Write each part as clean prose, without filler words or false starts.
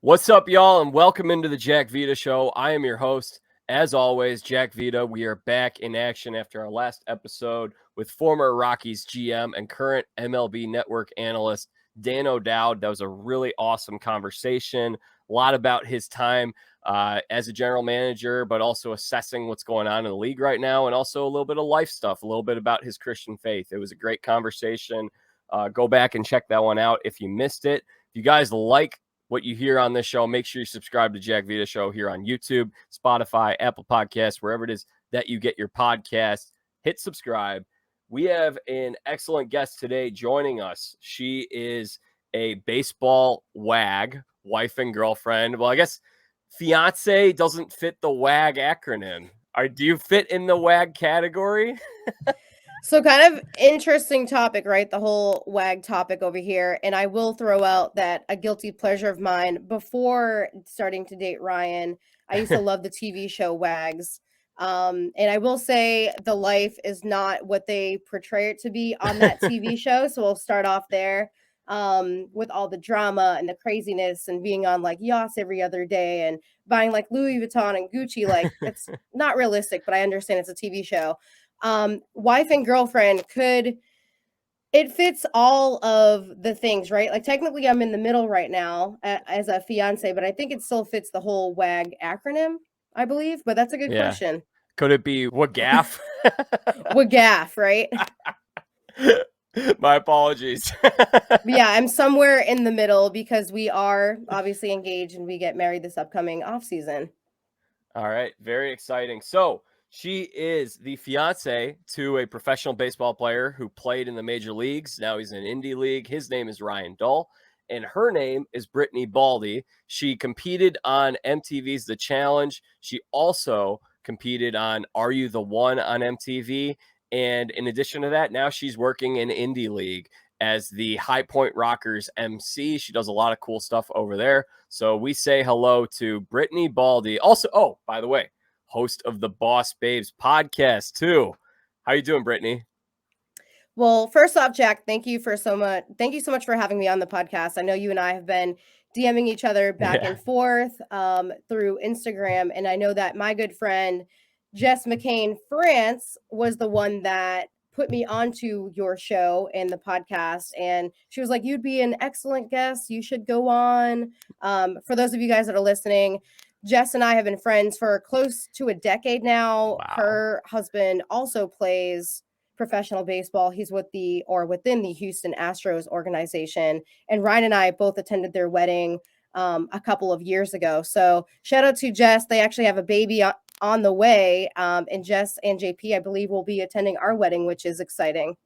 What's up, y'all, and welcome into the Jack Vita Show. I am your host, as always, Jack Vita. We are back in action after our last episode with former Rockies GM and current MLB Network analyst Dan O'Dowd. That was a really awesome conversation. A lot about his time as a general manager, but also assessing what's going on in the league right now, and also a little bit of life stuff, a little bit about his Christian faith. It was a great conversation. Go back and check that one out if you missed it. If you guys like what you hear on this show, make sure you subscribe to Jack Vita Show here on YouTube, Spotify, Apple Podcasts, wherever it is that you get your podcasts. Hit subscribe. We have an excellent guest today joining us. She is a baseball wag, wife and girlfriend. Well, I guess fiance doesn't fit the WAG acronym. Do you fit in the WAG category? So kind of interesting topic, right? The whole WAG topic over here. And I will throw out that a guilty pleasure of mine before starting to date Ryan, I used to love the TV show WAGs. And I will say the life is not what they portray it to be on that TV show. So we'll start off there with all the drama and the craziness and being on like yachts every other day and buying like Louis Vuitton and Gucci. Like it's not realistic, but I understand it's a TV show. Wife and girlfriend it fits all of the things, right? Like technically I'm in the middle right now as a fiance, but I think it still fits the whole WAG acronym, I believe, but that's a good question. Could it be WAGAF? WAGAF, right? My apologies. Yeah, I'm somewhere in the middle because we are obviously engaged and we get married this upcoming off season. All right. Very exciting. So she is the fiance to a professional baseball player who played in the major leagues. Now he's in indie league. His name is Ryan Dull, and her name is Brittany Baldi. She competed on MTV's The Challenge. She also competed on Are You the One on MTV. And in addition to that, now she's working in indie league as the High Point Rockers MC. She does a lot of cool stuff over there. So we say hello to Brittany Baldi. Also, oh, by the way, host of the BosBabes podcast too. How you doing, Brittany? Well, first off, Jack, thank you so much for having me on the podcast. I know you and I have been DMing each other back and forth through Instagram. And I know that my good friend, Jess McCain France, was the one that put me onto your show and the podcast. And she was like, you'd be an excellent guest. You should go on. For those of you guys that are listening, Jess and I have been friends for close to a decade now. Wow. Her husband also plays professional baseball. He's within the Houston Astros organization. And Ryan and I both attended their wedding a couple of years ago. So shout out to Jess. They actually have a baby on the way. And Jess and JP, I believe, will be attending our wedding, which is exciting.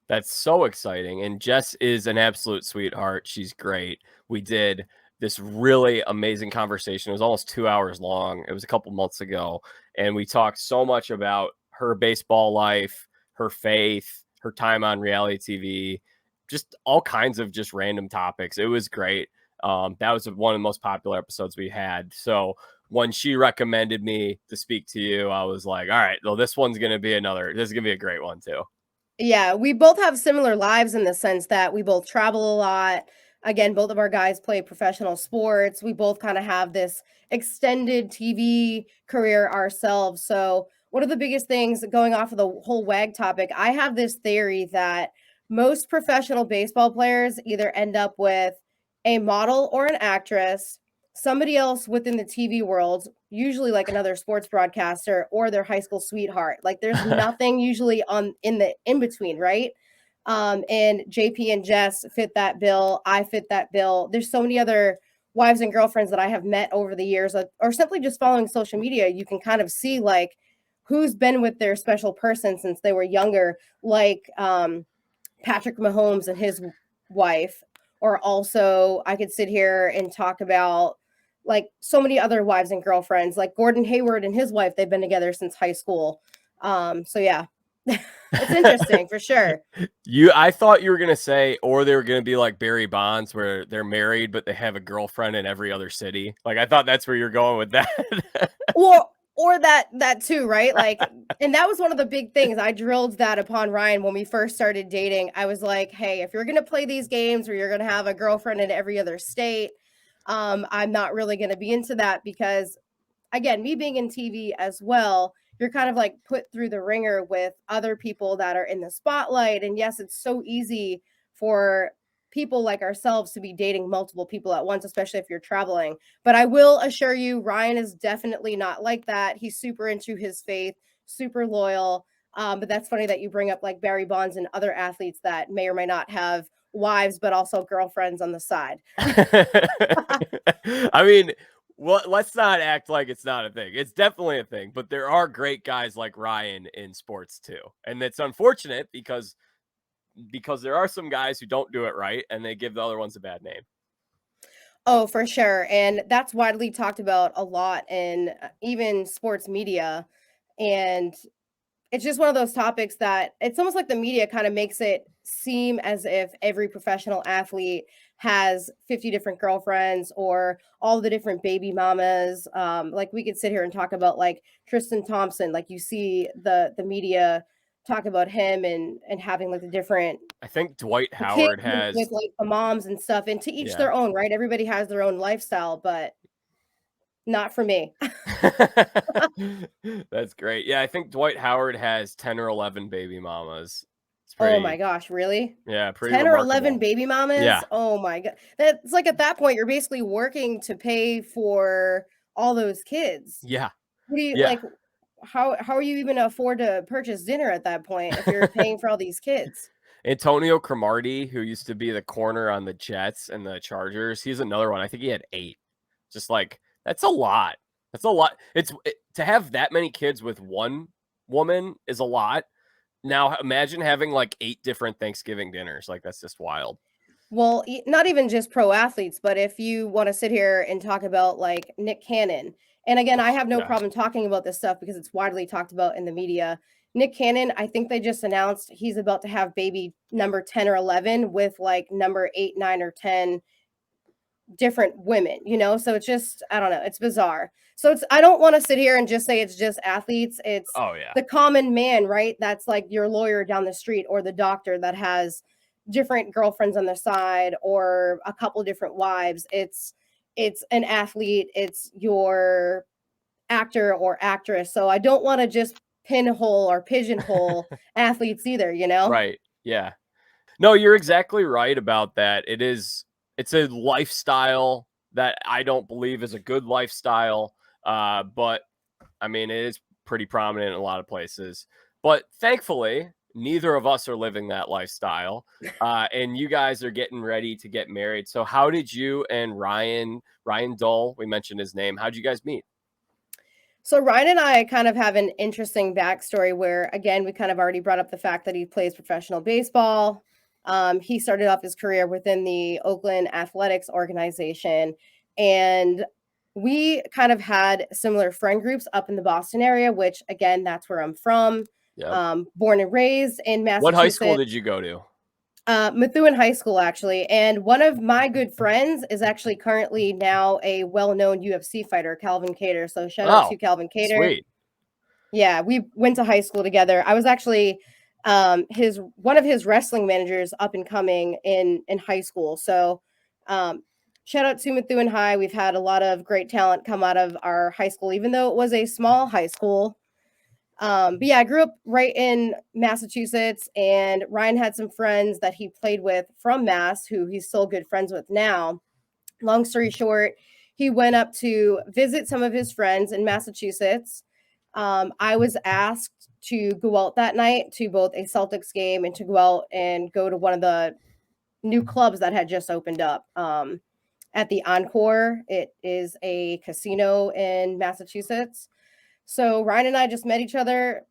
That's so exciting. And Jess is an absolute sweetheart. She's great. We did this really amazing conversation. It was almost 2 hours long. It was a couple months ago. And we talked so much about her baseball life, her faith, her time on reality TV, just all kinds of just random topics. It was great. That was one of the most popular episodes we had. So when she recommended me to speak to you, I was like, all right, well, this is going to be a great one too. Yeah, we both have similar lives in the sense that we both travel a lot. Again, both of our guys play professional sports. We both kind of have this extended TV career ourselves. So one of the biggest things going off of the whole WAG topic, I have this theory that most professional baseball players either end up with a model or an actress, somebody else within the TV world, usually like another sports broadcaster or their high school sweetheart. Like there's nothing usually in between, right? And JP and Jess fit that bill. I fit that bill. There's so many other wives and girlfriends that I have met over the years, or simply just following social media. You can kind of see like who's been with their special person since they were younger, like Patrick Mahomes and his wife. Or also I could sit here and talk about like so many other wives and girlfriends, like Gordon Hayward and his wife. They've been together since high school. So yeah. It's interesting for sure. I thought you were going to say, or they were going to be like Barry Bonds where they're married, but they have a girlfriend in every other city. Like, I thought that's where you're going with that. or that too, right? Like, and that was one of the big things. I drilled that upon Ryan when we first started dating. I was like, hey, if you're going to play these games where you're going to have a girlfriend in every other state, I'm not really going to be into that because, again, me being in TV as well, you're kind of like put through the ringer with other people that are in the spotlight. And yes, it's so easy for people like ourselves to be dating multiple people at once, especially if you're traveling. But I will assure you, Ryan is definitely not like that. He's super into his faith, super loyal. But that's funny that you bring up like Barry Bonds and other athletes that may or may not have wives, but also girlfriends on the side. I mean, well, let's not act like it's not a thing. It's definitely a thing, but there are great guys like Ryan in sports too. And it's unfortunate because there are some guys who don't do it right and they give the other ones a bad name. Oh, for sure. And that's widely talked about a lot in even sports media. And it's just one of those topics that it's almost like the media kind of makes it seem as if every professional athlete has 50 different girlfriends or all the different baby mamas. Like we could sit here and talk about like Tristan Thompson. Like you see the media talk about him and having like the different I think Dwight the kids Howard has with like the moms and stuff, and to each their own, right? Everybody has their own lifestyle, but not for me. That's great. Yeah, I think Dwight Howard has 10 or 11 baby mamas. It's Oh my pretty, gosh, really? yeah, pretty 10 or 11 remarkable. baby mamas? Yeah. Oh my god. That's like at that point you're basically working to pay for all those kids. Yeah. What do you Yeah. like how are you even afford to purchase dinner at that point if you're paying for all these kids? Antonio Cromartie, who used to be the corner on the Jets and the Chargers, he's another one. I think he had 8. Just like that's a lot. That's a lot. To have that many kids with one woman is a lot. Now imagine having like 8 different Thanksgiving dinners. Like that's just wild. Well, not even just pro athletes, but if you want to sit here and talk about like Nick Cannon, and again, I have no Yeah. problem talking about this stuff because it's widely talked about in the media. Nick Cannon, I think they just announced he's about to have baby number 10 or 11 with like number 8, 9, or 10 different women, you know? So it's just, I don't know, it's bizarre. So I don't want to sit here and just say it's just athletes. It's Oh yeah. the common man, right? That's like your lawyer down the street or the doctor that has different girlfriends on the side or a couple different wives. It's an athlete, it's your actor or actress. So I don't want to just pinhole or pigeonhole athletes either, you know? Right. Yeah. No, you're exactly right about that. It's a lifestyle that I don't believe is a good lifestyle. But I mean, it is pretty prominent in a lot of places. But thankfully, neither of us are living that lifestyle. And you guys are getting ready to get married. So how did you and Ryan Dull, we mentioned his name, how'd you guys meet? So Ryan and I kind of have an interesting backstory where, again, we kind of already brought up the fact that he plays professional baseball. He started off his career within the Oakland Athletics organization, and we kind of had similar friend groups up in the Boston area, which, again, that's where I'm from. Yep. Born and raised in Massachusetts. What high school did you go to? Methuen High School, actually. And one of my good friends is actually currently now a well-known UFC fighter, Calvin Cater. So shout out to Calvin Cater. Sweet. Yeah, we went to high school together. I was actually one of his wrestling managers up and coming in high school. So shout out to Methuen High. We've had a lot of great talent come out of our high school, even though it was a small high school. But yeah, I grew up right in Massachusetts, and Ryan had some friends that he played with from Mass, who he's still good friends with now. Long story short, he went up to visit some of his friends in Massachusetts. I was asked to go out that night to both a Celtics game and to go out and go to one of the new clubs that had just opened up at the Encore. It is a casino in Massachusetts. So Ryan and I just met each other,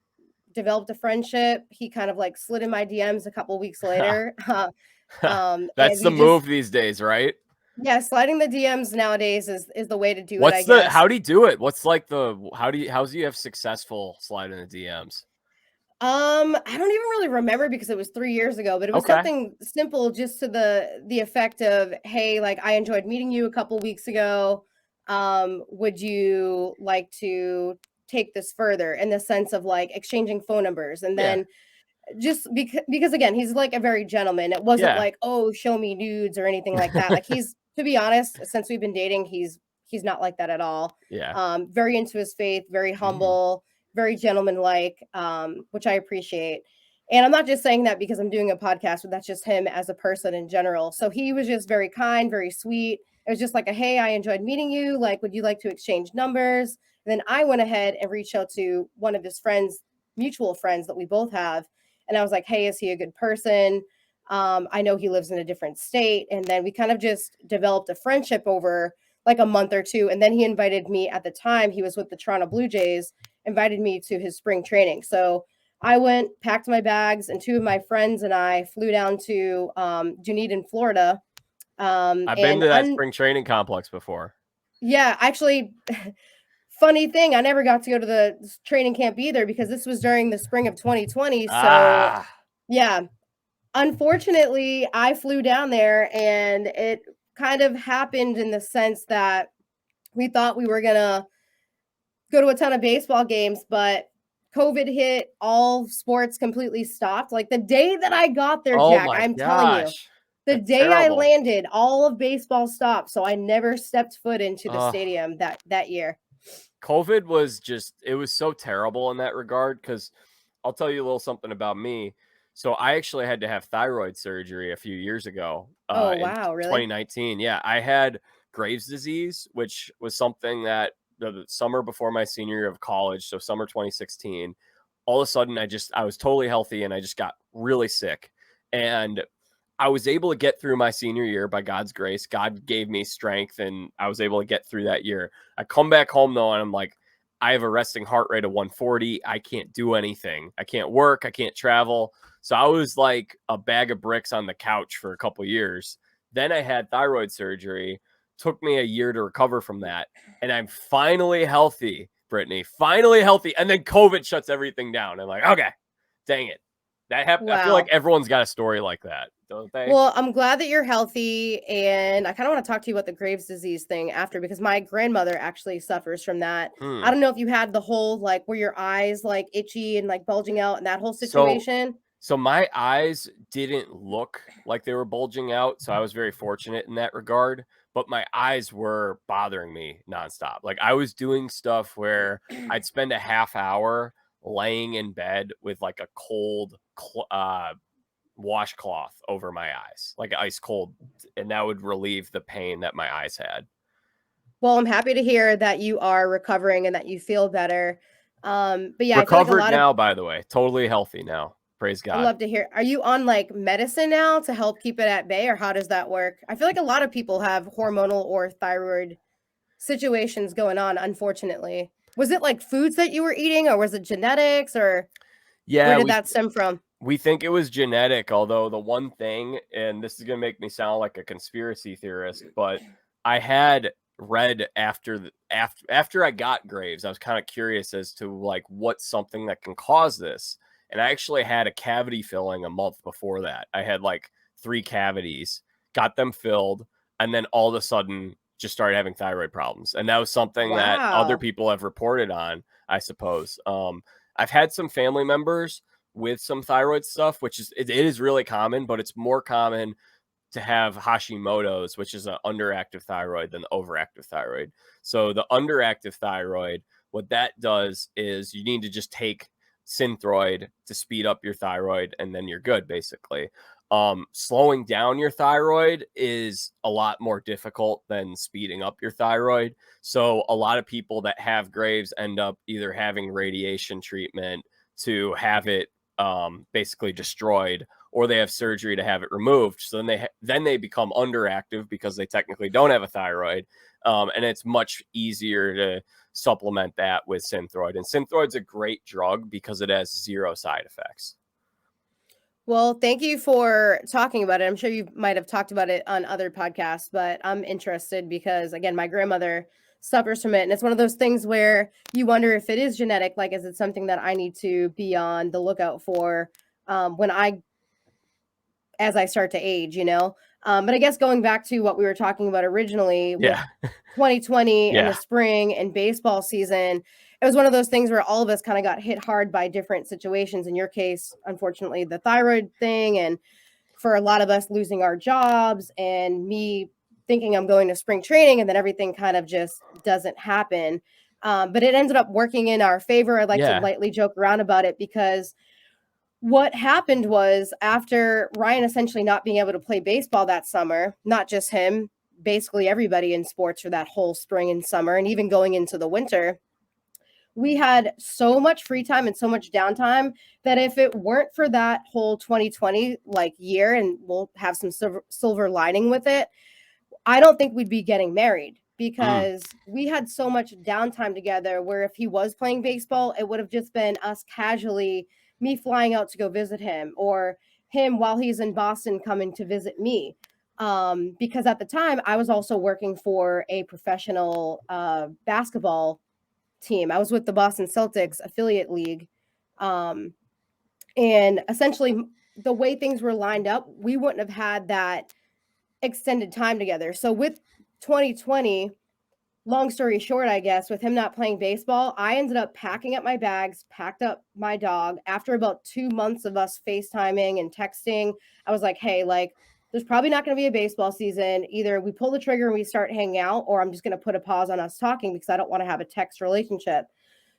developed a friendship. He kind of like slid in my DMs a couple weeks later. That's the move these days, right? Yeah, sliding the DMs nowadays is the way to do it, I guess. How do you do it? What's like how do you have successful sliding the DMs? I don't even really remember because it was 3 years ago, but it was something simple, just to the effect of, hey, like I enjoyed meeting you a couple weeks ago. Would you like to take this further, in the sense of like exchanging phone numbers? And then just because again, he's like a very gentleman. It wasn't like, oh, show me nudes or anything like that. Like he's to be honest, since we've been dating, he's not like that at all. Yeah. Very into his faith, very humble, very gentlemanlike, which I appreciate. And I'm not just saying that because I'm doing a podcast, but that's just him as a person in general. So he was just very kind, very sweet. It was just like hey, I enjoyed meeting you. Like, would you like to exchange numbers? And then I went ahead and reached out to one of his friends, mutual friends that we both have. And I was like, hey, is he a good person? I know he lives in a different state. And then we kind of just developed a friendship over like a month or two. And then he invited me at the time, he was with the Toronto Blue Jays, invited me to his spring training. So I went, packed my bags, and two of my friends and I flew down to Dunedin, Florida. I've been to that spring training complex before. Yeah, actually, funny thing, I never got to go to the training camp either because this was during the spring of 2020. So, yeah, unfortunately, I flew down there and it kind of happened in the sense that we thought we were going to go to a ton of baseball games, but COVID hit, all sports completely stopped. Like the day that I got there, Jack, I'm telling you, the day I landed, all of baseball stopped. So I never stepped foot into the stadium that year. COVID was just, it was so terrible in that regard because I'll tell you a little something about me. So I actually had to have thyroid surgery a few years ago. Oh, wow, in really? 2019. Yeah, I had Graves' disease, which was something that the summer before my senior year of college, so summer 2016, all of a sudden I was totally healthy and I just got really sick. And I was able to get through my senior year by God's grace. God gave me strength and I was able to get through that year. I come back home though, and I'm like, I have a resting heart rate of 140. I can't do anything. I can't work. I can't travel. So I was like a bag of bricks on the couch for a couple years. Then I had thyroid surgery. Took me a year to recover from that. And I'm finally healthy, Brittany. Finally healthy. And then COVID shuts everything down. I'm like, okay, dang it. That happened. Wow. I feel like everyone's got a story like that, don't they? Well, I'm glad that you're healthy. And I kind of want to talk to you about the Graves' disease thing after, because my grandmother actually suffers from that. I don't know if you had the whole, like, were your eyes like itchy and like bulging out and that whole situation? So my eyes didn't look like they were bulging out. So I was very fortunate in that regard. But my eyes were bothering me nonstop. Like I was doing stuff where I'd spend a half hour laying in bed with like a cold washcloth over my eyes, like ice cold, and that would relieve the pain that my eyes had. Well, I'm happy to hear that you are recovering and that you feel better. But yeah, recovered I feel like now, by the way, totally healthy now. Praise God. I'd love to hear. Are you on like medicine now to help keep it at bay, or how does that work? I feel like a lot of people have hormonal or thyroid situations going on, unfortunately. Was it like foods that you were eating, or was it genetics, or where did that stem from? We think it was genetic, although the one thing, and this is going to make me sound like a conspiracy theorist, but I had read after I got Graves, I was kind of curious as to like what's something that can cause this. And I actually had a cavity filling a month before that. I had like 3 cavities, got them filled, and then all of a sudden just started having thyroid problems. And that was something that other people have reported on, I suppose. I've had some family members with some thyroid stuff, which is, it is really common, but it's more common to have Hashimoto's, which is an underactive thyroid, than the overactive thyroid. So the underactive thyroid, what that does is you need to just take Synthroid to speed up your thyroid, and then you're good, basically. Slowing down your thyroid is a lot more difficult than speeding up your thyroid. So a lot of people that have Graves end up either having radiation treatment to have it basically destroyed, or they have surgery to have it removed. So then they become underactive because they technically don't have a thyroid. And it's much easier to supplement that with Synthroid. And Synthroid's a great drug because it has 0 side effects. Well, thank you for talking about it. I'm sure you might have talked about it on other podcasts, but I'm interested because, again, my grandmother suffers from it. And it's one of those things where you wonder if it is genetic. Like, is it something that I need to be on the lookout for as I start to age, you know? But I guess going back to what we were talking about originally with 2020 and the spring and baseball season, it was one of those things where all of us kind of got hit hard by different situations. In your case, unfortunately, the thyroid thing, and for a lot of us losing our jobs, and me thinking I'm going to spring training, and then everything kind of just doesn't happen. But it ended up working in our favor. I like to lightly joke around about it because what happened was after Ryan essentially not being able to play baseball that summer, not just him, basically everybody in sports for that whole spring and summer, and even going into the winter, we had so much free time and so much downtime that if it weren't for that whole 2020 like year, and we'll have some silver lining with it, I don't think we'd be getting married because we had so much downtime together where if he was playing baseball, it would have just been us casually, me flying out to go visit him or him while he's in Boston coming to visit me. Because at the time I was also working for a professional basketball team. I was with the Boston Celtics affiliate league. And essentially the way things were lined up, we wouldn't have had that extended time together. So with 2020, long story short, I guess, with him not playing baseball, I ended up packing up my bags, packed up my dog. After about 2 months of us FaceTiming and texting, I was like, hey, like, there's probably not going to be a baseball season. Either we pull the trigger and we start hanging out, or I'm just going to put a pause on us talking because I don't want to have a text relationship.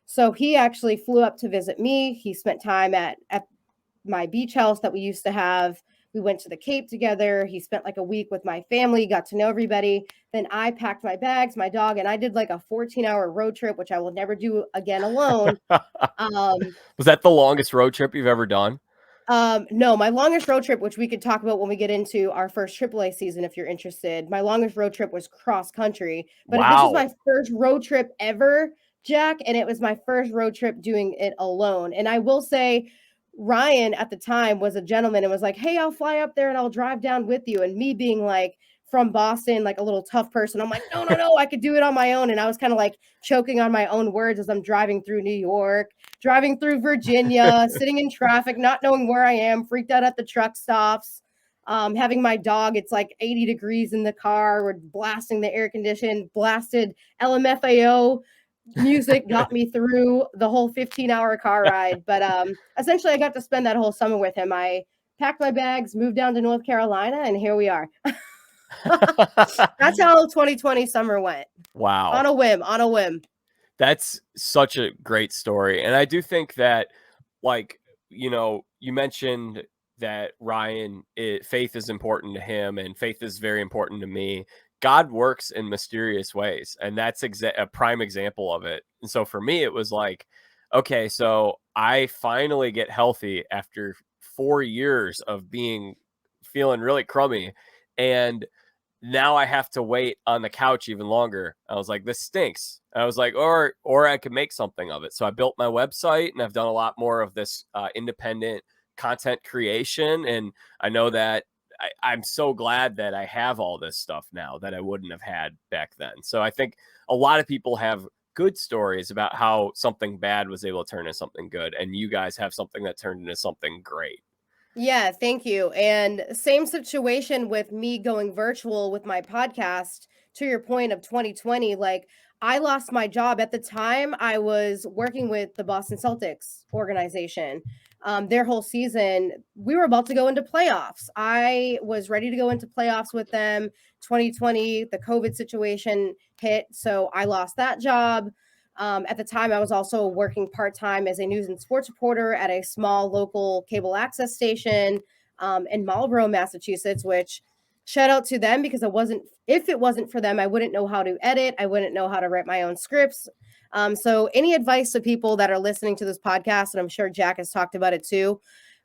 So he actually flew up to visit me. He spent time at my beach house that we used to have. We went to the Cape together. He spent like a week with my family, got to know everybody. Then I packed my bags, my dog, and I did like a 14-hour road trip, which I will never do again alone. Was that the longest road trip you've ever done? No, my longest road trip, which we could talk about when we get into our first AAA season, if you're interested. My longest road trip was cross country, but this was my first road trip ever, Jack, and it was my first road trip doing it alone. And I will say, Ryan at the time was a gentleman and was like, hey, I'll fly up there and I'll drive down with you. And me being like from Boston, like a little tough person, I'm like, no, I could do it on my own. And I was kind of like choking on my own words as I'm driving through New York, driving through Virginia, sitting in traffic, not knowing where I am, freaked out at the truck stops, having my dog. It's like 80 degrees in the car. We're blasting the air conditioned, blasted LMFAO music got me through the whole 15-hour car ride. But essentially I got to spend that whole summer with him. I packed my bags, moved down to North Carolina, and here we are. That's how 2020 summer went. Wow. On a whim. That's such a great story. And I do think that, like, you know, you mentioned that Ryan, faith is important to him and faith is very important to me. God works in mysterious ways, and that's a prime example of it. And so for me, it was like, okay, so I finally get healthy after 4 years of feeling really crummy, and now I have to wait on the couch even longer. I was like, this stinks. I was like, or I could make something of it. So I built my website, and I've done a lot more of this independent content creation, and I know that I'm so glad that I have all this stuff now that I wouldn't have had back then. So I think a lot of people have good stories about how something bad was able to turn into something good. And you guys have something that turned into something great. Yeah, thank you. And same situation with me going virtual with my podcast. To your point of 2020, like I lost my job at the time. I was working with the Boston Celtics organization. Their whole season, we were about to go into playoffs. I was ready to go into playoffs with them. 2020, the COVID situation hit, so I lost that job. At the time, I was also working part-time as a news and sports reporter at a small local cable access station in Marlborough, Massachusetts, which shout out to them because if it wasn't for them, I wouldn't know how to edit. I wouldn't know how to write my own scripts. So any advice to people that are listening to this podcast, and I'm sure Jack has talked about it too,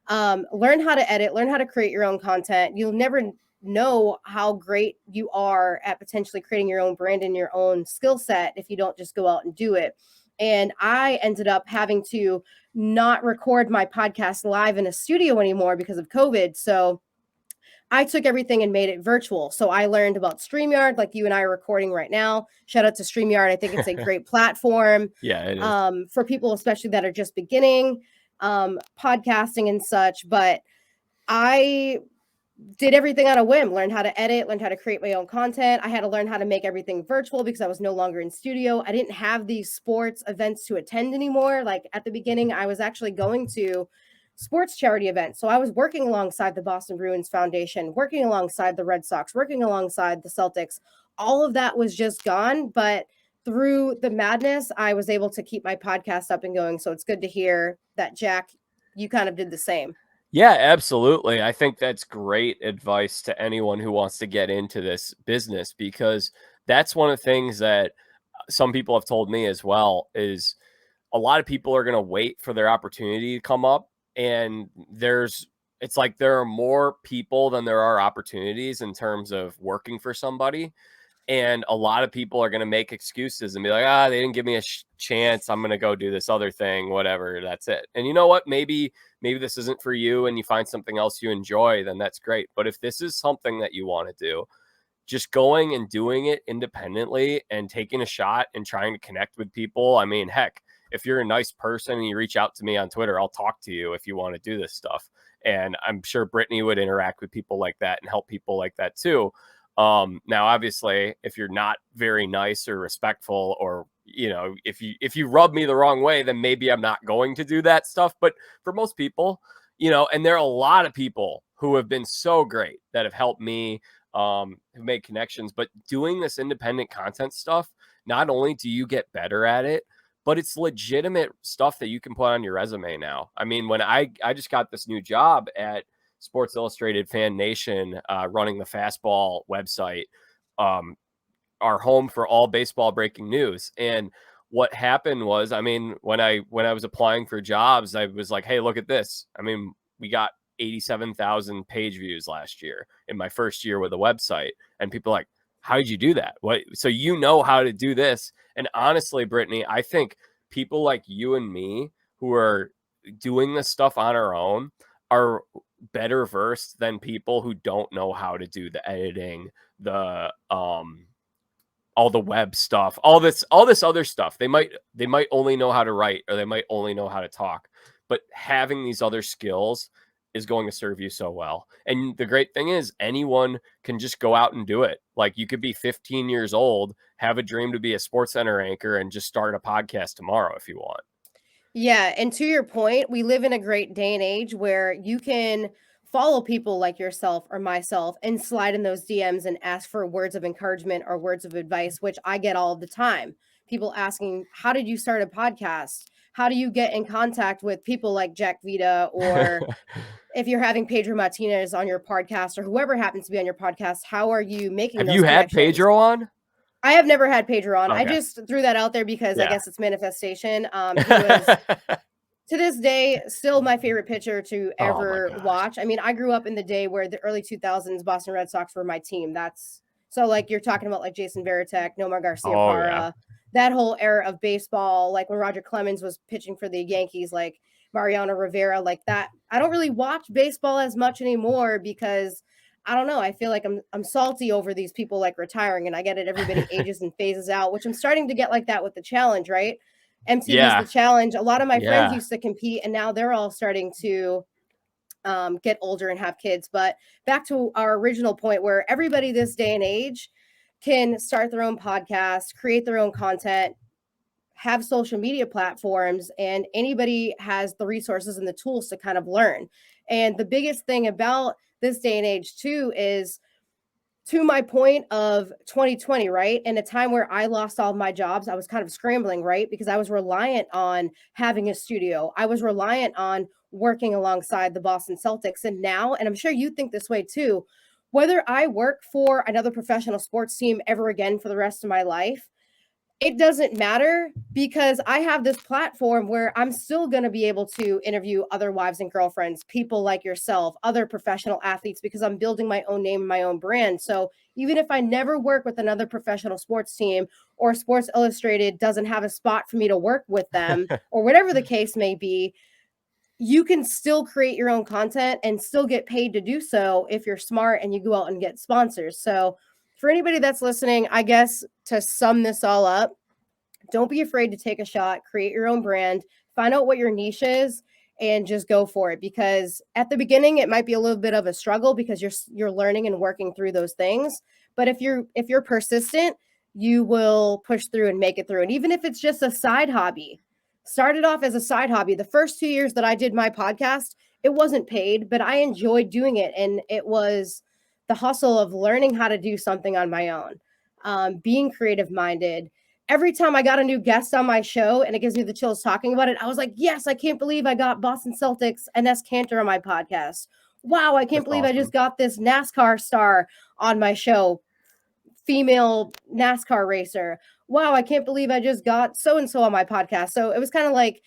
learn how to edit, learn how to create your own content. You'll never know how great you are at potentially creating your own brand and your own skill set if you don't just go out and do it. And I ended up having to not record my podcast live in a studio anymore because of COVID. So I took everything and made it virtual. So I learned about StreamYard, like you and I are recording right now. Shout out to StreamYard. I think it's a great platform. Yeah, it is. For people, especially that are just beginning podcasting and such. But I did everything on a whim, learned how to edit, learned how to create my own content. I had to learn how to make everything virtual because I was no longer in studio. I didn't have these sports events to attend anymore. Like at the beginning, I was actually going to sports charity events. So I was working alongside the Boston Bruins Foundation, working alongside the Red Sox, working alongside the Celtics. All of that was just gone. But through the madness, I was able to keep my podcast up and going. So it's good to hear that, Jack, you kind of did the same. Yeah, absolutely. I think that's great advice to anyone who wants to get into this business, because that's one of the things that some people have told me as well is a lot of people are going to wait for their opportunity to come up, and it's like there are more people than there are opportunities in terms of working for somebody. And a lot of people are going to make excuses and be like, they didn't give me a chance. I'm going to go do this other thing, whatever. That's it. And you know what? Maybe this isn't for you and you find something else you enjoy, then that's great. But if this is something that you want to do, just going and doing it independently and taking a shot and trying to connect with people. I mean, heck, if you're a nice person and you reach out to me on Twitter, I'll talk to you if you want to do this stuff. And I'm sure Brittany would interact with people like that and help people like that too. Now, obviously, if you're not very nice or respectful, or, if you rub me the wrong way, then maybe I'm not going to do that stuff. But for most people, and there are a lot of people who have been so great that have helped me, who made connections. But doing this independent content stuff, not only do you get better at it, but it's legitimate stuff that you can put on your resume now. I mean, when I just got this new job at Sports Illustrated Fan Nation, running the Fastball website, our home for all baseball breaking news. And what happened was, I mean, when I was applying for jobs, I was like, hey, look at this. I mean, we got 87,000 page views last year in my first year with the website. And people are like, how did you do that? What? So you know how to do this. And honestly, Brittany, I think people like you and me who are doing this stuff on our own are better versed than people who don't know how to do the editing, the all the web stuff, all this other stuff. They might only know how to write, or they might only know how to talk, but having these other skills is going to serve you so well. And the great thing is anyone can just go out and do it. Like, you could be 15 years old, have a dream to be a Sports Center anchor, and just start a podcast tomorrow if you want. Yeah, and to your point, we live in a great day and age where you can follow people like yourself or myself and slide in those DMs and ask for words of encouragement or words of advice, which I get all the time. People asking, how did you start a podcast? How do you get in contact with people like Jack Vita? Or if you're having Pedro Martinez on your podcast, or whoever happens to be on your podcast, how are you making Have those you had connections? Pedro on? I have never had Pedro on. I Okay. just threw that out there because I Yeah. guess it's manifestation. He was, to this day, still my favorite pitcher to Oh my ever gosh. watch. I mean, I grew up in the day where the early 2000s Boston Red Sox were my team. That's so, like, you're talking about like Jason Varitek, Nomar Garcia Oh, Parra, yeah. that whole era of baseball, like when Roger Clemens was pitching for the Yankees, like Mariano Rivera, like that. I don't really watch baseball as much anymore because I don't know. I feel like I'm salty over these people like retiring, and I get it. Everybody ages and phases out, which I'm starting to get like that with the challenge, right? MTV's The Challenge. A lot of my friends used to compete, and now they're all starting to get older and have kids. But back to our original point, where everybody this day and age can start their own podcast, create their own content, have social media platforms, and anybody has the resources and the tools to kind of learn. And the biggest thing about this day and age too is, to my point of 2020, right? In a time where I lost all my jobs, I was kind of scrambling, right? Because I was reliant on having a studio. I was reliant on working alongside the Boston Celtics. And now, and I'm sure you think this way too, whether I work for another professional sports team ever again for the rest of my life, it doesn't matter, because I have this platform where I'm still going to be able to interview other wives and girlfriends, people like yourself, other professional athletes, because I'm building my own name and my own brand. So even if I never work with another professional sports team, or Sports Illustrated doesn't have a spot for me to work with them, or whatever the case may be, you can still create your own content and still get paid to do so if you're smart and you go out and get sponsors. So for anybody that's listening, I guess to sum this all up, don't be afraid to take a shot, create your own brand, find out what your niche is, and just go for it. Because at the beginning, it might be a little bit of a struggle because you're learning and working through those things. But if you're persistent, you will push through and make it through. And even if it's just a side hobby, started off as a side hobby. The first 2 years that I did my podcast, it wasn't paid, but I enjoyed doing it. And it was the hustle of learning how to do something on my own, being creative minded. Every time I got a new guest on my show and it gives me the chills talking about it, I was like, yes, I can't believe I got Boston Celtics and S. Cantor on my podcast. Wow, I can't That's believe awesome. I just got this NASCAR star on my show, female NASCAR racer. Wow, I can't believe I just got so and so on my podcast. So it was kind of like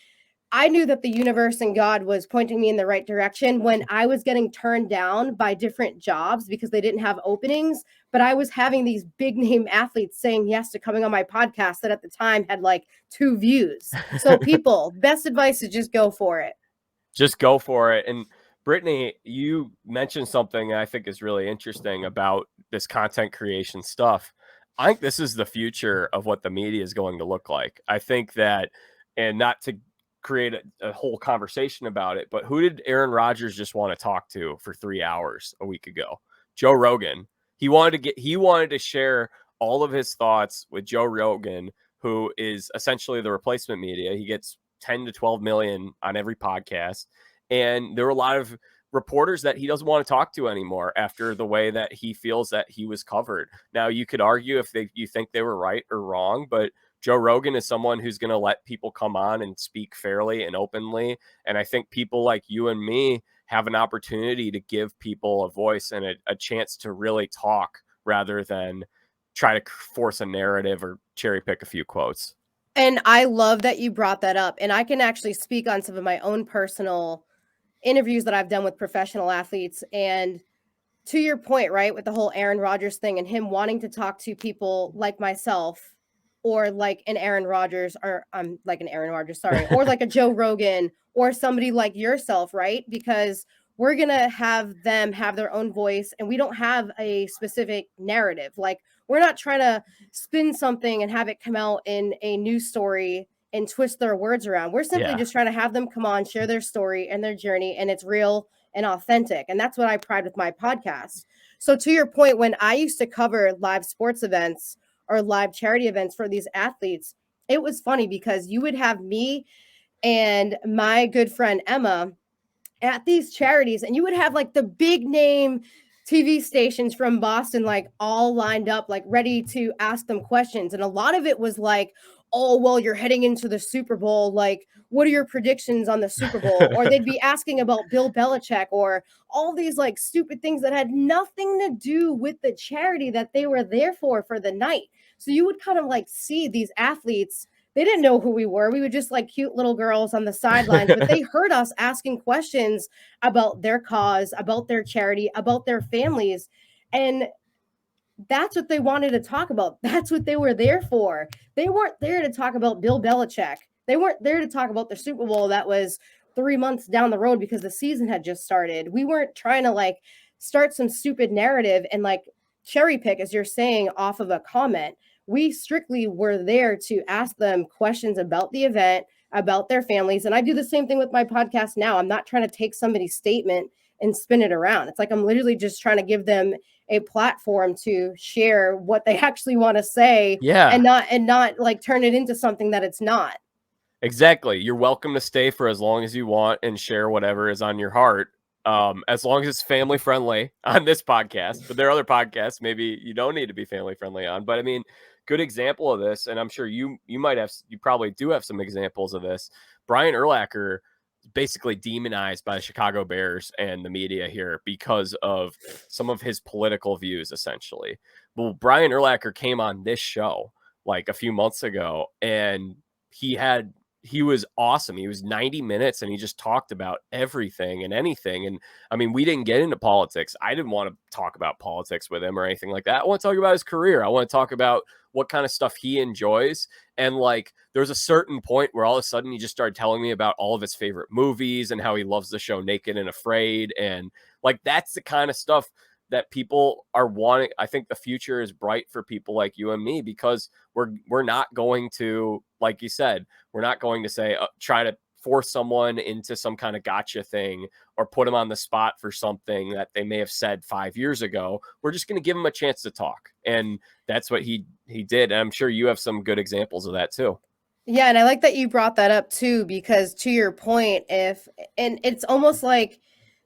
I knew that the universe and God was pointing me in the right direction when I was getting turned down by different jobs because they didn't have openings. But I was having these big name athletes saying yes to coming on my podcast that at the time had like 2 views. So, people, best advice is just go for it. Just go for it. And Brittany, you mentioned something I think is really interesting about this content creation stuff. I think this is the future of what the media is going to look like. I think that, and not to create a whole conversation about it, but who did Aaron Rodgers just want to talk to for 3 hours a week ago? Joe Rogan. He wanted to share all of his thoughts with Joe Rogan, who is essentially the replacement media. He gets 10 to 12 million on every podcast. And there were a lot of reporters that he doesn't want to talk to anymore after the way that he feels that he was covered. Now, you could argue if you think they were right or wrong, but Joe Rogan is someone who's going to let people come on and speak fairly and openly. And I think people like you and me have an opportunity to give people a voice and a chance to really talk rather than try to force a narrative or cherry pick a few quotes. And I love that you brought that up. And I can actually speak on some of my own personal interviews that I've done with professional athletes. And to your point, right, with the whole Aaron Rodgers thing and him wanting to talk to people like myself or like an Aaron Rodgers or like an Aaron Rodgers, sorry, or like a Joe Rogan or somebody like yourself, right? Because we're going to have them have their own voice and we don't have a specific narrative. Like we're not trying to spin something and have it come out in a news story and twist their words around. We're simply just trying to have them come on, share their story and their journey, and it's real and authentic. And that's what I pride with my podcast. So to your point, when I used to cover live sports events or live charity events for these athletes, it was funny because you would have me and my good friend Emma at these charities, and you would have like the big name TV stations from Boston, like all lined up, like ready to ask them questions. And a lot of it was like, oh, well, you're heading into the Super Bowl. Like, what are your predictions on the Super Bowl? Or they'd be asking about Bill Belichick or all these like stupid things that had nothing to do with the charity that they were there for the night. So you would kind of like see these athletes. They didn't know who we were. We were just like cute little girls on the sidelines, but they heard us asking questions about their cause, about their charity, about their families. And that's what they wanted to talk about. That's what they were there for. They weren't there to talk about Bill Belichick. They weren't there to talk about the Super Bowl that was 3 months down the road because the season had just started. We weren't trying to like start some stupid narrative and like cherry pick, as you're saying, off of a comment. We strictly were there to ask them questions about the event, about their families. And I do the same thing with my podcast now. I'm not trying to take somebody's statement and spin it around. It's like I'm literally just trying to give them a platform to share what they actually want to say, and not like turn it into something that it's not. Exactly. You're welcome to stay for as long as you want and share whatever is on your heart. As long as it's family friendly on this podcast, but there are other podcasts maybe you don't need to be family friendly on. But I mean, good example of this, and I'm sure you probably do have some examples of this. Brian Urlacher basically demonized by the Chicago Bears and the media here because of some of his political views, essentially. Well, Brian Urlacher came on this show like a few months ago, and he was awesome. He was 90 minutes and he just talked about everything and anything. And I mean, we didn't get into politics. I didn't want to talk about politics with him or anything like that. I want to talk about his career. I want to talk about what kind of stuff he enjoys. And like, there was a certain point where all of a sudden he just started telling me about all of his favorite movies and how he loves the show Naked and Afraid. And like, that's the kind of stuff that people are wanting. I think the future is bright for people like you and me, because we're not going to, like you said, we're not going to say, try to force someone into some kind of gotcha thing or put them on the spot for something that they may have said 5 years ago. We're just going to give them a chance to talk. And that's what he did. And I'm sure you have some good examples of that too. Yeah, and I like that you brought that up too, because to your point, and it's almost like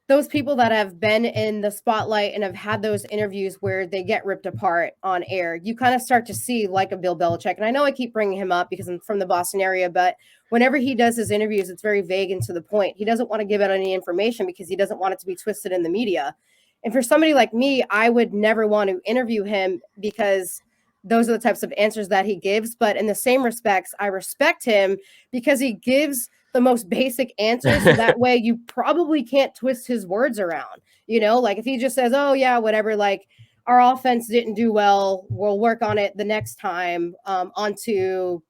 those people that have been in the spotlight and have had those interviews where they get ripped apart on air, you kind of start to see like a Bill Belichick. And I know I keep bringing him up because I'm from the Boston area, but whenever he does his interviews, it's very vague and to the point. He doesn't want to give out any information because he doesn't want it to be twisted in the media. And for somebody like me, I would never want to interview him because those are the types of answers that he gives. But in the same respects, I respect him because he gives the most basic answers. So that way you probably can't twist his words around. Like if he just says, oh, yeah, whatever, like our offense didn't do well, we'll work on it the next time, onto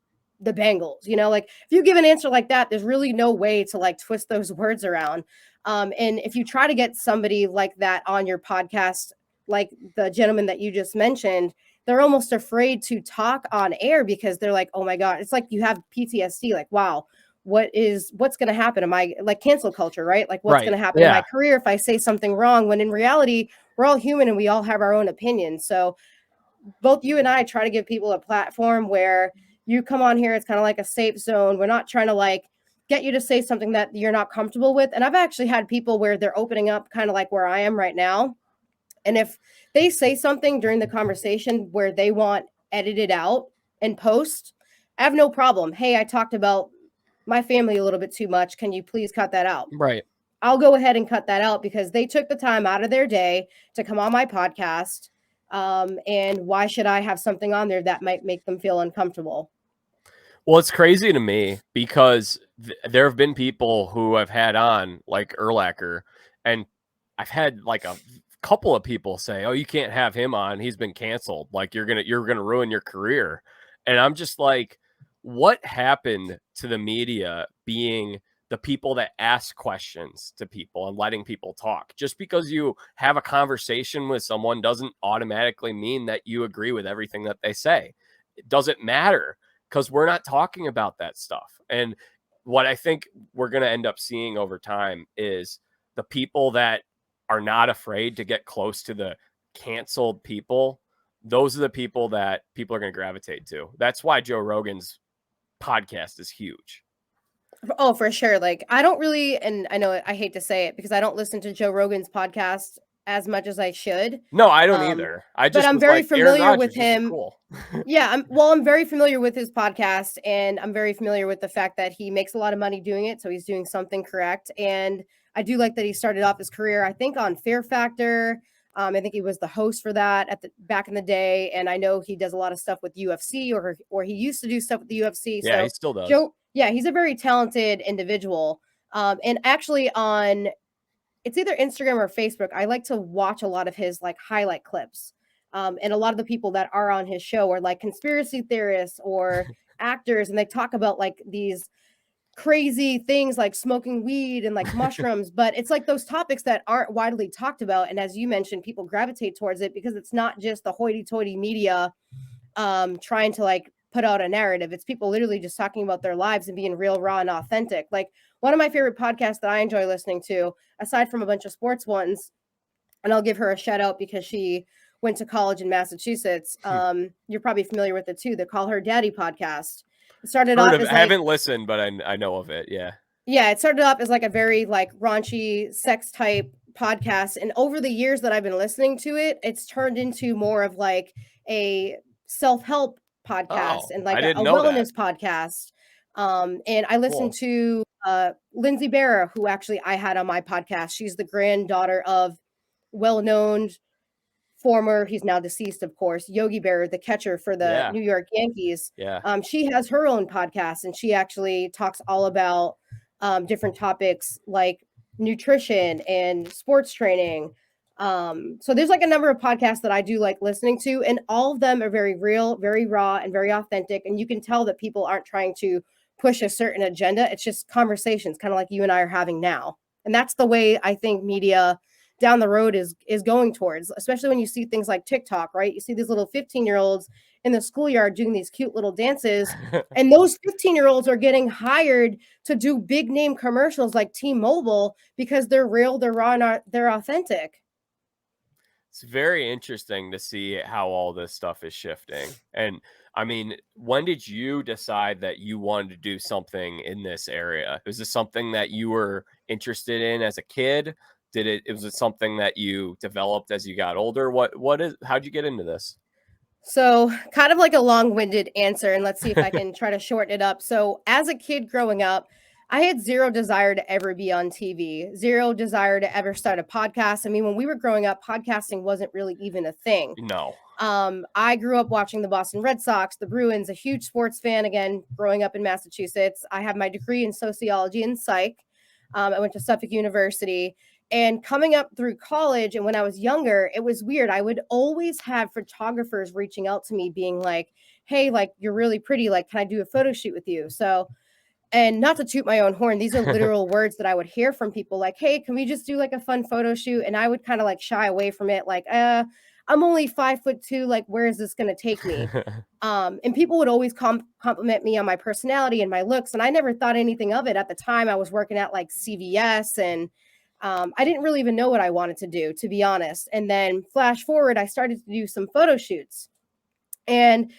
the Bengals. Like if you give an answer like that, there's really no way to like twist those words around. And if you try to get somebody like that on your podcast, like the gentleman that you just mentioned, they're almost afraid to talk on air because they're like, oh my God, it's like you have PTSD, like, wow, what's going to happen? Am I like cancel culture, right? Like what's going Right. to happen in Yeah. my career if I say something wrong? When in reality, we're all human and we all have our own opinions. So both you and I try to give people a platform where you come on here. It's kind of like a safe zone. We're not trying to like get you to say something that you're not comfortable with. And I've actually had people where they're opening up kind of like where I am right now. And if they say something during the conversation where they want edited out and post, I have no problem. Hey, I talked about my family a little bit too much. Can you please cut that out? Right. I'll go ahead and cut that out because they took the time out of their day to come on my podcast. And why should I have something on there that might make them feel uncomfortable? Well, it's crazy to me because there have been people who I've had on like Urlacher, and I've had like a couple of people say, "Oh, you can't have him on. He's been canceled. Like you're gonna ruin your career." And I'm just like, what happened to the media being the people that ask questions to people and letting people talk? Just because you have a conversation with someone doesn't automatically mean that you agree with everything that they say. It doesn't matter because we're not talking about that stuff. And what I think we're going to end up seeing over time is the people that are not afraid to get close to the canceled people. Those are the people that people are going to gravitate to. That's why Joe Rogan's podcast is huge. Oh, for sure. Like, I don't really, and I know I hate to say it because I don't listen to Joe Rogan's podcast as much as I should. No, I don't Um, either. I but just I'm was very like, Aaron familiar with Rodgers, this is him. cool. Yeah, I'm very familiar with his podcast, and I'm very familiar with the fact that he makes a lot of money doing it, so he's doing something correct. And I do like that he started off his career, I think, on Fear Factor. I think he was the host for that at the back in the day, and I know he does a lot of stuff with UFC, or he used to do stuff with the UFC. Yeah, he So still does. Joe, yeah, he's a very talented individual. And actually, on it's either Instagram or Facebook, I like to watch a lot of his like highlight clips. And a lot of the people that are on his show are like conspiracy theorists or actors, and they talk about like these crazy things like smoking weed and like mushrooms, but it's like those topics that aren't widely talked about. And as you mentioned, people gravitate towards it because it's not just the hoity-toity media trying to like put out a narrative. It's people literally just talking about their lives and being real, raw, and authentic. Like one of my favorite podcasts that I enjoy listening to, aside from a bunch of sports ones, and I'll give her a shout out because she went to college in Massachusetts. You're probably familiar with it too. The Call Her Daddy podcast. It started Heard off of it. as I like, haven't listened, but I know of it. Yeah. yeah, it started off as like a very like raunchy sex type podcast. And over the years that I've been listening to it, it's turned into more of like a self-help podcast Oh, and I like a didn't know that. wellness podcast. And I listened Cool. to Lindsay Barra, who actually I had on my podcast. She's the granddaughter of well-known former, he's now deceased, of course, Yogi Berra, the catcher for the Yeah. New York Yankees. Yeah. She has her own podcast, and she actually talks all about different topics like nutrition and sports training. So there's like a number of podcasts that I do like listening to, and all of them are very real, very raw, and very authentic. And you can tell that people aren't trying to push a certain agenda. It's just conversations, kind of like you and I are having now. And that's the way I think media down the road is going towards, especially when you see things like TikTok, right? You see these little 15-year-olds in the schoolyard doing these cute little dances, and those 15-year-olds are getting hired to do big name commercials like T-Mobile because they're real, they're raw, and they're authentic. It's very interesting to see how all this stuff is shifting. And I mean, when did you decide that you wanted to do something in this area? Was this something that you were interested in as a kid? Was it something that you developed as you got older? How'd you get into this? So, kind of like a long-winded answer, and let's see if I can try to shorten it up. So, as a kid growing up, I had zero desire to ever be on TV, zero desire to ever start a podcast. I mean, when we were growing up, podcasting wasn't really even a thing. No. I grew up watching the Boston Red Sox, the Bruins, a huge sports fan. Again, growing up in Massachusetts, I have my degree in sociology and psych. I went to Suffolk University. And coming up through college and when I was younger, it was weird. I would always have photographers reaching out to me being like, hey, like, you're really pretty. Like, can I do a photo shoot with you? So, and not to toot my own horn, these are literal words that I would hear from people like, hey, can we just do like a fun photo shoot? And I would kind of like shy away from it. Like, I'm only 5'2". Like, where is this going to take me? And people would always compliment me on my personality and my looks. And I never thought anything of it at the time. I was working at like CVS and I didn't really even know what I wanted to do, to be honest. And then flash forward, I started to do some photo shoots. And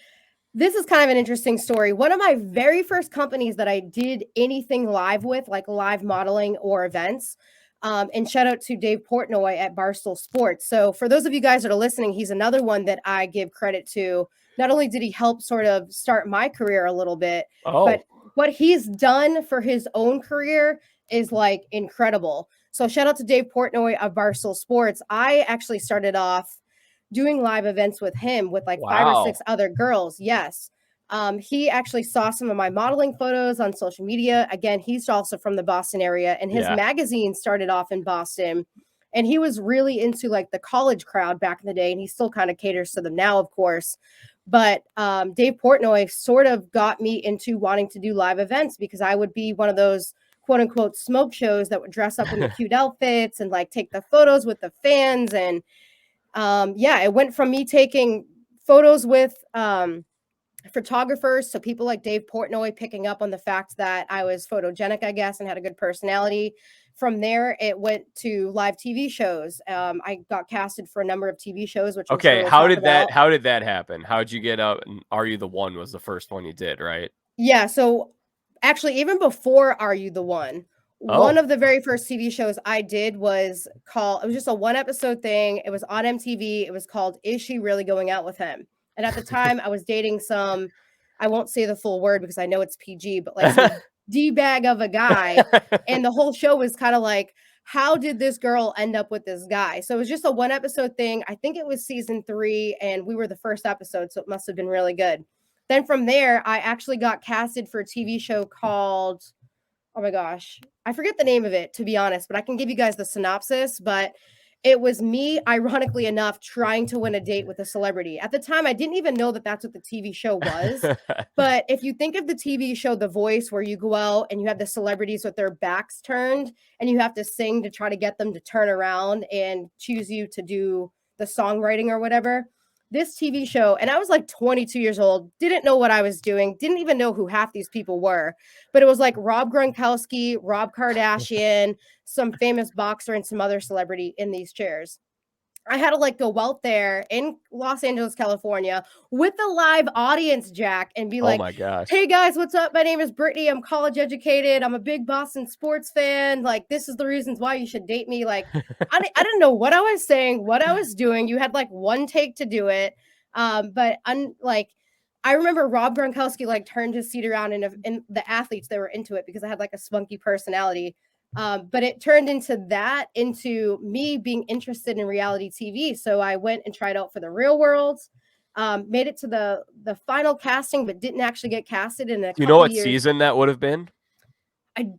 this is kind of an interesting story. One of my very first companies that I did anything live with, like live modeling or events, and shout out to Dave Portnoy at Barstool Sports. So for those of you guys that are listening, he's another one that I give credit to. Not only did he help sort of start my career a little bit, but what he's done for his own career is like incredible. So shout out to Dave Portnoy of Barstool Sports. I actually started off doing live events with him with like 5 or 6 other girls. Yes. He actually saw some of my modeling photos on social media. Again, he's also from the Boston area, and his magazine started off in Boston. And he was really into like the college crowd back in the day, and he still kind of caters to them now, of course. But Dave Portnoy sort of got me into wanting to do live events because I would be one of those quote unquote smoke shows that would dress up in the cute outfits and like take the photos with the fans. And it went from me taking photos with photographers, so people like Dave Portnoy picking up on the fact that I was photogenic, I guess, and had a good personality. From there, it went to live TV shows. I got casted for a number of TV shows, which okay. How did that happen? How did you get up? And Are You the One was the first one you did, right? Yeah. So actually, even before Are You the One, one of the very first TV shows I did was it was just a 1-episode thing. It was on MTV. It was called Is She Really Going Out with Him? And at the time I was dating some, I won't say the full word because I know it's PG, but like some D-bag of a guy. And the whole show was kind of like, how did this girl end up with this guy? So it was just a 1-episode thing. I think it was season 3 and we were the first episode. So it must've been really good. Then from there, I actually got casted for a TV show called, oh my gosh, I forget the name of it, to be honest, but I can give you guys the synopsis. But it was me, ironically enough, trying to win a date with a celebrity. At the time, I didn't even know that that's what the TV show was. But if you think of the TV show The Voice, where you go out and you have the celebrities with their backs turned and you have to sing to try to get them to turn around and choose you to do the songwriting or whatever. This TV show, and I was like 22 years old, didn't know what I was doing, didn't even know who half these people were, but it was like Rob Gronkowski, Rob Kardashian, some famous boxer, and some other celebrity in these chairs. I had to like go out there in Los Angeles, California with a live audience, Jack, and be Oh like, my gosh. hey guys, what's up? My name is Brittany. I'm college educated. I'm a big Boston sports fan. Like, this is the reasons why you should date me. Like, I didn't know what I was saying, what I was doing. You had like one take to do it. I remember Rob Gronkowski like turned his seat around and the athletes, they were into it because I had like a spunky personality. But it turned into me being interested in reality TV. So I went and tried out for the Real World, made it to the final casting, but didn't actually get casted in a Do you know what years. season that would have been? I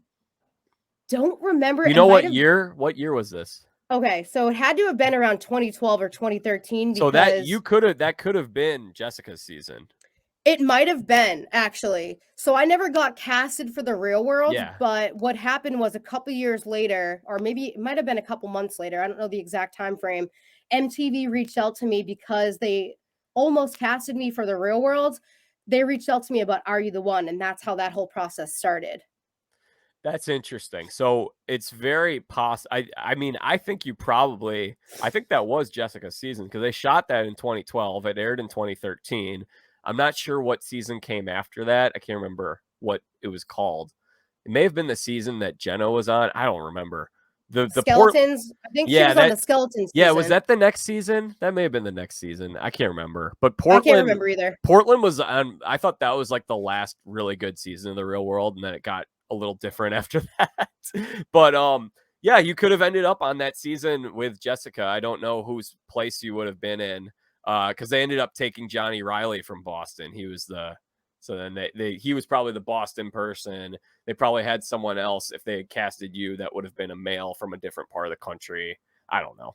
don't remember. You know what year? What year was this? Okay, so it had to have been around 2012 or 2013. So that could have been Jessica's season. It might have been, actually. So I never got casted for the Real World, but what happened was a couple years later, or maybe it might have been a couple months later, I don't know the exact time frame, MTV reached out to me because they almost casted me for the Real World. They reached out to me about Are You the One? And that's how that whole process started. That's interesting. So it's very possible. I mean, I think that was Jessica's season because they shot that in 2012. It aired in 2013. I'm not sure what season came after that. I can't remember what it was called. It may have been the season that Jenna was on. I don't remember. The port Skeletons. I think she Yeah, was on the skeleton was season. that the next season? That may have been the next season. I can't remember. But I can't remember either. Portland was on. I thought that was like the last really good season of The Real World, and then it got a little different after that. But yeah, you could have ended up on that season with Jessica. I don't know whose place you would have been in, because they ended up taking Johnny Riley from Boston. He was so then he was probably the Boston person. They probably had someone else if they had casted you that would have been a male from a different part of the country. I don't know.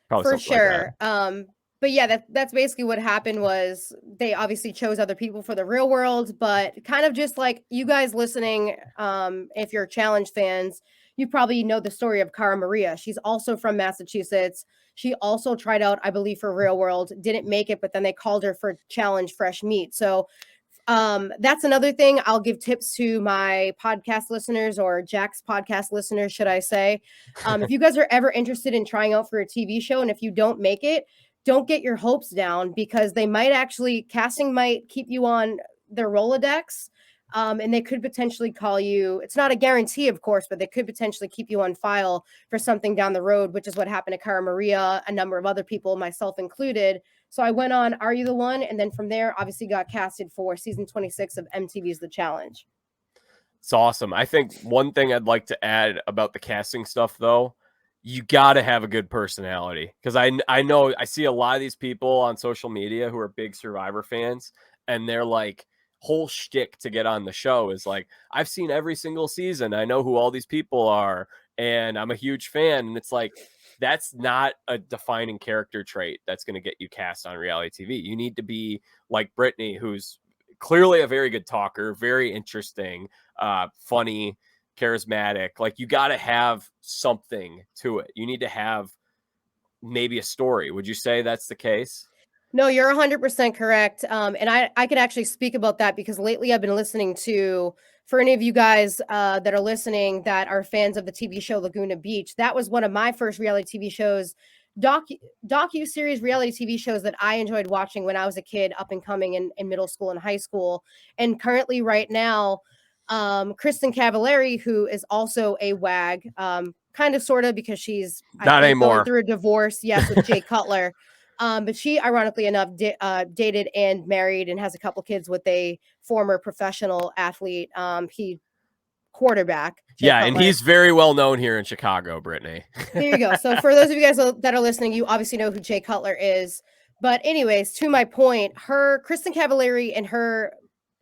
Probably For something like sure. that. But yeah, that's basically what happened was they obviously chose other people for The Real World, but kind of just like you guys listening, if you're challenge fans, you probably know the story of Cara Maria. She's also from Massachusetts. She also tried out, I believe, for Real World, didn't make it, but then they called her for Challenge Fresh Meat. So that's another thing. I'll give tips to my podcast listeners, or Jack's podcast listeners, should I say. If you guys are ever interested in trying out for a TV show, and if you don't make it, don't get your hopes down, because they might actually, casting might keep you on their Rolodex. And they could potentially call you. It's not a guarantee, of course, but they could potentially keep you on file for something down the road, which is what happened to Cara Maria, a number of other people, myself included. So I went on Are You the One? And then from there, obviously got casted for season 26 of MTV's The Challenge. It's awesome. I think one thing I'd like to add about the casting stuff, though, you got to have a good personality, because I know I see a lot of these people on social media who are big Survivor fans, and they're like, whole shtick to get on the show is like, I've seen every single season. I know who all these people are, and I'm a huge fan. And it's like, that's not a defining character trait that's going to get you cast on reality TV. You need to be like Brittany, who's clearly a very good talker, very interesting, funny, charismatic. Like, you got to have something to it. You need to have maybe a story. Would you say that's the case? No, you're 100% correct. And I could actually speak about that, because lately I've been listening to, for any of you guys that are listening that are fans of the TV show Laguna Beach, that was one of my first reality TV shows, docu-series reality TV shows that I enjoyed watching when I was a kid, up and coming in middle school and high school. And currently right now, Kristen Cavallari, who is also a WAG, kind of sort of, because she's, I Not think, going anymore. through a divorce, yes, with Jay Cutler. But she, ironically enough, dated and married and has a couple kids with a former professional athlete. He quarterback. Jay Yeah, and Cutler. he's very well known here in Chicago, Brittany. There you go. So for those of you guys that are listening, you obviously know who Jay Cutler is. But anyways, to my point, Kristen Cavallari and her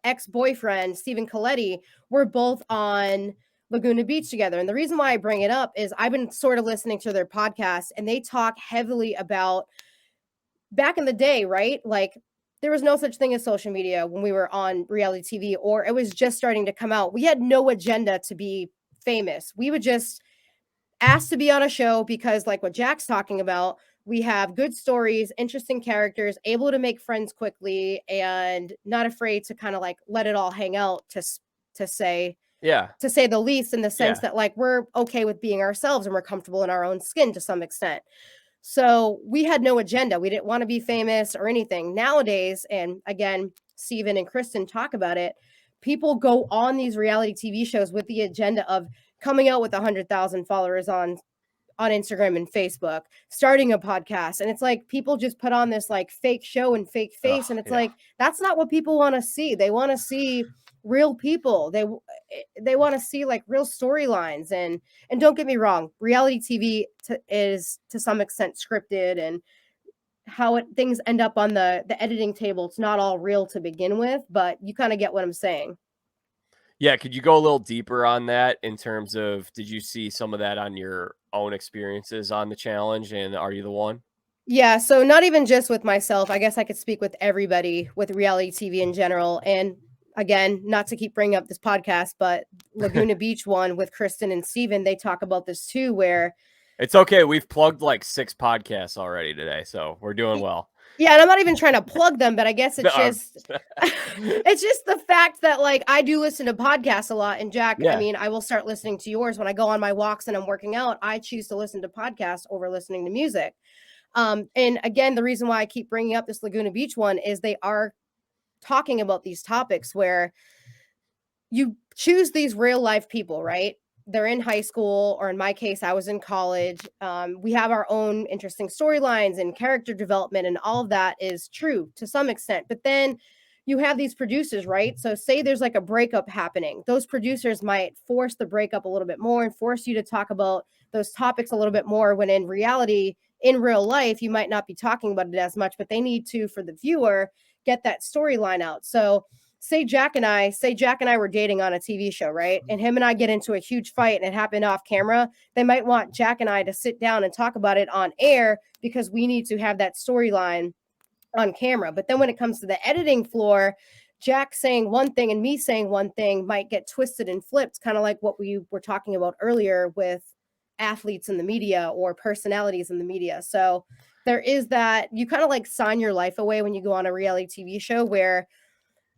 ex-boyfriend, Stephen Coletti, were both on Laguna Beach together. And the reason why I bring it up is I've been sort of listening to their podcast, and they talk heavily about back in the day, right? Like, there was no such thing as social media when we were on reality TV, or it was just starting to come out. We had no agenda to be famous. We would just ask to be on a show because, like what Jack's talking about, we have good stories, interesting characters, able to make friends quickly, and not afraid to kind of like let it all hang out, to say the least, in the sense that like we're okay with being ourselves and we're comfortable in our own skin to some extent. So we had no agenda. We didn't want to be famous or anything. Nowadays, and again, Steven and Kristen talk about it, people go on these reality TV shows with the agenda of coming out with 100,000 followers on Instagram and Facebook, starting a podcast. And it's like people just put on this like fake show and fake face. And it's like, that's not what people want to see. They want to see real people. They want to see like real storylines. And don't get me wrong, reality TV is to some extent scripted, and how things end up on the editing table, it's not all real to begin with, but you kind of get what I'm saying. Yeah, could you go a little deeper on that in terms of, did you see some of that on your own experiences on the challenge, and Are You the One? Yeah, so not even just with myself. I guess I could speak with everybody with reality TV in general. And again, not to keep bringing up this podcast, but Laguna Beach one with Kristen and Steven, they talk about this too, where it's okay. We've plugged like 6 podcasts already today, so we're doing well. Yeah, and I'm not even trying to plug them, but I guess it's just it's just the fact that like I do listen to podcasts a lot. And Jack, I mean, I will start listening to yours when I go on my walks and I'm working out. I choose to listen to podcasts over listening to music. And again, the reason why I keep bringing up this Laguna Beach one is they are talking about these topics where you choose these real life people, right? They're in high school, or in my case, I was in college. We have our own interesting storylines and character development, and all of that is true to some extent. But then you have these producers, right? So, say there's like a breakup happening, those producers might force the breakup a little bit more and force you to talk about those topics a little bit more, when in reality, in real life, you might not be talking about it as much, but they need to, for the viewer, get that storyline out. So, say Jack and I were dating on a TV show, right? And him and I get into a huge fight and it happened off camera. They might want Jack and I to sit down and talk about it on air because we need to have that storyline on camera. But then when it comes to the editing floor, Jack saying one thing and me saying one thing might get twisted and flipped, kind of like what we were talking about earlier with athletes in the media or personalities in the media. So there is that, you kind of like sign your life away when you go on a reality TV show where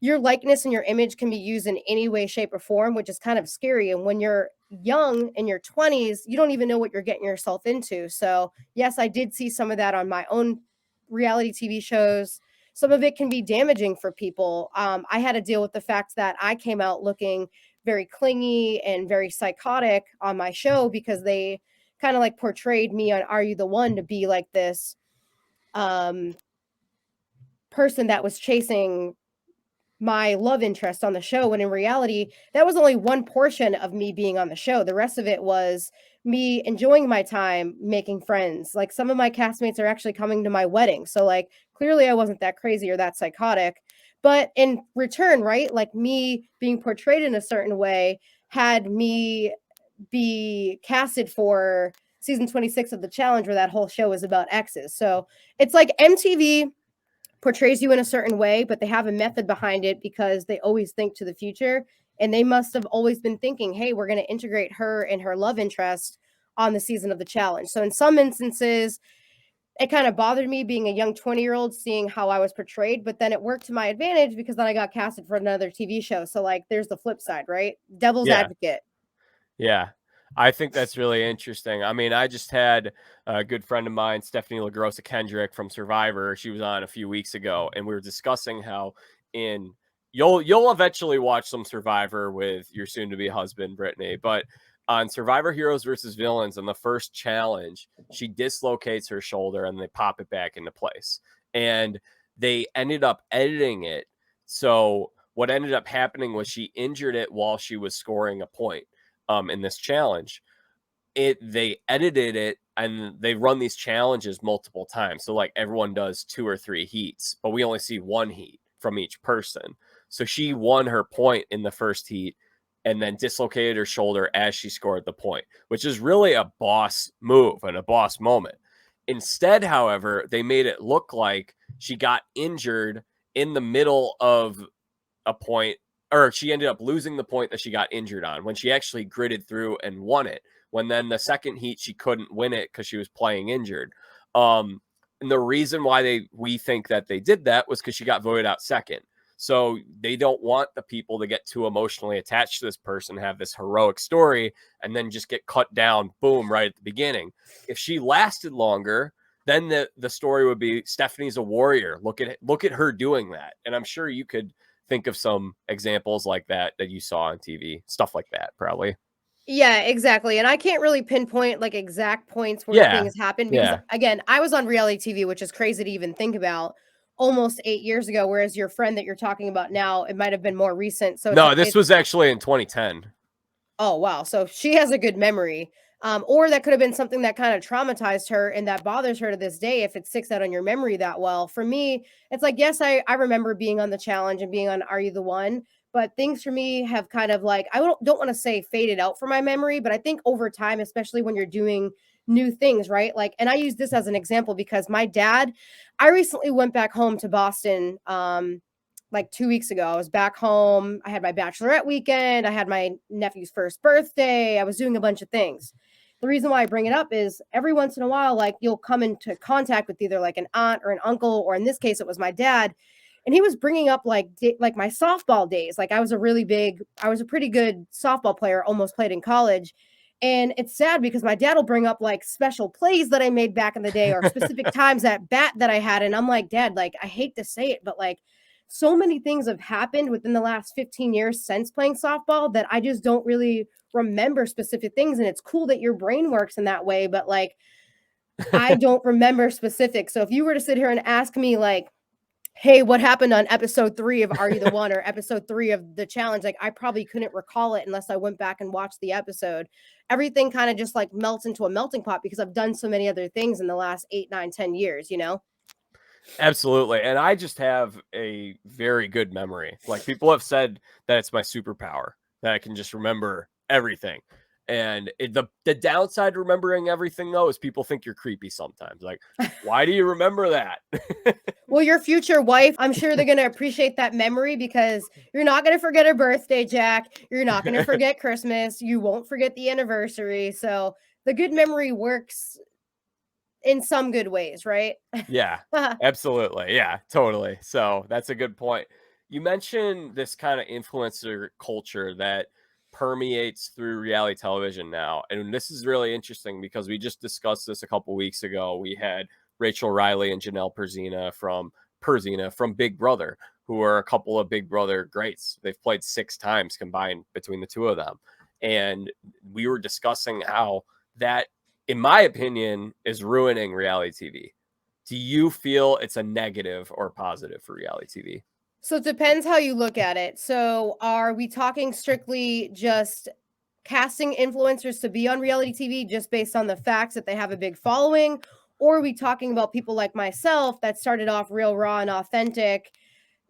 your likeness and your image can be used in any way, shape, or form, which is kind of scary. And when you're young in your 20s, you don't even know what you're getting yourself into. So, yes, I did see some of that on my own reality TV shows. Some of it can be damaging for people. I had to deal with the fact that I came out looking very clingy and very psychotic on my show because they kind of like portrayed me on Are You the One to be like this person that was chasing my love interest on the show, when in reality that was only one portion of me being on the show. The rest of it was me enjoying my time making friends. Like, some of my castmates are actually coming to my wedding, so like clearly I wasn't that crazy or that psychotic, but in return, right, like me being portrayed in a certain way had me be casted for season 26 of The Challenge, where that whole show is about exes. So it's like MTV portrays you in a certain way, but they have a method behind it because they always think to the future. And they must have always been thinking, hey, we're going to integrate her and her love interest on the season of The Challenge. So in some instances, it kind of bothered me being a young 20-year-old seeing how I was portrayed, but then it worked to my advantage because then I got casted for another TV show. So like, there's the flip side, right? Devil's advocate. Yeah. I think that's really interesting. I mean, I just had a good friend of mine, Stephanie LaGrossa Kendrick from Survivor. She was on a few weeks ago, and we were discussing how you'll eventually watch some Survivor with your soon-to-be husband, Brittany, but on Survivor Heroes versus Villains, in the first challenge, she dislocates her shoulder and they pop it back into place. And they ended up editing it. So what ended up happening was she injured it while she was scoring a point. In this challenge, they edited it, and they run these challenges multiple times. So like everyone does 2 or 3 heats, but we only see 1 heat from each person. So she won her point in the first heat and then dislocated her shoulder as she scored the point, which is really a boss move and a boss moment. Instead, however, they made it look like she got injured in the middle of a point, or she ended up losing the point that she got injured on, when she actually gritted through and won it. When then the second heat, she couldn't win it because she was playing injured. And the reason why we think that they did that was because she got voted out second. So they don't want the people to get too emotionally attached to this person, have this heroic story, and then just get cut down, boom, right at the beginning. If she lasted longer, then the story would be Stephanie's a warrior. Look at her doing that. And I'm sure you could think of some examples like that you saw on TV, stuff like that, probably. Yeah, exactly. And I can't really pinpoint like exact points where things happen because again, I was on reality TV, which is crazy to even think about, almost 8 years ago. Whereas your friend that you're talking about now, it might have been more recent. So no, this was actually in 2010. Oh, wow. So she has a good memory. Or that could have been something that kind of traumatized her and that bothers her to this day if it sticks out on your memory that well. For me, it's like, yes, I remember being on The Challenge and being on Are You the One? But things for me have kind of like, I don't want to say faded out from my memory, but I think over time, especially when you're doing new things, right? Like, and I use this as an example because my dad, I recently went back home to Boston, like 2 weeks ago. I was back home. I had my bachelorette weekend. I had my nephew's first birthday. I was doing a bunch of things. The reason why I bring it up is every once in a while, like you'll come into contact with either like an aunt or an uncle, or in this case, it was my dad. And he was bringing up like my softball days. Like I was a pretty good softball player, almost played in college. And it's sad because my dad will bring up like special plays that I made back in the day or specific times at bat that I had. And I'm like, Dad, like, I hate to say it, but like, so many things have happened within the last 15 years since playing softball that I just don't really remember specific things. And it's cool that your brain works in that way, but like, I don't remember specifics. So if you were to sit here and ask me like, hey, what happened on episode 3 of Are You the One or episode 3 of The Challenge? Like, I probably couldn't recall it unless I went back and watched the episode. Everything kind of just like melts into a melting pot because I've done so many other things in the last 8, 9, 10 years, you know? Absolutely. And I just have a very good memory. Like people have said that it's my superpower, that I can just remember everything. And the downside to remembering everything though is people think you're creepy sometimes. Like, why do you remember that? Well, your future wife, I'm sure they're going to appreciate that memory because you're not going to forget her birthday, Jack. You're not going to forget Christmas. You won't forget the anniversary. So the good memory works in some good ways, right? Yeah, absolutely. Yeah, totally. So that's a good point. You mentioned this kind of influencer culture that permeates through reality television now. And this is really interesting because we just discussed this a couple weeks ago. We had Rachel Riley and Janelle Perzina from Big Brother, who are a couple of Big Brother greats. They've played 6 times combined between the two of them. And we were discussing how that, in my opinion, is ruining reality TV. Do you feel it's a negative or positive for reality TV? So it depends how you look at it. So are we talking strictly just casting influencers to be on reality TV just based on the facts that they have a big following? Or are we talking about people like myself that started off real raw and authentic,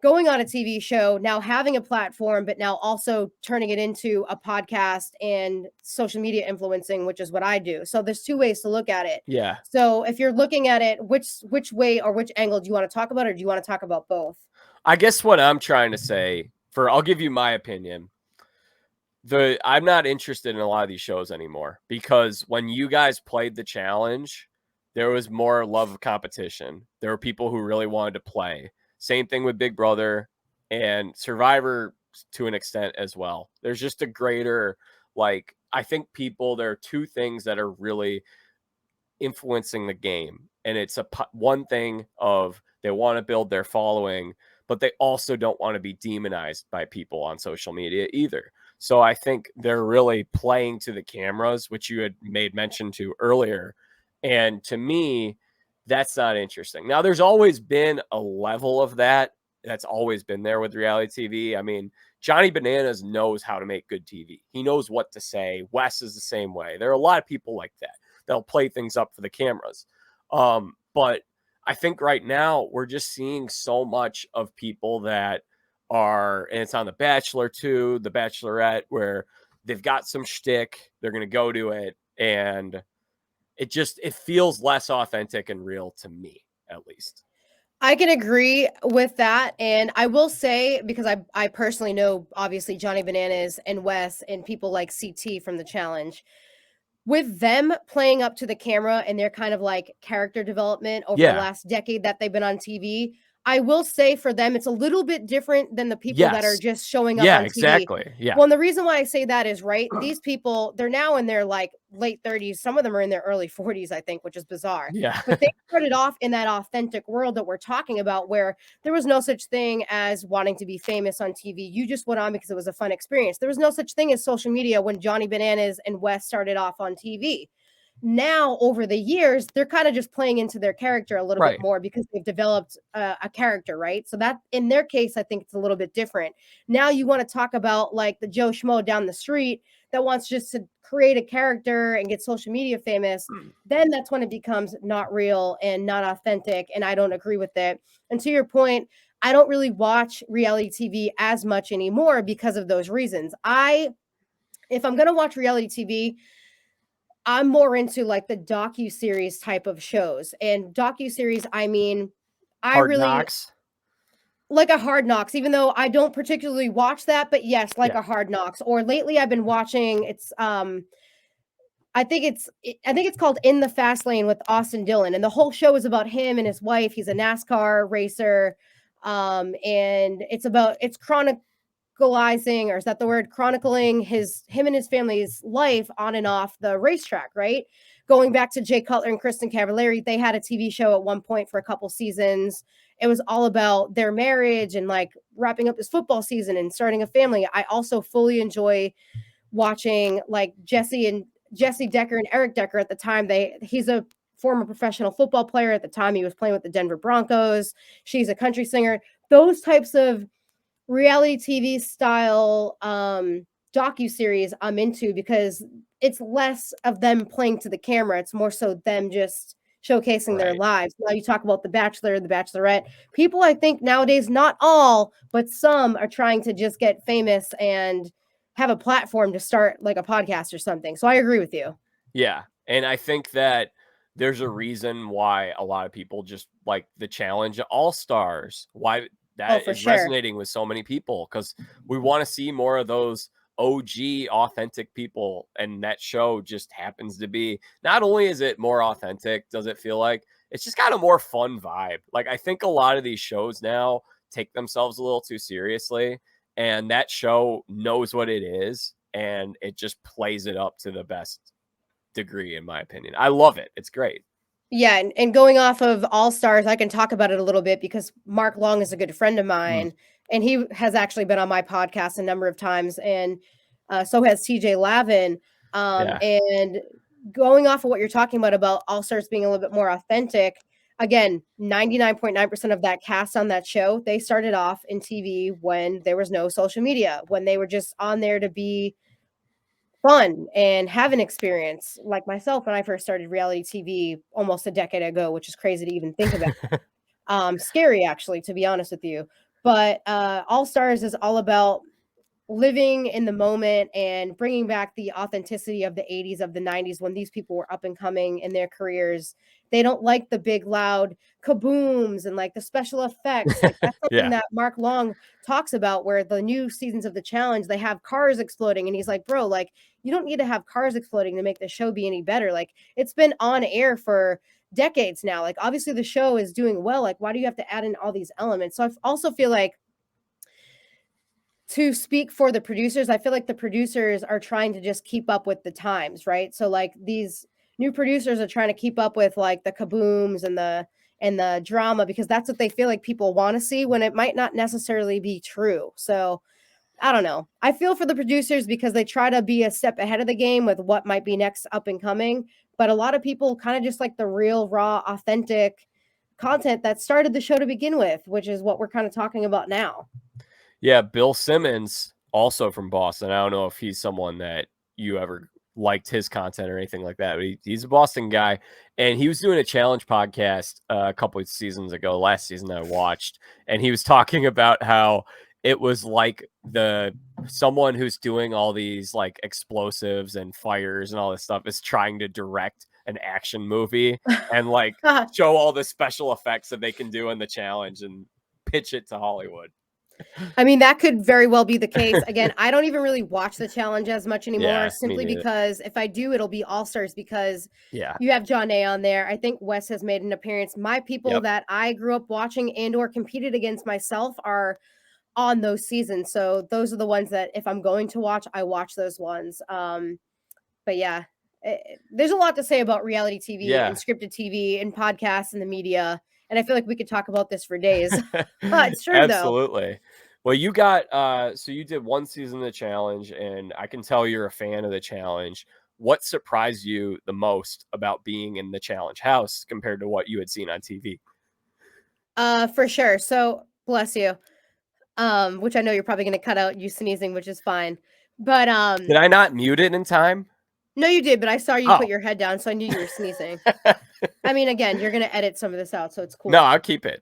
going on a TV show, now having a platform, but now also turning it into a podcast and social media influencing, which is what I do. So there's 2 ways to look at it. Yeah. So if you're looking at it, which way or which angle do you want to talk about, or do you want to talk about both? I guess what I'm trying to say, I'll give you my opinion. I'm not interested in a lot of these shows anymore because when you guys played the challenge, there was more love of competition. There were people who really wanted to play. Same thing with Big Brother and Survivor to an extent as well. There's just a greater, like, I think there are 2 things that are really influencing the game. And it's one thing of they want to build their following, but they also don't want to be demonized by people on social media either. So I think they're really playing to the cameras, which you had made mention to earlier. And to me, that's not interesting. Now, there's always been a level of that. That's always been there with reality TV. I mean, Johnny Bananas knows how to make good TV. He knows what to say. Wes is the same way. There are a lot of people like that that'll play things up for the cameras. But I think right now we're just seeing so much of people that are, and it's on The Bachelor too, The Bachelorette, where they've got some shtick, they're going to go to it, and it feels less authentic and real to me, at least. I can agree with that. And I will say, because I personally know, obviously, Johnny Bananas and Wes and people like CT from The Challenge, with them playing up to the camera and their kind of like character development over the last decade that they've been on TV, I will say for them, it's a little bit different than the people that are just showing up on TV. Exactly. Yeah. Well, and the reason why I say that is, right, these people, they're now in their like late 30s. Some of them are in their early 40s, I think, which is bizarre. Yeah. But they started off in that authentic world that we're talking about, where there was no such thing as wanting to be famous on TV. You just went on because it was a fun experience. There was no such thing as social media when Johnny Bananas and Wes started off on TV. Now, over the years, they're kind of just playing into their character a little bit more because they've developed a character, right? So that in their case, I think it's a little bit different. Now you want to talk about like the Joe Schmo down the street that wants just to create a character and get social media famous, then that's when it becomes not real and not authentic. And I don't agree with it. And to your point, I don't really watch reality TV as much anymore because of those reasons. If I'm going to watch reality TV, I'm more into like the docu-series type of shows. And docu-series, I mean, Hard Knocks. Like a Hard Knocks, even though I don't particularly watch that, but yes, like a Hard Knocks. Or lately I've been watching, I think it's called In the Fast Lane with Austin Dillon. And the whole show is about him and his wife. He's a NASCAR racer. And it's chronicalizing, or is that the word, chronicling him and his family's life on and off the racetrack, right? Going back to Jay Cutler and Kristen Cavallari, they had a TV show at one point for a couple seasons, it was all about their marriage and like wrapping up this football season and starting a family. I also fully enjoy watching like Jesse Decker and Eric Decker at the time. He's a former professional football player. At the time he was playing with the Denver Broncos. She's a country singer. Those types of reality TV style docuseries I'm into, because it's less of them playing to the camera. It's more so them just showcasing their Right. lives. Now you talk about The Bachelor, The Bachelorette. People, I think nowadays, not all, but some are trying to just get famous and have a platform to start like a podcast or something. So I agree with you. Yeah. And I think that there's a reason why a lot of people just like the challenge All Stars, why Oh, that for is sure. resonating with so many people, because we want to see more of those OG authentic people. And that show just happens to be, not only is it more authentic, does it feel like it's just got a more fun vibe. Like, I think a lot of these shows now take themselves a little too seriously, and that show knows what it is and it just plays it up to the best degree, in my opinion. I love it. It's great. Yeah, and going off of All Stars, I can talk about it a little bit because Mark Long is a good friend of Mm, mine, and he has actually been on my podcast a number of times, and so has TJ Lavin. yeah. And going off of what you're talking about All Stars being a little bit more authentic, again, 99.9% of that cast on that show, they started off in TV when there was no social media, when they were just on there to be fun and have an experience, like myself when I first started reality TV almost a decade ago, which is crazy to even think about. Scary actually, to be honest with you. But All Stars is all about living in the moment and bringing back the authenticity of the 80s, of the 90s, when these people were up and coming in their careers. They don't like the big loud kabooms and like the special effects. Like that's something Yeah. that Mark Long talks about, where the new seasons of the challenge, they have cars exploding, and he's like, bro, like you don't need to have cars exploding to make the show be any better. Like it's been on air for decades now. Like obviously the show is doing well. Like why do you have to add in all these elements? So I also feel like, to speak for the producers, I feel like the producers are trying to just keep up with the times, right? So like these new producers are trying to keep up with like the kabooms and the drama, because that's what they feel like people want to see, when it might not necessarily be true. So I don't know. I feel for the producers because they try to be a step ahead of the game with what might be next up and coming, but a lot of people kind of just like the real, raw, authentic content that started the show to begin with, which is what we're kind of talking about now. Yeah. Bill Simmons, also from Boston. I don't know if he's someone that you ever liked his content or anything like that, but he's a Boston guy. And he was doing a challenge podcast a couple of seasons ago, last season I watched. And he was talking about how it was like someone who's doing all these like explosives and fires and all this stuff is trying to direct an action movie and like show all the special effects that they can do in the challenge and pitch it to Hollywood. I mean, that could very well be the case. Again, I don't even really watch the challenge as much anymore, Yeah, me simply neither. because if I do, it'll be All Stars, because Yeah. you have John A on there. I think Wes has made an appearance. My people Yep. that I grew up watching and or competed against myself are on those seasons. So those are the ones that if I'm going to watch, I watch those ones. But yeah, there's a lot to say about reality TV and Yeah. scripted TV and podcasts and the media. And I feel like we could talk about this for days. It's true though. Absolutely. Well, you got so you did one season of the challenge, and I can tell you're a fan of the challenge. What surprised you the most about being in the challenge house compared to what you had seen on TV? For sure. So bless you. Which I know you're probably gonna cut out you sneezing, which is fine. But Did I not mute it in time? no, you did, but I saw you put Oh. your head down, so I knew you were sneezing. I mean, again, you're gonna edit some of this out, so it's No, cool. I'll keep it.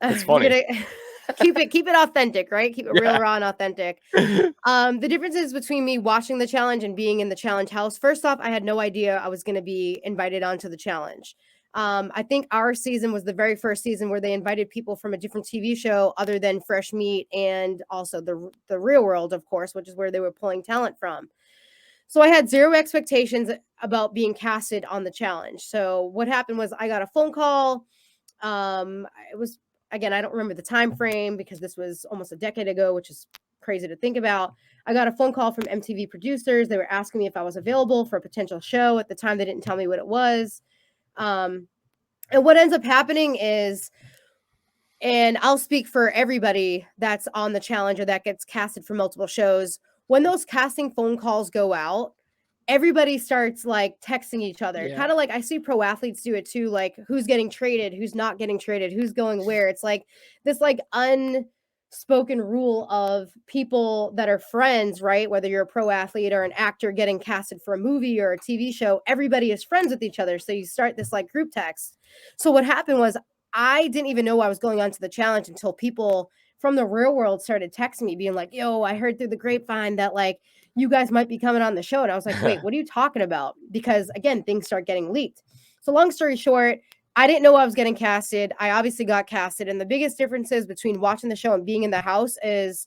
It's You're funny. gonna keep it authentic, right? Keep it real, Yeah. raw, and authentic. The differences between me watching the challenge and being in the challenge house. First off, I had no idea I was going to be invited onto the challenge. I think our season was the very first season where they invited people from a different TV show other than Fresh Meat and also the Real World, of course, which is where they were pulling talent from. So I had zero expectations about being casted on the challenge. So what happened was I got a phone call. It was, again, I don't remember the time frame because this was almost a decade ago, which is crazy to think about. I got a phone call from MTV producers. They were asking me if I was available for a potential show. At the time, they didn't tell me what it was. And what ends up happening is And I'll speak for everybody that's on the challenge or that gets casted for multiple shows. When those casting phone calls go out, everybody starts like texting each other. Yeah. Kind of like I see pro athletes do it too, like who's getting traded, who's not getting traded, who's going where. It's like this like unspoken rule of people that are friends, right? Whether you're a pro athlete or an actor getting casted for a movie or a TV show, everybody is friends with each other. So you start this like group text. So what happened was I didn't even know I was going on to the challenge until people from the real world started texting me being like, yo, I heard through the grapevine that like you guys might be coming on the show. And I was like, wait, what are you talking about? Because again, things start getting leaked. So long story short, I didn't know I was getting casted. I obviously got casted. And the biggest differences between watching the show and being in the house is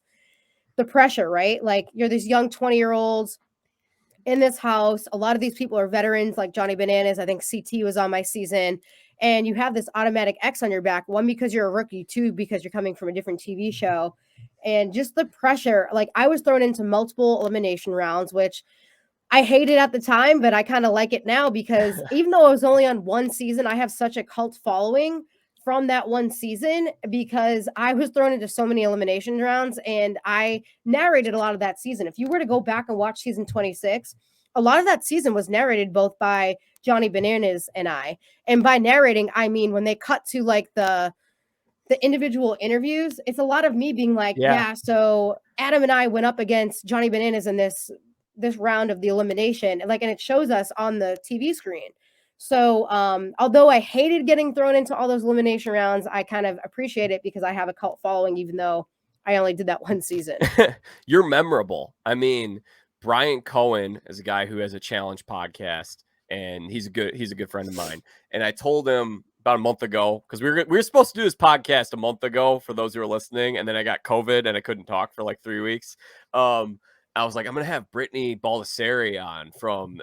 the pressure, right? Like you're these young 20-year-olds in this house. A lot of these people are veterans like Johnny Bananas. I think CT was on my season. And you have this automatic X on your back. One, because you're a rookie. Two, because you're coming from a different TV show. And just the pressure. Like I was thrown into multiple elimination rounds, which I hated at the time, but I kind of like it now because even though I was only on one season, I have such a cult following from that one season because I was thrown into so many elimination rounds and I narrated a lot of that season. If you were to go back and watch season 26, a lot of that season was narrated both by Johnny Bananas and I. And by narrating, I mean when they cut to like the individual interviews, it's a lot of me being like, yeah, so Adam and I went up against Johnny Bananas in this round of the elimination, and it shows us on the TV screen. So although I hated getting thrown into all those elimination rounds, I kind of appreciate it because I have a cult following, even though I only did that one season. You're memorable. I mean, Brian Cohen is a guy who has a challenge podcast, and he's a good friend of mine. And I told him about a month ago, because we were supposed to do this podcast a month ago for those who are listening, and then I got COVID and I couldn't talk for like 3 weeks. I was like, I'm gonna have Brittany Baldi on from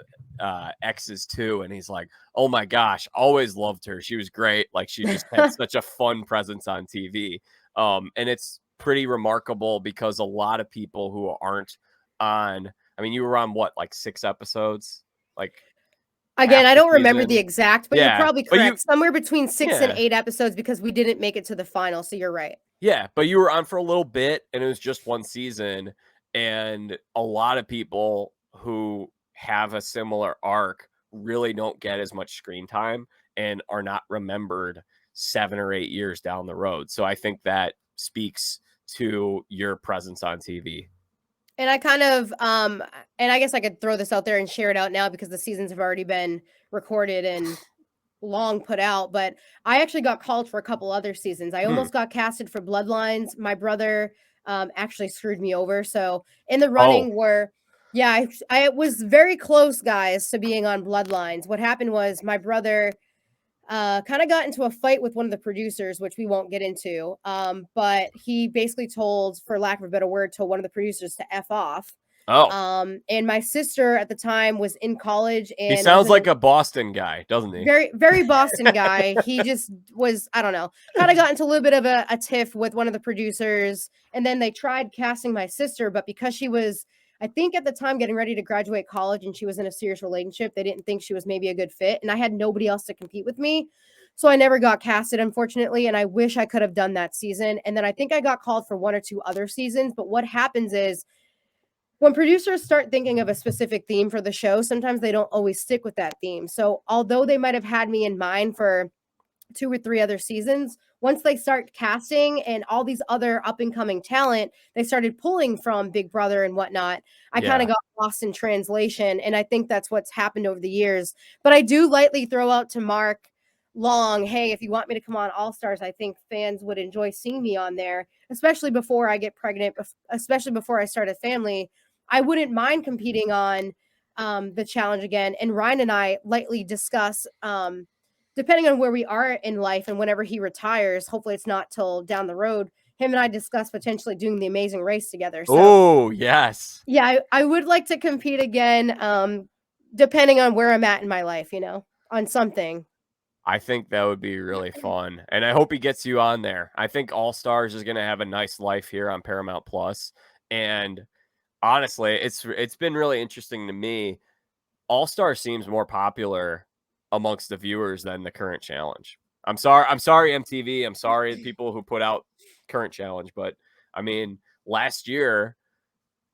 Exes II, and he's like, oh my gosh, always loved her. She was great. Like she just had such a fun presence on TV. And it's pretty remarkable because a lot of people who aren't on, I mean, you were on what, like 6 episodes? Like again, I don't remember season? the exact, but you're probably correct. Somewhere between 6 and 8 episodes because we didn't make it to the final. So you're right. Yeah, but you were on for a little bit and it was just one season. And a lot of people who have a similar arc really don't get as much screen time and are not remembered 7 or 8 years down the road. So I think that speaks to your presence on TV. And I kind of, and I guess I could throw this out there and share it out now because the seasons have already been recorded and long put out. But I actually got called for a couple other seasons. I almost got casted for Bloodlines. My brother actually screwed me over. So in the running were, yeah, I was very close, guys, to being on Bloodlines. What happened was my brother kind of got into a fight with one of the producers, which we won't get into. But he basically told, for lack of a better word, told one of the producers to F off. And my sister at the time was in college. And he sounds like a Boston guy, doesn't he? Very, very Boston guy. He just was, I don't know, kind of got into a little bit of a tiff with one of the producers. And then they tried casting my sister, but because she was, I think at the time getting ready to graduate college and she was in a serious relationship, they didn't think she was maybe a good fit. And I had nobody else to compete with me. So I never got casted, unfortunately. And I wish I could have done that season. And then I think I got called for 1 or 2 other seasons. But what happens is when producers start thinking of a specific theme for the show, sometimes they don't always stick with that theme. So although they might have had me in mind for 2 or 3 other seasons, once they start casting and all these other up and coming talent, they started pulling from Big Brother and whatnot. I kind of got lost in translation. And I think that's what's happened over the years. But I do lightly throw out to Mark Long, hey, if you want me to come on All Stars, I think fans would enjoy seeing me on there, especially before I get pregnant, especially before I start a family. I wouldn't mind competing on the challenge again. And Ryan and I lightly discuss, depending on where we are in life and whenever he retires, hopefully it's not till down the road, him and I discuss potentially doing the Amazing Race together. So, oh, yes. Yeah, I would like to compete again, depending on where I'm at in my life, on something. I think that would be really fun. And I hope he gets you on there. I think All Stars is going to have a nice life here on Paramount Plus. And honestly, it's been really interesting to me. All Star seems more popular amongst the viewers than the current challenge. I'm sorry, MTV. I'm sorry, people who put out current challenge. But I mean, last year,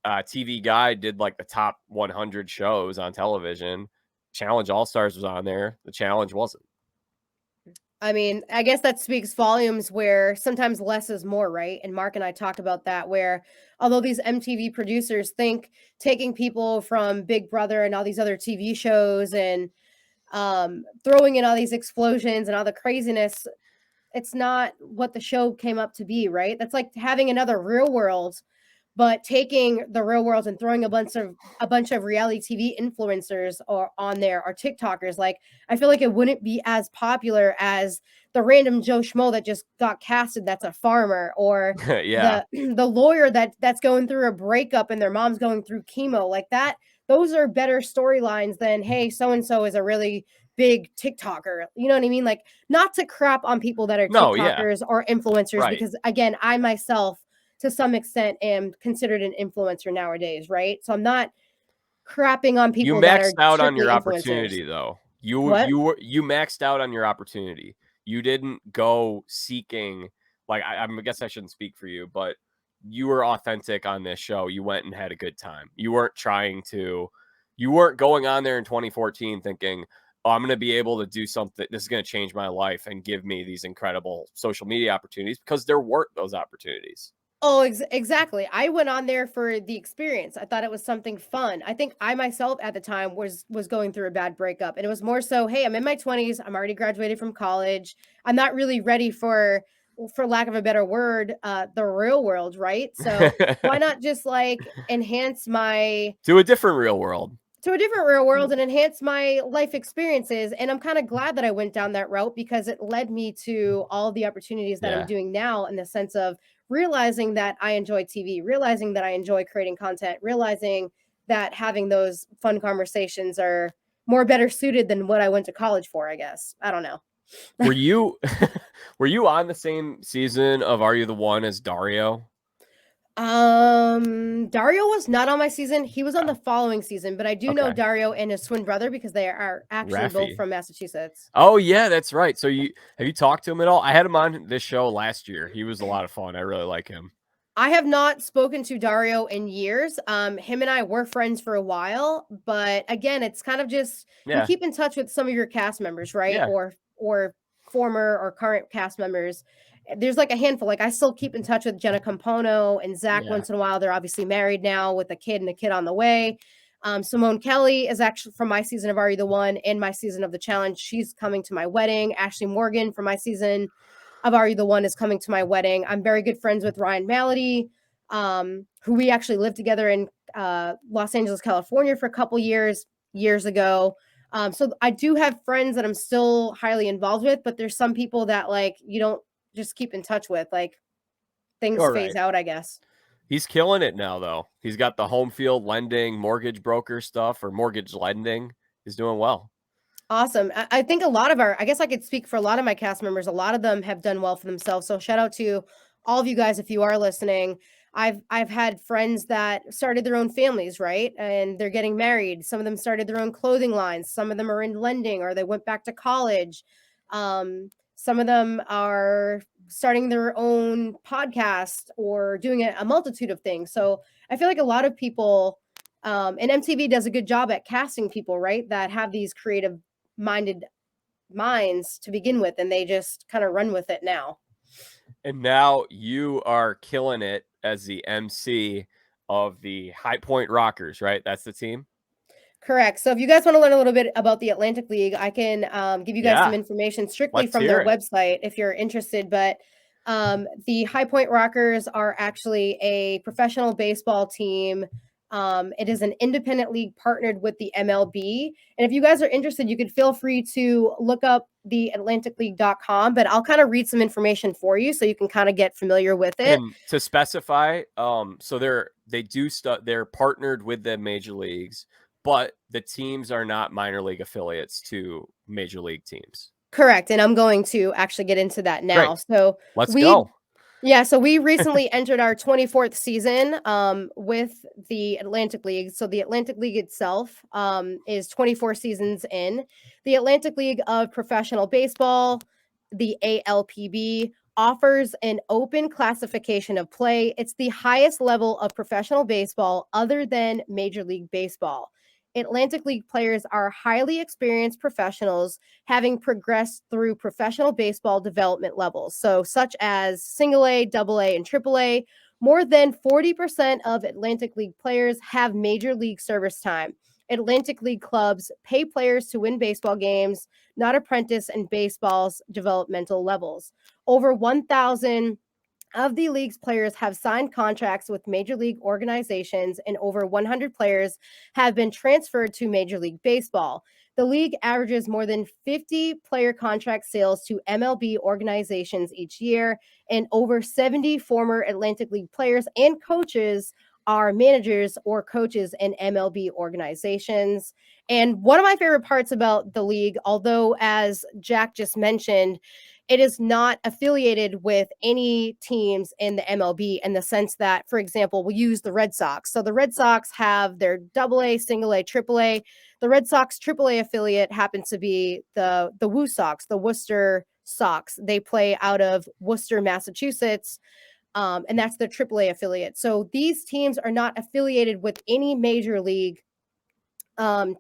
TV Guide did like the top 100 shows on television. Challenge All Stars was on there. The challenge wasn't. I mean, I guess that speaks volumes where sometimes less is more, right? And Mark and I talked about that, where although these MTV producers think taking people from Big Brother and all these other TV shows and throwing in all these explosions and all the craziness, it's not what the show came up to be, right? That's like having another Real World, but taking the Real World and throwing a bunch of reality TV influencers or on there or TikTokers. Like, I feel like it wouldn't be as popular as the random Joe Schmo that just got casted that's a farmer, or Yeah. the lawyer that's going through a breakup and their mom's going through chemo. Like that, those are better storylines than, hey, so and so is a really big TikToker. You know what I mean? Like, not to crap on people that are No, yeah. TikTokers or influencers, Right. because again, I myself to some extent am considered an influencer nowadays, right? So I'm not crapping on You people that are maxed out on strictly your influencers. opportunity, though. What? You maxed out on your opportunity. You didn't go seeking, like, I guess I shouldn't speak for you, but you were authentic on this show. You went and had a good time. You weren't going on there in 2014 thinking, oh, I'm going to be able to do something. This is going to change my life and give me these incredible social media opportunities, because there weren't those opportunities. Oh, exactly. I went on there for the experience. I thought it was something fun. I think I myself at the time was going through a bad breakup, and it was more so, hey, I'm in my 20s. I'm already graduated from college. I'm not really ready for lack of a better word, the real world, right? So why not just like enhance my To a different real world. to a different real world and enhance my life experiences. And I'm kind of glad that I went down that route, because it led me to all the opportunities that I'm Yeah. doing now, in the sense of realizing that I enjoy TV, realizing that I enjoy creating content, realizing that having those fun conversations are more better suited than what I went to college for, I guess. I don't know. Were you were you on the same season of Are You the One as Dario? Dario was not on my season. He was on the following season, but I do know Okay. Dario and his twin brother because they are actually both Raffi. from Massachusetts. Oh yeah, that's right. So have you talked to him at all? I had him on this show last year. He was a lot of fun. I really like him. I have not spoken to Dario in years. Him and I were friends for a while, but again, it's kind of just you Yeah. keep in touch with some of your cast members, right? Yeah. Or former or current cast members. There's like a handful. Like I still keep in touch with Jenna Compono and Zach Yeah. once in a while. They're obviously married now with a kid and a kid on the way. Simone Kelly is actually from my season of Are You the One and my season of the challenge. She's coming to my wedding. Ashley Morgan from my season of Are You the One is coming to my wedding. I'm very good friends with Ryan Malady, who we actually lived together in Los Angeles, California for a couple years ago. So I do have friends that I'm still highly involved with, but there's some people that like you don't just keep in touch with. Like things All phase right. out, I guess. He's killing it now, though. He's got the home field lending, mortgage broker stuff, or mortgage lending. He's doing well. Awesome. I think a lot of I guess I could speak for a lot of my cast members. A lot of them have done well for themselves. So shout out to all of you guys if you are listening. I've had friends that started their own families, right? And they're getting married. Some of them started their own clothing lines. Some of them are in lending or they went back to college. Some of them are starting their own podcast or doing a multitude of things. So I feel like a lot of people, and MTV does a good job at casting people, right? That have these creative minded minds to begin with, and they just kind of run with it now. And now you are killing it as the MC of the High Point Rockers, right? That's the team? Correct. So if you guys want to learn a little bit about the Atlantic League, I can give you guys some Yeah. information strictly Let's from hear their it. website if you're interested. But the High Point Rockers are actually a professional baseball team. It is an independent league partnered with the MLB. And if you guys are interested, you could feel free to look up the atlanticleague.com, but I'll kind of read some information for you so you can kind of get familiar with it. And to specify, so they're partnered with the major leagues, but the teams are not minor league affiliates to major league teams. Correct. And I'm going to actually get into that now. Great. So Let's go. Yeah, so we recently entered our 24th season with the Atlantic League. So the Atlantic League itself is 24 seasons in. The Atlantic League of Professional Baseball the ALPB, offers an open classification of play. It's the highest level of professional baseball other than Major League Baseball. Atlantic League players are highly experienced professionals having progressed through professional baseball development levels, so such as single A, double A, and triple A. More than 40% of Atlantic League players have major league service time. Atlantic League clubs pay players to win baseball games, not apprentice in baseball's developmental levels. Over 1,000 of the league's players have signed contracts with major league organizations, and over 100 players have been transferred to Major League Baseball. The league averages more than 50 player contract sales to MLB organizations each year, and over 70 former Atlantic League players and coaches are managers or coaches in MLB organizations. And one of my favorite parts about the league, although as Jack just mentioned, it is not affiliated with any teams in the MLB in the sense that, for example, we'll use the Red Sox. So the Red Sox have their double A, single A, triple A. The Red Sox triple A affiliate happens to be the Woo Sox, the Worcester Sox. They play out of Worcester, Massachusetts. And that's their triple A affiliate. So these teams are not affiliated with any major league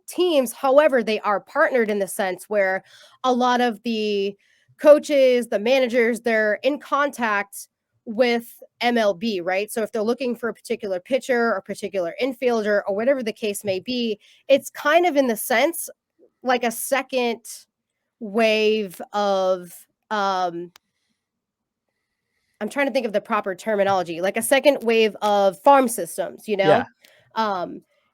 teams. However, they are partnered in the sense where a lot of the coaches, the managers, they're in contact with MLB, right? So if they're looking for a particular pitcher or particular infielder or whatever the case may be, it's kind of in the sense like a second wave of I'm trying to think of the proper terminology, like a second wave of farm systems, you know? Yeah.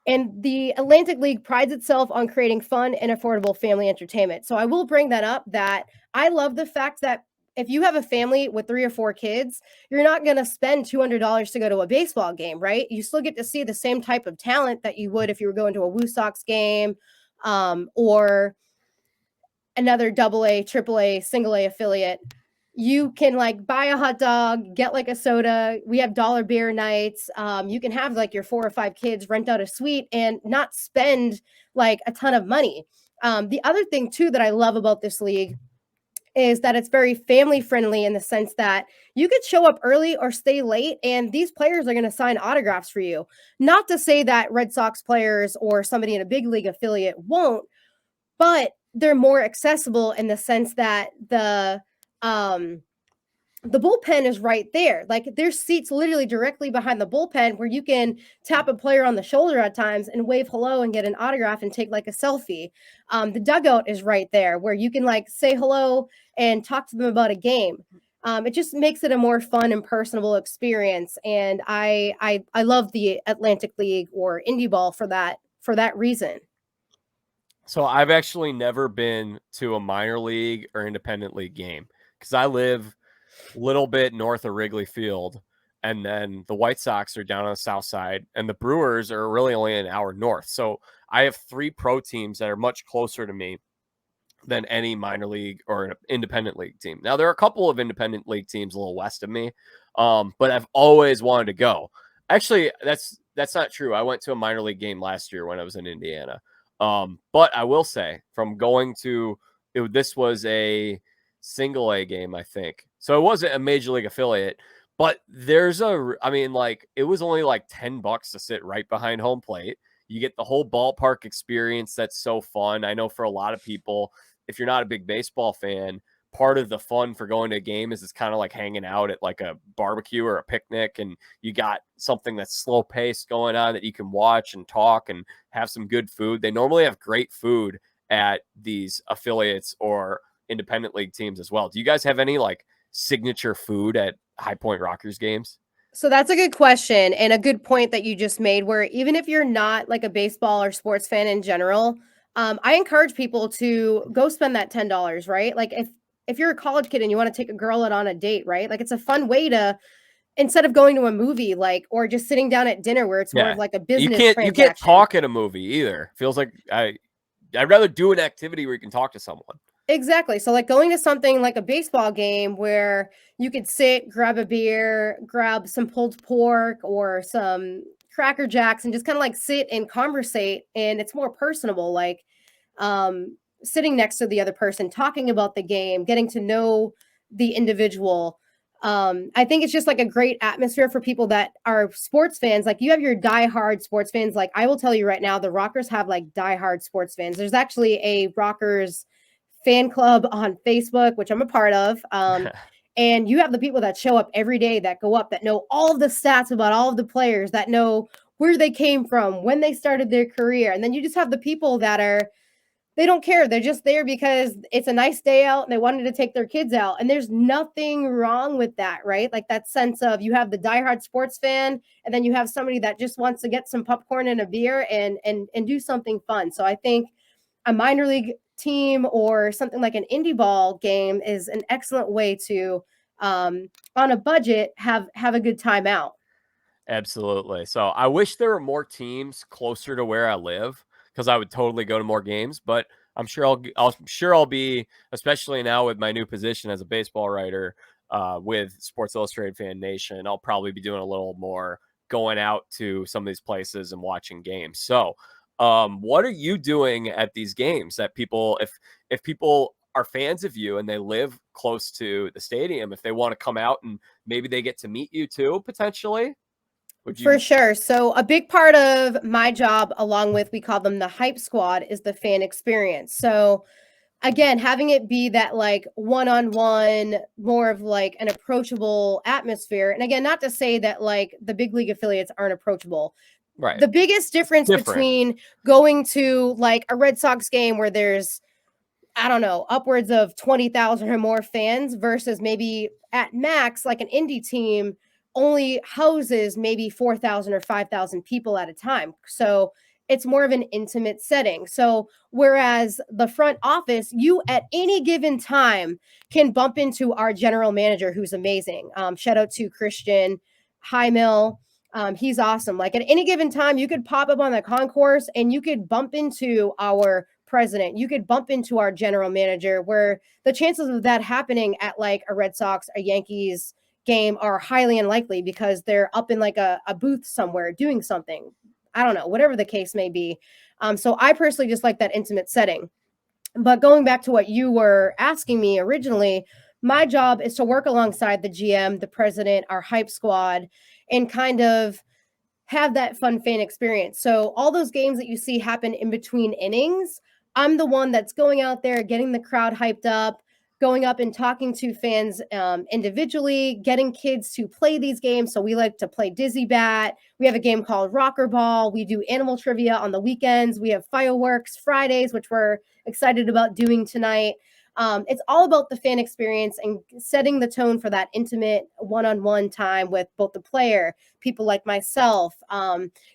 And the Atlantic League prides itself on creating fun and affordable family entertainment. So I will bring that up that I love the fact that if you have a family with 3 or 4 kids, you're not going to spend $200 to go to a baseball game, right? You still get to see the same type of talent that you would if you were going to a Woo Sox game or another double A, triple A, single A affiliate. You can like buy a hot dog, get like a soda. We have dollar beer nights. You can have like your 4 or 5 kids rent out a suite and not spend like a ton of money. The other thing too that I love about this league is that it's very family friendly in the sense that you could show up early or stay late and these players are going to sign autographs for you. Not to say that Red Sox players or somebody in a big league affiliate won't, but they're more accessible in the sense that the bullpen is right there. Like there's seats literally directly behind the bullpen where you can tap a player on the shoulder at times and wave hello and get an autograph and take like a selfie. The dugout is right there where you can like say hello and talk to them about a game. It just makes it a more fun and personable experience. And I love the Atlantic League or Indie Ball for that reason. So I've actually never been to a minor league or independent league game because I live a little bit north of Wrigley Field, and then the White Sox are down on the south side, and the Brewers are really only an hour north. So I have 3 pro teams that are much closer to me than any minor league or independent league team. Now, there are a couple of independent league teams a little west of me, but I've always wanted to go. Actually, that's not true. I went to a minor league game last year when I was in Indiana. But I will say, from going to this was a single A game, I think. So it wasn't a major league affiliate, but it was only like $10 to sit right behind home plate. You get the whole ballpark experience. That's so fun. I know for a lot of people, if you're not a big baseball fan, part of the fun for going to a game is it's kind of like hanging out at like a barbecue or a picnic, and you got something that's slow paced going on that you can watch and talk and have some good food. They normally have great food at these affiliates or independent league teams as well. Do you guys have any like signature food at High Point Rockers games? So that's a good question and a good point that you just made where even if you're not like a baseball or sports fan in general, I encourage people to go spend that $10, right? Like if you're a college kid and you want to take a girl out on a date, right? Like it's a fun way to instead of going to a movie like or just sitting down at dinner where it's more of like a business transaction. You can't talk at a movie either. Feels like I'd rather do an activity where you can talk to someone. Exactly. So like going to something like a baseball game where you could sit, grab a beer, grab some pulled pork or some Cracker Jacks and just kind of like sit and conversate and it's more personable. Like sitting next to the other person, talking about the game, getting to know the individual. I think it's just like a great atmosphere for people that are sports fans. Like, you have your diehard sports fans. Like, I will tell you right now, the Rockers have like diehard sports fans. There's actually a Rockers fan club on Facebook, which I'm a part of. And you have the people that show up every day, that go up, that know all of the stats about all of the players, that know where they came from, when they started their career. And then you just have the people that they don't care. They're just there because it's a nice day out and they wanted to take their kids out. And there's nothing wrong with that, right? Like, that sense of, you have the diehard sports fan, and then you have somebody that just wants to get some popcorn and a beer and do something fun. So I think a minor league team or something like an indie ball game is an excellent way to, on a budget, have a good time out. Absolutely. So I wish there were more teams closer to where I live, because I would totally go to more games. But I'm sure I'll be, especially now with my new position as a baseball writer with Sports Illustrated Fan Nation, I'll probably be doing a little more going out to some of these places and watching games. So what are you doing at these games that people, if people are fans of you and they live close to the stadium, if they want to come out and maybe they get to meet you too, potentially? For sure. So a big part of my job, along with, we call them the hype squad, is the fan experience. So again, having it be that like one-on-one, more of like an approachable atmosphere. And again, not to say that like the big league affiliates aren't approachable. Right. The biggest difference between going to like a Red Sox game where there's, I don't know, upwards of 20,000 or more fans, versus maybe at max, like an indie team only houses maybe 4,000 or 5,000 people at a time. So it's more of an intimate setting. So whereas the front office, you at any given time can bump into our general manager, who's amazing. Shout out to Christian Highmill. He's awesome. Like, at any given time, you could pop up on the concourse and you could bump into our president. You could bump into our general manager, where the chances of that happening at like a Red Sox, a Yankees game are highly unlikely, because they're up in like a booth somewhere doing something. I don't know, whatever the case may be. So I personally just like that intimate setting. But going back to what you were asking me originally, my job is to work alongside the GM, the president, our hype squad, and kind of have that fun fan experience. So all those games that you see happen in between innings, I'm the one that's going out there, getting the crowd hyped up, going up and talking to fans individually, getting kids to play these games. So we like to play Dizzy Bat. We have a game called Rocker Ball. We do animal trivia on the weekends. We have fireworks Fridays, which we're excited about doing tonight. It's all about the fan experience and setting the tone for that intimate one-on-one time with both the player, people like myself,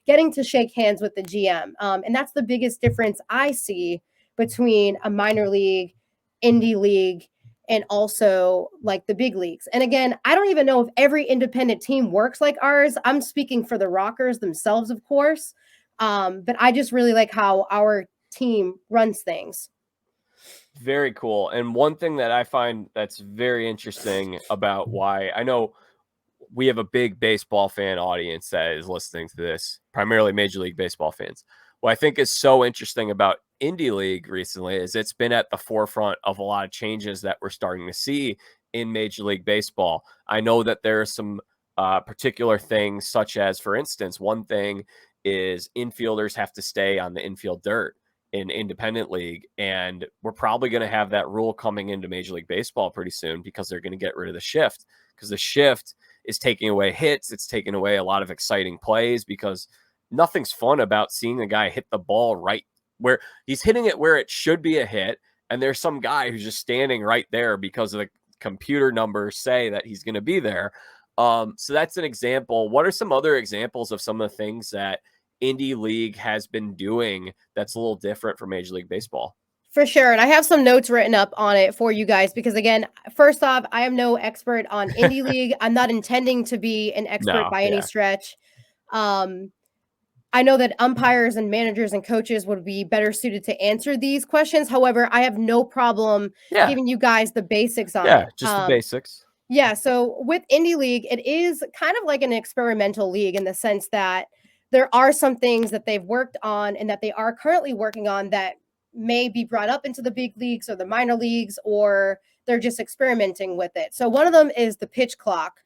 getting to shake hands with the GM. And that's the biggest difference I see between a minor league, indie league, and also like the big leagues. And again, I don't even know if every independent team works like ours. I'm speaking for the Rockers themselves, of course. But I just really like how our team runs things. Very cool. And one thing that I find that's very interesting about why I know we have a big baseball fan audience that is listening to this, primarily Major League Baseball fans. What I think is so interesting about Indie League recently is it's been at the forefront of a lot of changes that we're starting to see in Major League Baseball. I know that there are some particular things, such as, for instance, one thing is infielders have to stay on the infield dirt in independent league, and we're probably going to have that rule coming into Major League Baseball pretty soon, because they're going to get rid of the shift, because the shift is taking away hits. It's taking away a lot of exciting plays, because nothing's fun about seeing a guy hit the ball right where he's hitting it, where it should be a hit, and there's some guy who's just standing right there because of the computer numbers say that he's going to be there. So that's an example. What are some other examples of some of the things that Indie League has been doing that's a little different from Major League Baseball? For sure. And I have some notes written up on it for you guys, because again, first off, I am no expert on Indie League. I'm not intending to be an expert by any stretch. I know that umpires and managers and coaches would be better suited to answer these questions. However, I have no problem giving you guys the basics on it. Yeah, just the basics. Yeah. So with Indie League, it is kind of like an experimental league, in the sense that there are some things that they've worked on and that they are currently working on that may be brought up into the big leagues or the minor leagues, or they're just experimenting with it. So one of them is the pitch clock.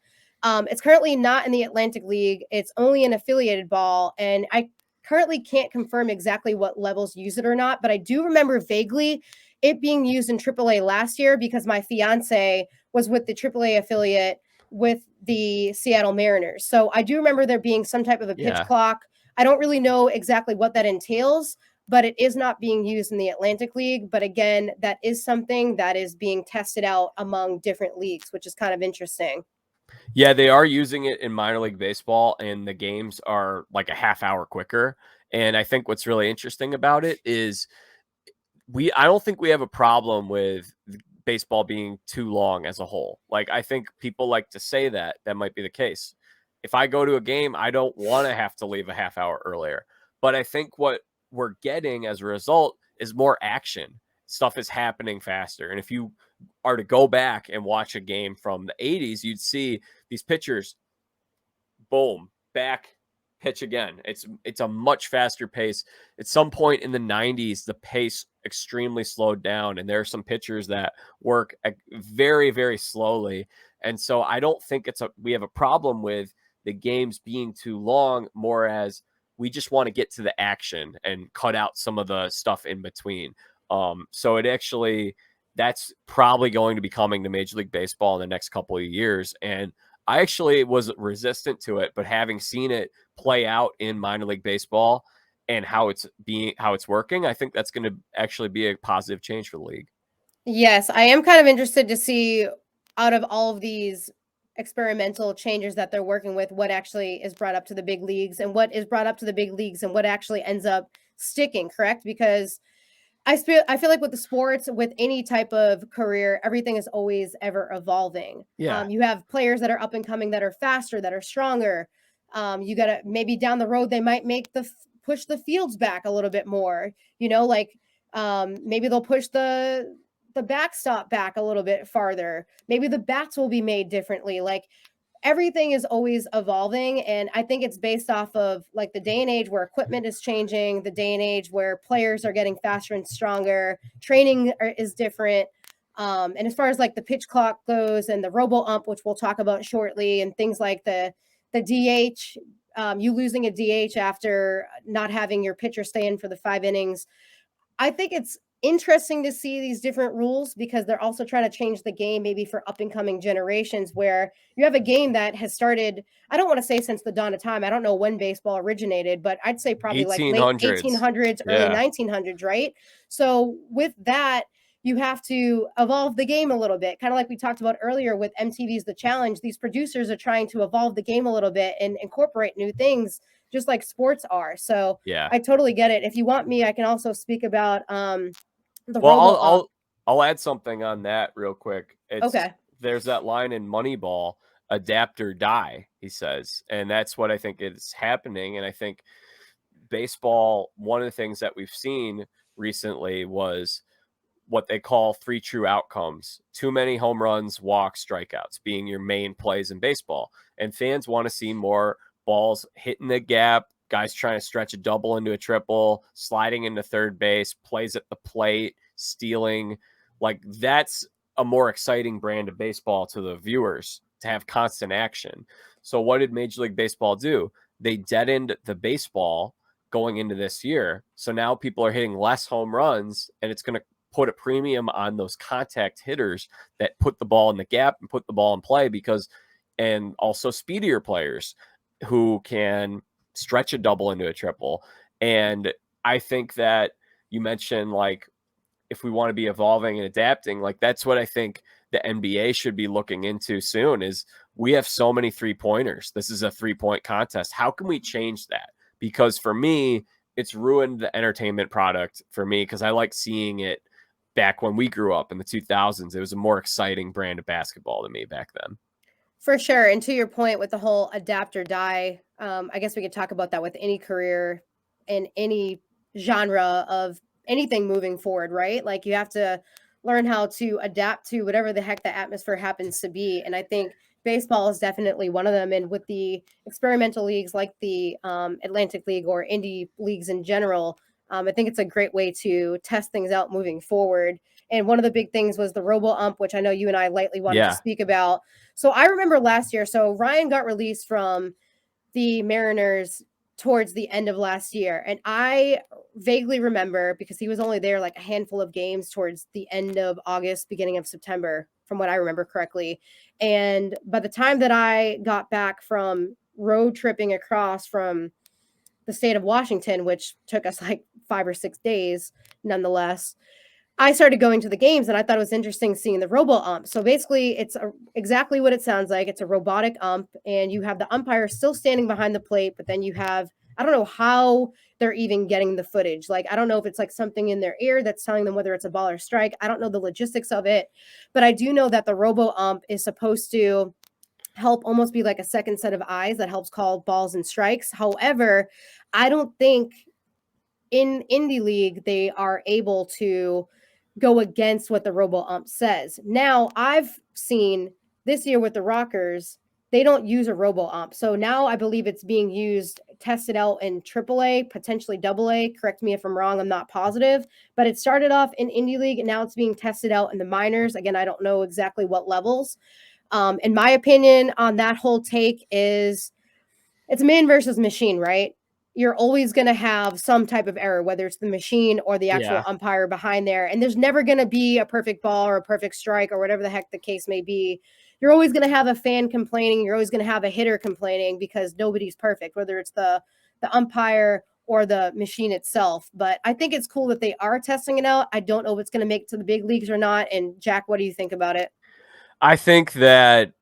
It's currently not in the Atlantic League. It's only an affiliated ball. And I currently can't confirm exactly what levels use it or not, but I do remember vaguely it being used in AAA last year because my fiance was with the AAA affiliate with the Seattle Mariners. So I do remember there being some type of a pitch clock. I don't really know exactly what that entails, but it is not being used in the Atlantic League. But again, that is something that is being tested out among different leagues, which is kind of interesting. Yeah, they are using it in minor league baseball, and the games are like a half hour quicker. And I think what's really interesting about it is I don't think we have a problem with baseball being too long as a whole. Like, I think people like to say that might be the case. If I go to a game, I don't want to have to leave a half hour earlier. But I think what we're getting as a result is more action. Stuff is happening faster. And if you are to go back and watch a game from the 80s, you'd see these pitchers, boom, back, pitch again. It's a much faster pace. At some point in the 90s, the pace extremely slowed down, and there are some pitchers that work very, very slowly. And so I don't think we have a problem with the games being too long, more as we just want to get to the action and cut out some of the stuff in between. So that's probably going to be coming to Major League Baseball in the next couple of years. And I actually was resistant to it, but having seen it play out in minor league baseball and how it's working, I think that's going to actually be a positive change for the league. Yes, I am kind of interested to see, out of all of these experimental changes that they're working with, what actually is brought up to the big leagues and what is brought up to the big leagues and what actually ends up sticking, correct? Because I feel like with the sports, with any type of career, everything is always ever evolving. Yeah. You have players that are up and coming that are faster, that are stronger. You got to, maybe down the road, they might make push the fields back a little bit more, like maybe they'll push the backstop back a little bit farther. Maybe the bats will be made differently. Like, everything is always evolving, and I think it's based off of like the day and age where equipment is changing, the day and age where players are getting faster and stronger, training is different. And as far as like the pitch clock goes and the robo ump, which we'll talk about shortly, and things like the DH, you losing a DH after not having your pitcher stay in for the 5 innings, I think it's interesting to see these different rules because they're also trying to change the game maybe for up and coming generations, where you have a game that has started, I don't want to say since the dawn of time. I don't know when baseball originated, but I'd say probably like late 1800s, early 1900s, right? So with that, you have to evolve the game a little bit. Kind of like we talked about earlier with MTV's The Challenge. These producers are trying to evolve the game a little bit and incorporate new things, just like sports are. So yeah, I totally get it. If you want me, I can also speak about robo. I'll add something on that real quick. Okay. There's that line in Moneyball, adapt or die, he says. And that's what I think is happening. And I think baseball, one of the things that we've seen recently was what they call 3 true outcomes. Too many home runs, walks, strikeouts being your main plays in baseball. And fans want to see more balls hitting the gap, guys trying to stretch a double into a triple, sliding into third base, plays at the plate, stealing. Like, that's a more exciting brand of baseball to the viewers, to have constant action. So what did Major League Baseball do? They deadened the baseball going into this year. So now people are hitting less home runs, and it's going to put a premium on those contact hitters that put the ball in the gap and put the ball in play, and also speedier players who can stretch a double into a triple. And I think that you mentioned, like, if we want to be evolving and adapting, like, that's what I think the NBA should be looking into soon. Is we have so many 3-pointers. This is a 3-point contest. How can we change that? Because for me, it's ruined the entertainment product for me, because I like seeing it back when we grew up in the 2000s. It was a more exciting brand of basketball to me back then. For sure. And to your point with the whole adapt or die, I guess we could talk about that with any career in any genre of anything moving forward, right? Like, you have to learn how to adapt to whatever the heck the atmosphere happens to be. And I think baseball is definitely one of them. And with the experimental leagues like the Atlantic League or indie leagues in general, I think it's a great way to test things out moving forward. And one of the big things was the robo ump, which I know you and I lightly wanted to speak about. So I remember last year, so Ryan got released from the Mariners towards the end of last year. And I vaguely remember, because he was only there like a handful of games towards the end of August, beginning of September, from what I remember correctly. And by the time that I got back from road tripping across from the state of Washington, which took us like 5 or 6 days, nonetheless, I started going to the games, and I thought it was interesting seeing the robo ump. So basically, it's exactly what it sounds like. It's a robotic ump, and you have the umpire still standing behind the plate, but then you have, I don't know how they're even getting the footage. Like, I don't know if it's like something in their ear that's telling them whether it's a ball or strike. I don't know the logistics of it, but I do know that the robo ump is supposed to help almost be like a second set of eyes that helps call balls and strikes. However, I don't think in Indie League they are able to go against what the robo ump says. Now, I've seen this year with the Rockers, they don't use a robo ump. So now I believe it's being used, tested out in AAA, potentially AA. Correct me if I'm wrong, I'm not positive. But it started off in Indie League, and now it's being tested out in the minors. Again, I don't know exactly what levels. In my opinion on that whole take is it's man versus machine, right? You're always going to have some type of error, whether it's the machine or the actual umpire behind there. And there's never going to be a perfect ball or a perfect strike or whatever the heck the case may be. You're always going to have a fan complaining. You're always going to have a hitter complaining because nobody's perfect, whether it's the umpire or the machine itself. But I think it's cool that they are testing it out. I don't know if it's going to make it to the big leagues or not. And Jack, what do you think about it? I think that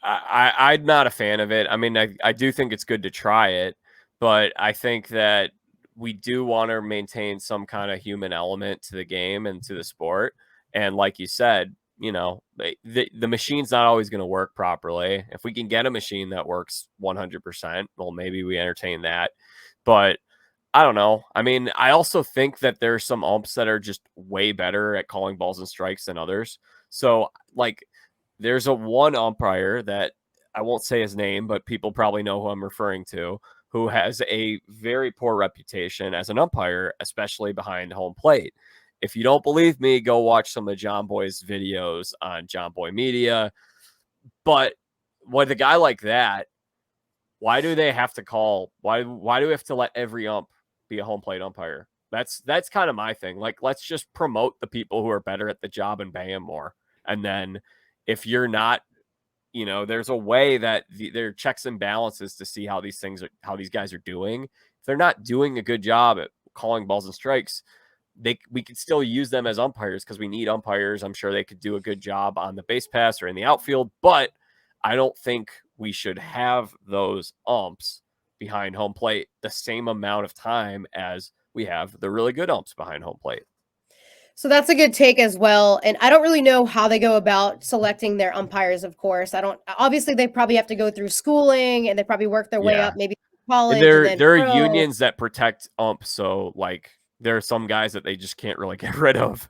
I'm not a fan of it. I mean, I do think it's good to try it, but I think that we do want to maintain some kind of human element to the game and to the sport. And like you said, you know, the machine's not always going to work properly. If we can get a machine that works 100%, well, maybe we entertain that. But I don't know. I mean, I also think that there's some umps that are just way better at calling balls and strikes than others. So, like, there's a one umpire that I won't say his name, but people probably know who I'm referring to, who has a very poor reputation as an umpire, especially behind home plate. If you don't believe me, go watch some of John Boy's videos on John Boy Media. But with a guy like that, why do they have to call? Why do we have to let every ump be a home plate umpire? That's kind of my thing. Like, let's just promote the people who are better at the job and pay them more. And then if you're not, you know, there's a way that there are checks and balances to see how these guys are doing. If they're not doing a good job at calling balls and strikes, we could still use them as umpires because we need umpires. I'm sure they could do a good job on the base pass or in the outfield, but I don't think we should have those umps behind home plate the same amount of time as we have the really good umps behind home plate. So that's a good take as well. And I don't really know how they go about selecting their umpires, of course. Obviously they probably have to go through schooling and they probably work their way up, maybe college. And there are unions that protect umps. So like there are some guys that they just can't really get rid of.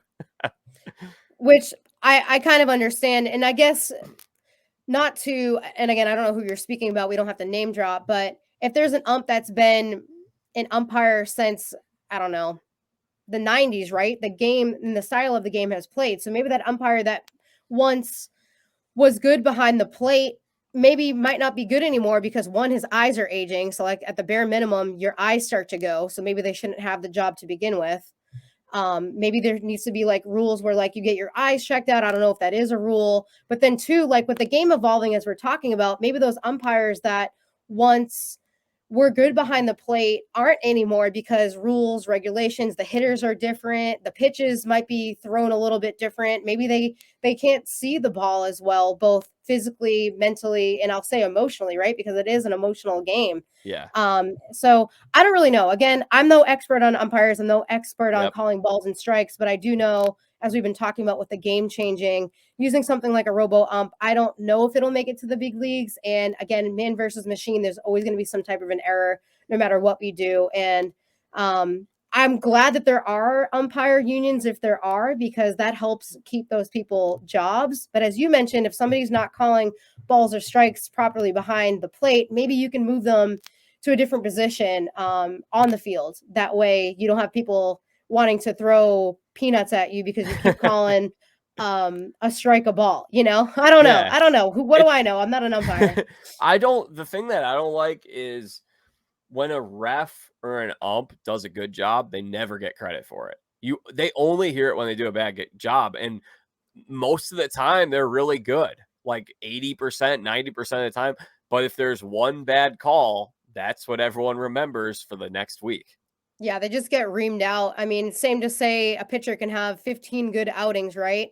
Which I kind of understand. And I guess not to, and again, I don't know who you're speaking about. We don't have to name drop, but if there's an ump that's been an umpire since, I don't know, the 90s, right? The game and the style of the game has played. So maybe that umpire that once was good behind the plate maybe might not be good anymore because one, his eyes are aging. So like at the bare minimum, your eyes start to go. So maybe they shouldn't have the job to begin with. Maybe there needs to be like rules where like you get your eyes checked out. I don't know if that is a rule, but then two, like with the game evolving as we're talking about, maybe those umpires that once were good behind the plate aren't anymore because rules, regulations, the hitters are different. The pitches might be thrown a little bit different. Maybe they can't see the ball as well, both physically, mentally, and I'll say emotionally, right? Because it is an emotional game. Yeah. So I don't really know. Again, I'm no expert on umpires. I'm no expert on calling balls and strikes, but I do know, as we've been talking about with the game changing, using something like a robo ump, I don't know if it'll make it to the big leagues. And again, man versus machine, there's always going to be some type of an error no matter what we do. And I'm glad that there are umpire unions if there are, because that helps keep those people jobs. But as you mentioned, if somebody's not calling balls or strikes properly behind the plate, maybe you can move them to a different position on the field. That way you don't have people wanting to throw peanuts at you because you keep calling a strike a ball, you know? I don't know. Yeah. I don't know. What do I know? I'm not an umpire. The thing that I don't like is when a ref or an ump does a good job, they never get credit for it. They only hear it when they do a bad job. And most of the time they're really good, like 80%, 90% of the time. But if there's one bad call, that's what everyone remembers for the next week. Yeah, they just get reamed out. I mean, same to say a pitcher can have 15 good outings, right?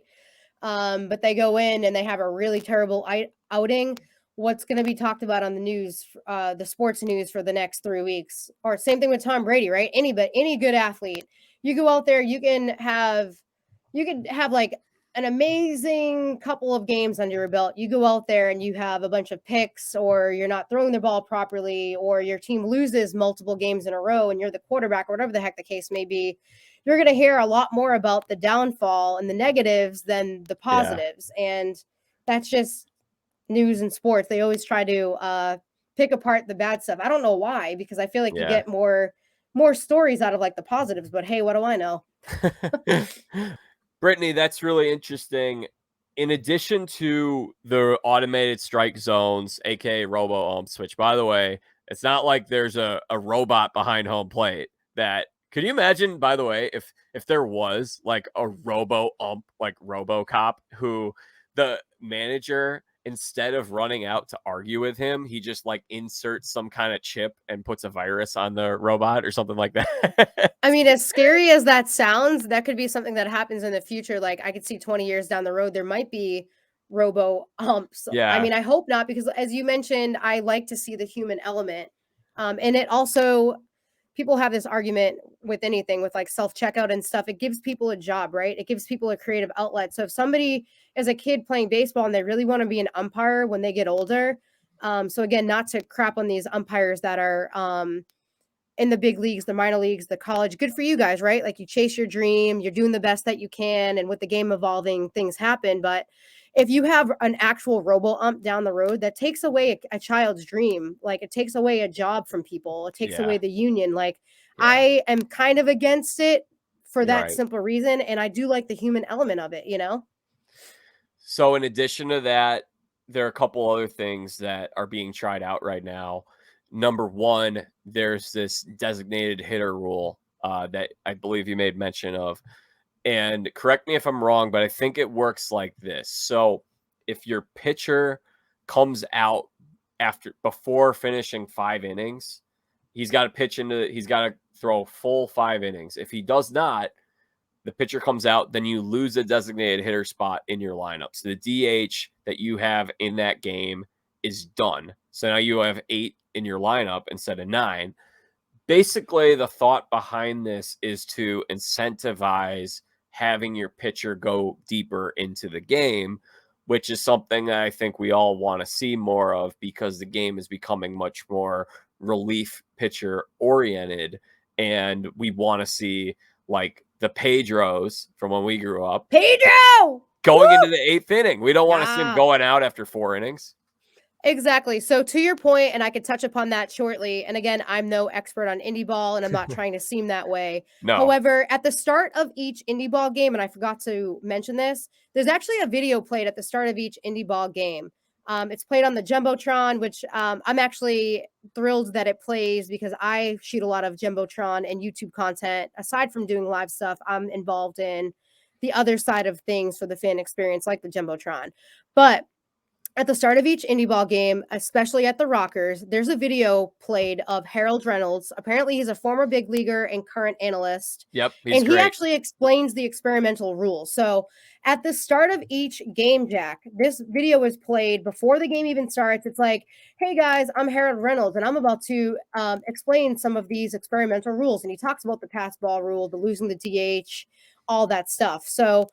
But they go in and they have a really terrible outing. What's going to be talked about on the news, the sports news for the next 3 weeks? Or same thing with Tom Brady, right? Any good athlete, you go out there, you can have like an amazing couple of games under your belt. You go out there and you have a bunch of picks, or you're not throwing the ball properly, or your team loses multiple games in a row and you're the quarterback, or whatever the heck the case may be. You're going to hear a lot more about the downfall and the negatives than the positives. Yeah. And that's just news and sports. They always try to pick apart the bad stuff. I don't know why, because I feel like you get more stories out of like the positives, but hey, what do I know? Brittany, that's really interesting. In addition to the automated strike zones, aka robo umps, which by the way, it's not like there's a robot behind home plate. That could you imagine, by the way, if there was like a robo ump, like RoboCop, who the manager, instead of running out to argue with him, he just like inserts some kind of chip and puts a virus on the robot or something like that. I mean, as scary as that sounds, that could be something that happens in the future. Like I could see 20 years down the road, there might be robo umps. Yeah. I mean, I hope not, because as you mentioned, I like to see the human element. And it also, people have this argument with anything, with like self-checkout and stuff. It gives people a job, right? It gives people a creative outlet. So if somebody is a kid playing baseball and they really want to be an umpire when they get older, so again, not to crap on these umpires that are in the big leagues, the minor leagues, the college, good for you guys, right? Like you chase your dream, you're doing the best that you can. And with the game evolving, things happen. But if you have an actual robo ump down the road, that takes away a child's dream. Like it takes away a job from people. It takes away the union. Like I am kind of against it for that simple reason. And I do like the human element of it, you know? So in addition to that, there are a couple other things that are being tried out right now. Number one, there's this designated hitter rule that I believe you made mention of. And correct me if I'm wrong, but I think it works like this. So if your pitcher comes out before finishing 5 innings, he's got to throw full 5 innings. If he does not, the pitcher comes out, then you lose a designated hitter spot in your lineup. So the DH that you have in that game is done. So now you have 8 in your lineup instead of 9. Basically, the thought behind this is to incentivize having your pitcher go deeper into the game, which is something that I think we all want to see more of, because the game is becoming much more relief pitcher oriented. And we want to see like the Pedros from when we grew up. Pedro! Going into the 8th inning. We don't want to see him going out after 4 innings. Exactly. So to your point, and I could touch upon that shortly. And again, I'm no expert on indie ball, and I'm not trying to seem that way. No. However, at the start of each indie ball game, and I forgot to mention this, there's actually a video played at the start of each indie ball game. It's played on the Jumbotron, which I'm actually thrilled that it plays, because I shoot a lot of Jumbotron and YouTube content. Aside from doing live stuff, I'm involved in the other side of things for the fan experience, like the Jumbotron. But at the start of each indie ball game, especially at the Rockers, there's a video played of Harold Reynolds. Apparently, he's a former big leaguer and current analyst. Yep, he's great. He actually explains the experimental rules. So at the start of each game, Jack, this video is played before the game even starts. It's like, hey guys, I'm Harold Reynolds, and I'm about to explain some of these experimental rules. And he talks about the pass ball rule, the losing the DH, all that stuff. So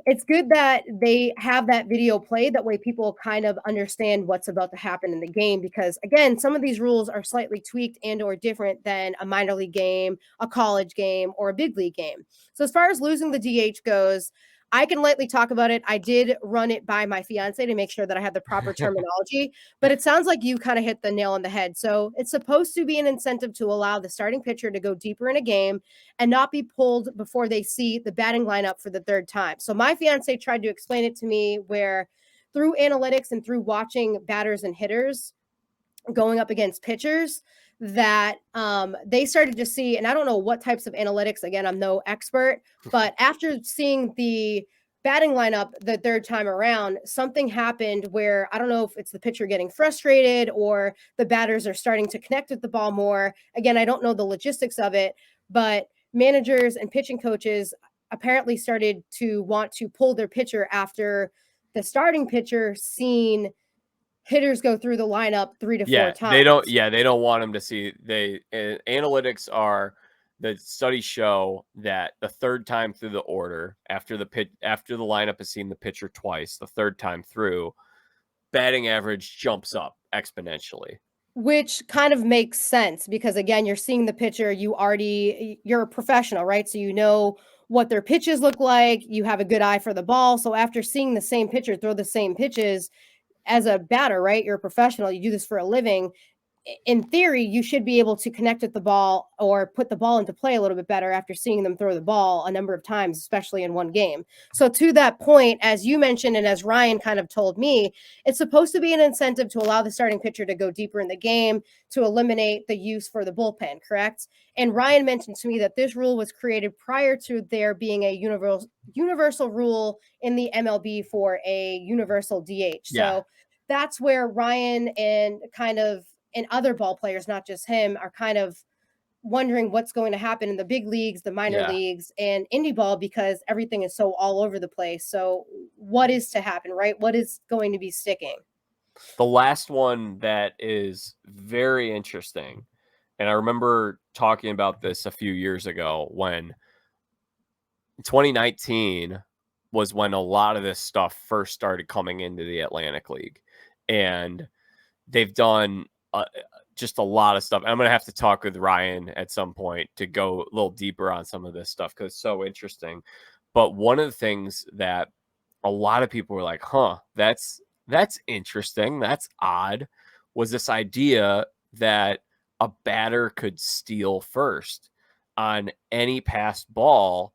it's good that they have that video played. That way people kind of understand what's about to happen in the game, because again, some of these rules are slightly tweaked and or different than a minor league game, a college game, or a big league game. So as far as losing the DH goes, I can lightly talk about it. I did run it by my fiance to make sure that I had the proper terminology, but it sounds like you kind of hit the nail on the head. So it's supposed to be an incentive to allow the starting pitcher to go deeper in a game and not be pulled before they see the batting lineup for the third time. So my fiance tried to explain it to me where through analytics and through watching batters and hitters going up against pitchers, that they started to see, and I don't know what types of analytics, again, I'm no expert, but after seeing the batting lineup the third time around, something happened where I don't know if it's the pitcher getting frustrated or the batters are starting to connect with the ball more. Again, I don't know the logistics of it, but managers and pitching coaches apparently started to want to pull their pitcher after the starting pitcher seen hitters go through the lineup 3 to 4 times. They don't want them to see. Analytics are, the studies show that the third time through the order, after the lineup has seen the pitcher twice, the third time through, batting average jumps up exponentially. Which kind of makes sense because again, you're seeing the pitcher, you're a professional, right? So you know what their pitches look like, you have a good eye for the ball. So after seeing the same pitcher throw the same pitches, as a batter, right? You're a professional, you do this for a living. In theory, you should be able to connect with the ball or put the ball into play a little bit better after seeing them throw the ball a number of times, especially in one game. So to that point, as you mentioned, and as Ryan kind of told me, it's supposed to be an incentive to allow the starting pitcher to go deeper in the game, to eliminate the use for the bullpen, correct? And Ryan mentioned to me that this rule was created prior to there being a universal rule in the MLB for a universal DH. So that's where Ryan and other ball players, not just him, are kind of wondering what's going to happen in the big leagues, the minor leagues, and indie ball because everything is so all over the place. So what is to happen, right? What is going to be sticking? The last one that is very interesting, and I remember talking about this a few years ago when 2019 was when a lot of this stuff first started coming into the Atlantic League. And they've done just a lot of stuff. I'm going to have to talk with Ryan at some point to go a little deeper on some of this stuff because it's so interesting. But one of the things that a lot of people were like, that's interesting, that's odd, was this idea that a batter could steal first on any passed ball.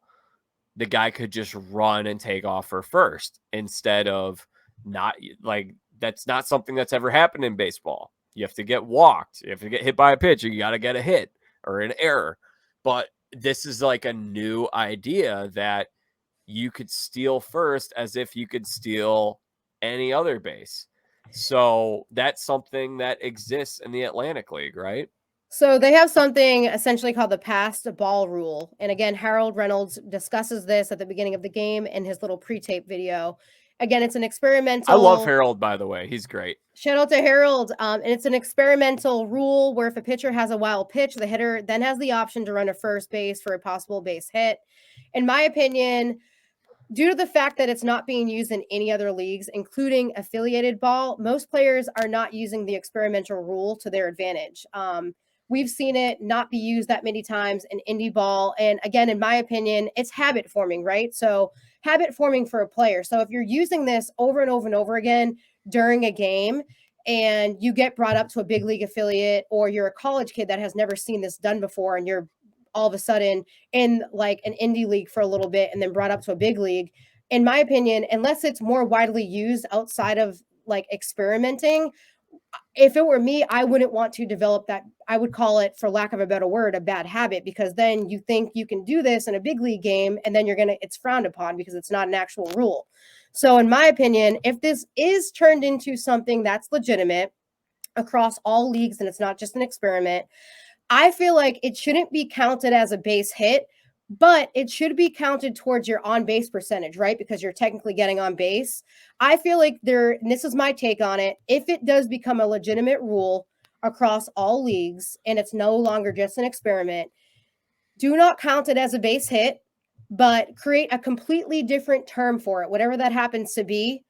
The guy could just run and take off for first instead of not, like, that's not something that's ever happened in baseball. You have to get walked. You have to get hit by a pitch. You got to get a hit or an error. But this is like a new idea that you could steal first as if you could steal any other base. So that's something that exists in the Atlantic League, right? So they have something essentially called the passed ball rule. And again, Harold Reynolds discusses this at the beginning of the game in his little pre-tape video. Again, it's an experimental. I love Harold, by the way. He's great. Shout out to Harold. And it's an experimental rule where if a pitcher has a wild pitch, the hitter then has the option to run to first base for a possible base hit. In my opinion, due to the fact that it's not being used in any other leagues, including affiliated ball, most players are not using the experimental rule to their advantage. We've seen it not be used that many times in indie ball. And again, in my opinion, it's habit forming, right? So habit forming for a player. So if you're using this over and over and over again during a game and you get brought up to a big league affiliate, or you're a college kid that has never seen this done before and you're all of a sudden in like an indie league for a little bit and then brought up to a big league, in my opinion, unless it's more widely used outside of like experimenting, if it were me, I wouldn't want to develop that. I would call it, for lack of a better word, a bad habit, because then you think you can do this in a big league game and then it's frowned upon because it's not an actual rule. So in my opinion, if this is turned into something that's legitimate across all leagues and it's not just an experiment, I feel like it shouldn't be counted as a base hit, but it should be counted towards your on base percentage, right? Because you're technically getting on base. I feel like and this is my take on it, if it does become a legitimate rule across all leagues and it's no longer just an experiment, do not count it as a base hit, but create a completely different term for it, whatever that happens to be.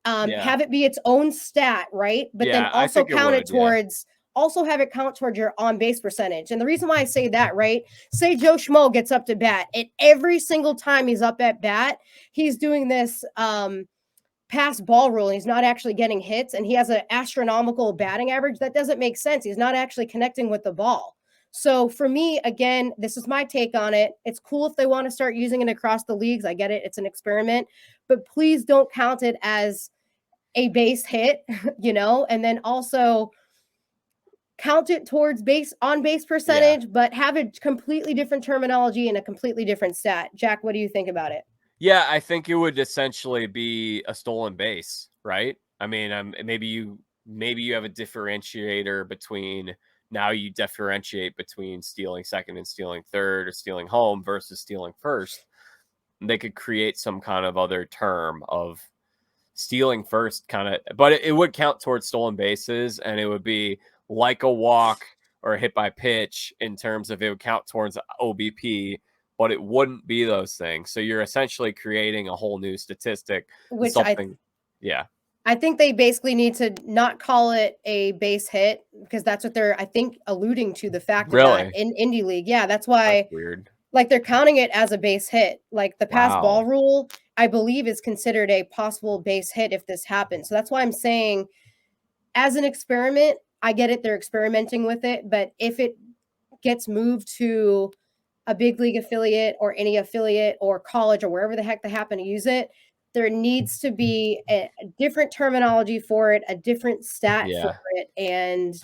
Have it be its own stat, right? But then also count it towards also have it count towards your on-base percentage. And the reason why I say that, right? Say Joe Schmo gets up to bat, and every single time he's up at bat, he's doing this pass ball rule, and he's not actually getting hits, and he has an astronomical batting average. That doesn't make sense. He's not actually connecting with the ball. So for me, again, this is my take on it. It's cool if they want to start using it across the leagues. I get it. It's an experiment, but please don't count it as a base hit, and then also count it towards on base percentage, but have a completely different terminology and a completely different stat. Jack, what do you think about it? Yeah, I think it would essentially be a stolen base, right? I mean, maybe you have a differentiator between, now you differentiate between stealing second and stealing third, or stealing home versus stealing first. They could create some kind of other term of stealing first, but it would count towards stolen bases, and it would be like a walk or a hit by pitch in terms of, it would count towards OBP, but it wouldn't be those things. So you're essentially creating a whole new statistic. Which I think they basically need to not call it a base hit, because that's what they're, I think, alluding to the fact of that in Indie League. Yeah, that's why. That's weird. Like, they're counting it as a base hit. Like, the pass ball rule, I believe, is considered a possible base hit if this happens. So that's why I'm saying, as an experiment, I get it. They're experimenting with it. But if it gets moved to a big league affiliate or any affiliate or college or wherever the heck they happen to use it, there needs to be a different terminology for it, a different stat for it. And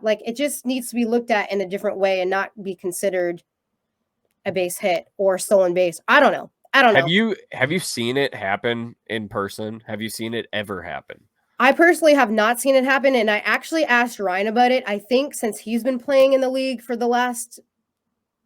like, it just needs to be looked at in a different way and not be considered a base hit or stolen base. I don't know. Have you seen it happen in person? Have you seen it ever happen? I personally have not seen it happen, and I actually asked Ryan about it. I think since he's been playing in the league for the last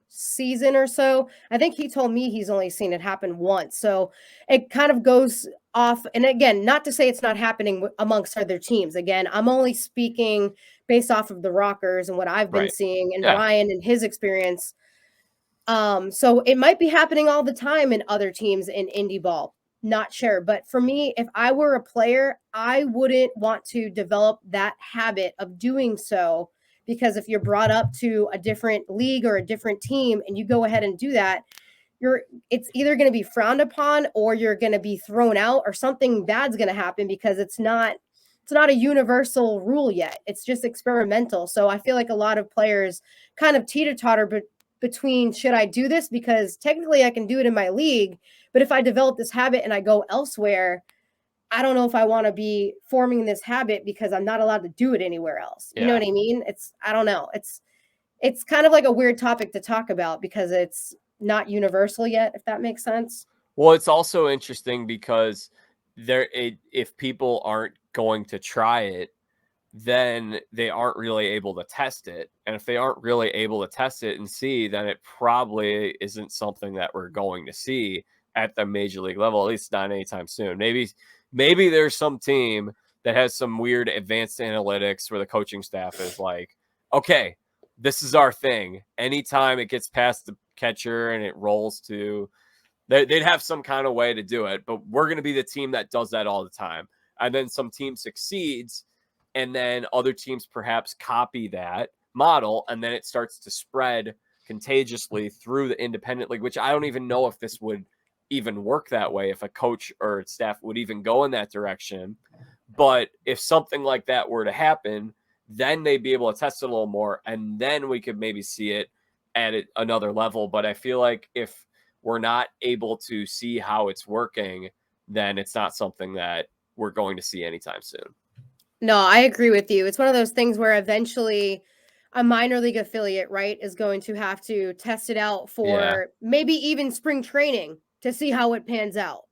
season or so, I think he told me he's only seen it happen once. So it kind of goes off. And again, not to say it's not happening amongst other teams. Again, I'm only speaking based off of the Rockers and what I've been seeing, and Ryan and his experience. So it might be happening all the time in other teams in indie ball. Not sure. But for me, if I were a player, I wouldn't want to develop that habit of doing so, because if you're brought up to a different league or a different team and you go ahead and do that, it's either going to be frowned upon, or you're going to be thrown out, or something bad's going to happen, because it's not a universal rule yet. It's just experimental. So I feel like a lot of players kind of teeter-totter between, should I do this? Because technically I can do it in my league, but if I develop this habit and I go elsewhere, I don't know if I want to be forming this habit, because I'm not allowed to do it anywhere else. You know what I mean? I don't know. It's kind of like a weird topic to talk about, because it's not universal yet, if that makes sense. Well, it's also interesting because if people aren't going to try it, then they aren't really able to test it. And if they aren't really able to test it and see, then it probably isn't something that we're going to see at the major league level, at least not anytime soon. Maybe there's some team that has some weird advanced analytics where the coaching staff is like, okay, this is our thing. Anytime it gets past the catcher and it rolls to, they'd have some kind of way to do it, but we're going to be the team that does that all the time. And then some team succeeds, and then other teams perhaps copy that model, and then it starts to spread contagiously through the independent league, which I don't even know if this would even work that way, if a coach or staff would even go in that direction. But if something like that were to happen, then they'd be able to test it a little more, and then we could maybe see it at another level. But I feel like if we're not able to see how it's working, then it's not something that we're going to see anytime soon. No, I agree with you. It's one of those things where eventually a minor league affiliate, right, is going to have to test it out for maybe even spring training to see how it pans out,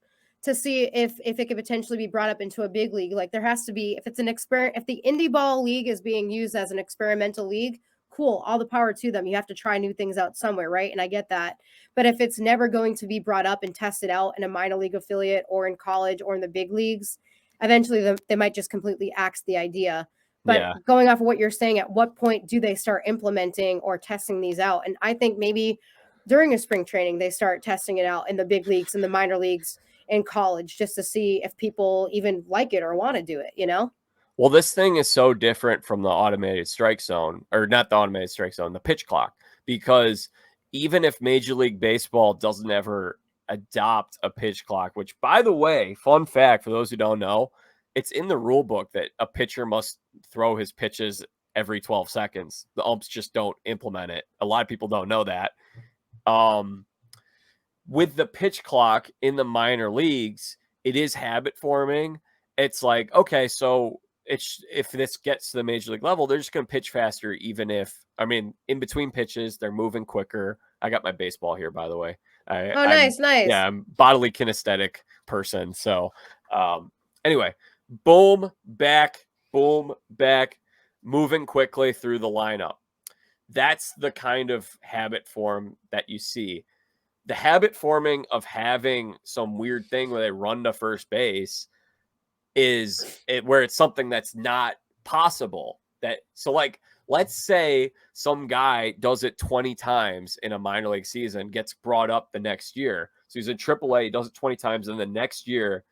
to see if it could potentially be brought up into a big league. Like, there has to be, if it's an experiment, if the indie ball league is being used as an experimental league, cool, all the power to them. You have to try new things out somewhere, right? And I get that. But if it's never going to be brought up and tested out in a minor league affiliate or in college or in the big leagues, eventually they might just completely axe the idea. But going off of what you're saying, at what point do they start implementing or testing these out? And I think maybe during a spring training, they start testing it out in the big leagues and the minor leagues in college, just to see if people even like it or want to do it, Well, this thing is so different from the automated strike zone, or not the automated strike zone, the pitch clock, because even if Major League Baseball doesn't ever adopt a pitch clock, which, by the way, fun fact for those who don't know, it's in the rule book that a pitcher must throw his pitches every 12 seconds. The umps just don't implement it. A lot of people don't know that. With the pitch clock in the minor leagues, it is habit forming. It's like, okay, so if this gets to the major league level, they're just going to pitch faster, even if, I mean, in between pitches, they're moving quicker. I got my baseball here, by the way. Oh, nice. I'm bodily kinesthetic person. So, anyway, boom, back, moving quickly through the lineup. That's the kind of habit form that you see. The habit forming of having some weird thing where they run to first base is where it's something that's not possible. So like, let's say some guy does it 20 times in a minor league season, gets brought up the next year. So he's in AAA, he does it 20 times, and the next year,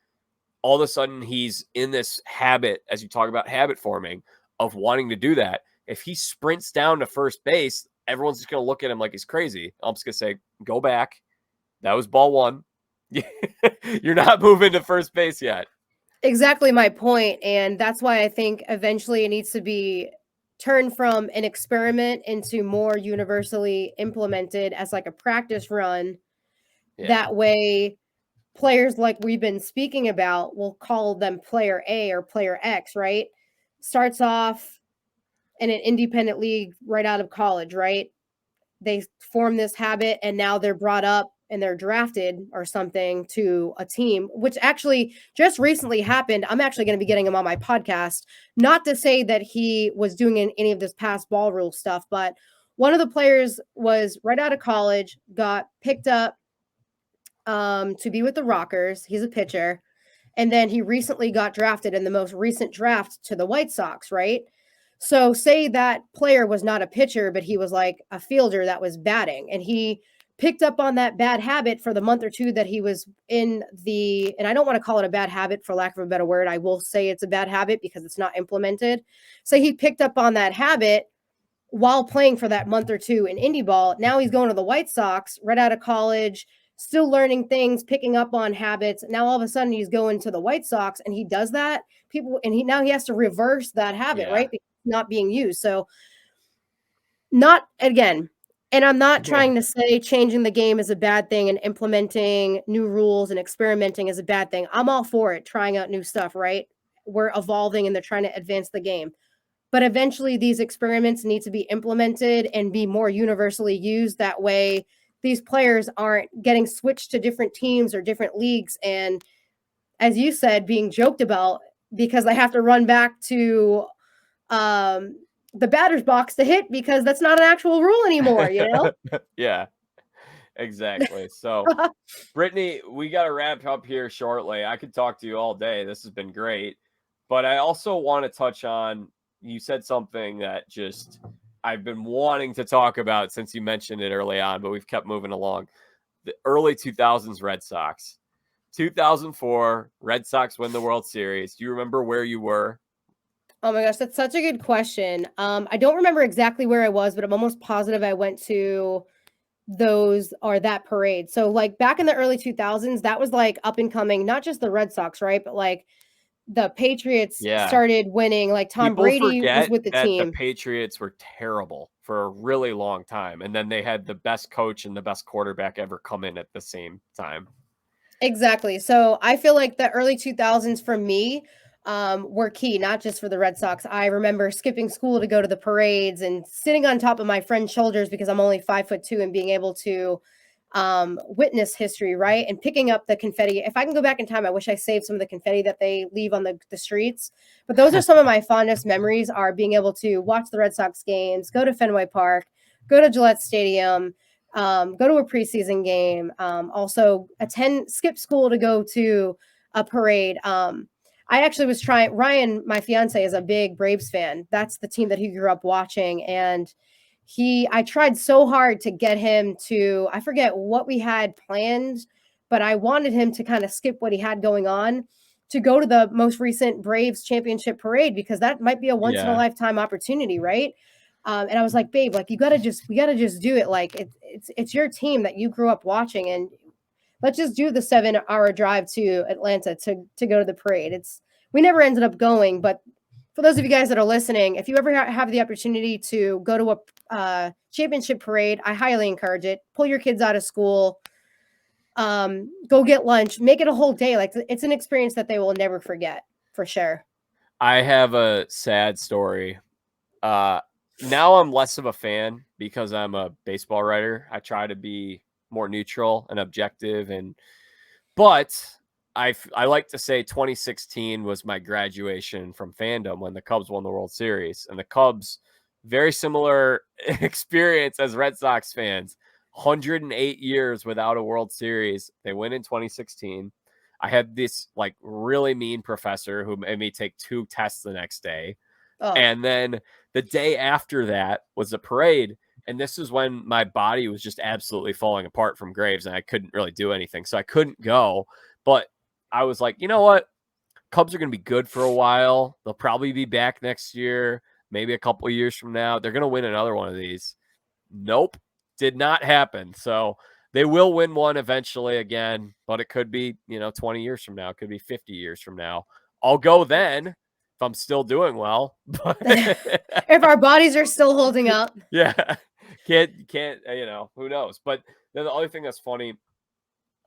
all of a sudden he's in this habit, as you talk about habit forming, of wanting to do that. If he sprints down to first base, everyone's just going to look at him like he's crazy. I'm just going to say, go back. That was ball one. You're not moving to first base yet. Exactly my point. And that's why I think eventually it needs to be turned from an experiment into more universally implemented as like a practice run. Yeah. That way, players like we've been speaking about, we'll call them player A or player X, right? Starts off in an independent league right out of college, right? They form this habit and now they're brought up and they're drafted or something to a team, which actually just recently happened. I'm actually going to be getting him on my podcast. Not to say that he was doing any of this past ball rule stuff, but one of the players was right out of college, got picked up to be with the Rockers. He's a pitcher. And then he recently got drafted in the most recent draft to the White Sox, right? So say that player was not a pitcher, but he was like a fielder that was batting, and he picked up on that bad habit for the month or two that he was in the, and I don't want to call it a bad habit for lack of a better word. I will say it's a bad habit because it's not implemented. So he picked up on that habit while playing for that month or two in indie ball. Now he's going to the White Sox right out of college, still learning things, picking up on habits. Now all of a sudden he's going to the White Sox and he does that. Now he has to reverse that habit, right? Because it's not being used. So not again, and I'm not trying to say changing the game is a bad thing and implementing new rules and experimenting is a bad thing. I'm all for it, trying out new stuff, right? We're evolving and they're trying to advance the game. But eventually these experiments need to be implemented and be more universally used. That way these players aren't getting switched to different teams or different leagues. And as you said, being joked about because they have to run back to the batter's box to hit because that's not an actual rule anymore, you know? Yeah, exactly. So, Brittany, we got to wrap up here shortly. I could talk to you all day. This has been great. But I also want to touch on, you said something that just I've been wanting to talk about since you mentioned it early on, but we've kept moving along. The early 2000s Red Sox. 2004, Red Sox win the World Series. Do you remember where you were? Oh my gosh, that's such a good question. I don't remember exactly where I was, but I'm almost positive I went to that parade. So like back in the early 2000s, that was like up and coming, not just the Red Sox, right? But like the Patriots started winning, like Tom Brady was with the team. The Patriots were terrible for a really long time. And then they had the best coach and the best quarterback ever come in at the same time. Exactly. So I feel like the early 2000s for me were key, not just for the Red Sox. I remember skipping school to go to the parades and sitting on top of my friend's shoulders because I'm only 5'2" and being able to witness history, right? And picking up the confetti. If I can go back in time, I wish I saved some of the confetti that they leave on the streets. But those are some of my fondest memories, are being able to watch the Red Sox games, go to Fenway Park, go to Gillette Stadium, go to a preseason game, also skip school to go to a parade. I actually was Ryan, my fiance, is a big Braves fan. That's the team that he grew up watching. And I tried so hard to get him to, I forget what we had planned, but I wanted him to kind of skip what he had going on to go to the most recent Braves championship parade, because that might be a once in a lifetime opportunity, right? And I was like, babe, like we gotta just do it. Like it's your team that you grew up watching, and let's just do the 7-hour drive to Atlanta to go to the parade. We never ended up going, but for those of you guys that are listening, if you ever have the opportunity to go to a championship parade, I highly encourage it. Pull your kids out of school, go get lunch, make it a whole day. Like it's an experience that they will never forget, for sure. I have a sad story. Now I'm less of a fan because I'm a baseball writer. I try to be more neutral and objective, but I like to say 2016 was my graduation from fandom when the Cubs won the World Series, and the Cubs, very similar experience as Red Sox fans, 108 years without a World Series. They win in 2016. I had this like really mean professor who made me take 2 tests the next day. Oh. And then the day after that was the parade. And this is when my body was just absolutely falling apart from Graves and I couldn't really do anything. So I couldn't go. But I was like, you know what? Cubs are going to be good for a while. They'll probably be back next year, maybe a couple of years from now. They're going to win another one of these. Nope. Did not happen. So they will win one eventually again, but it could be, 20 years from now. It could be 50 years from now. I'll go then if I'm still doing well. But if our bodies are still holding up. Yeah. Can't, who knows? But then the other thing that's funny,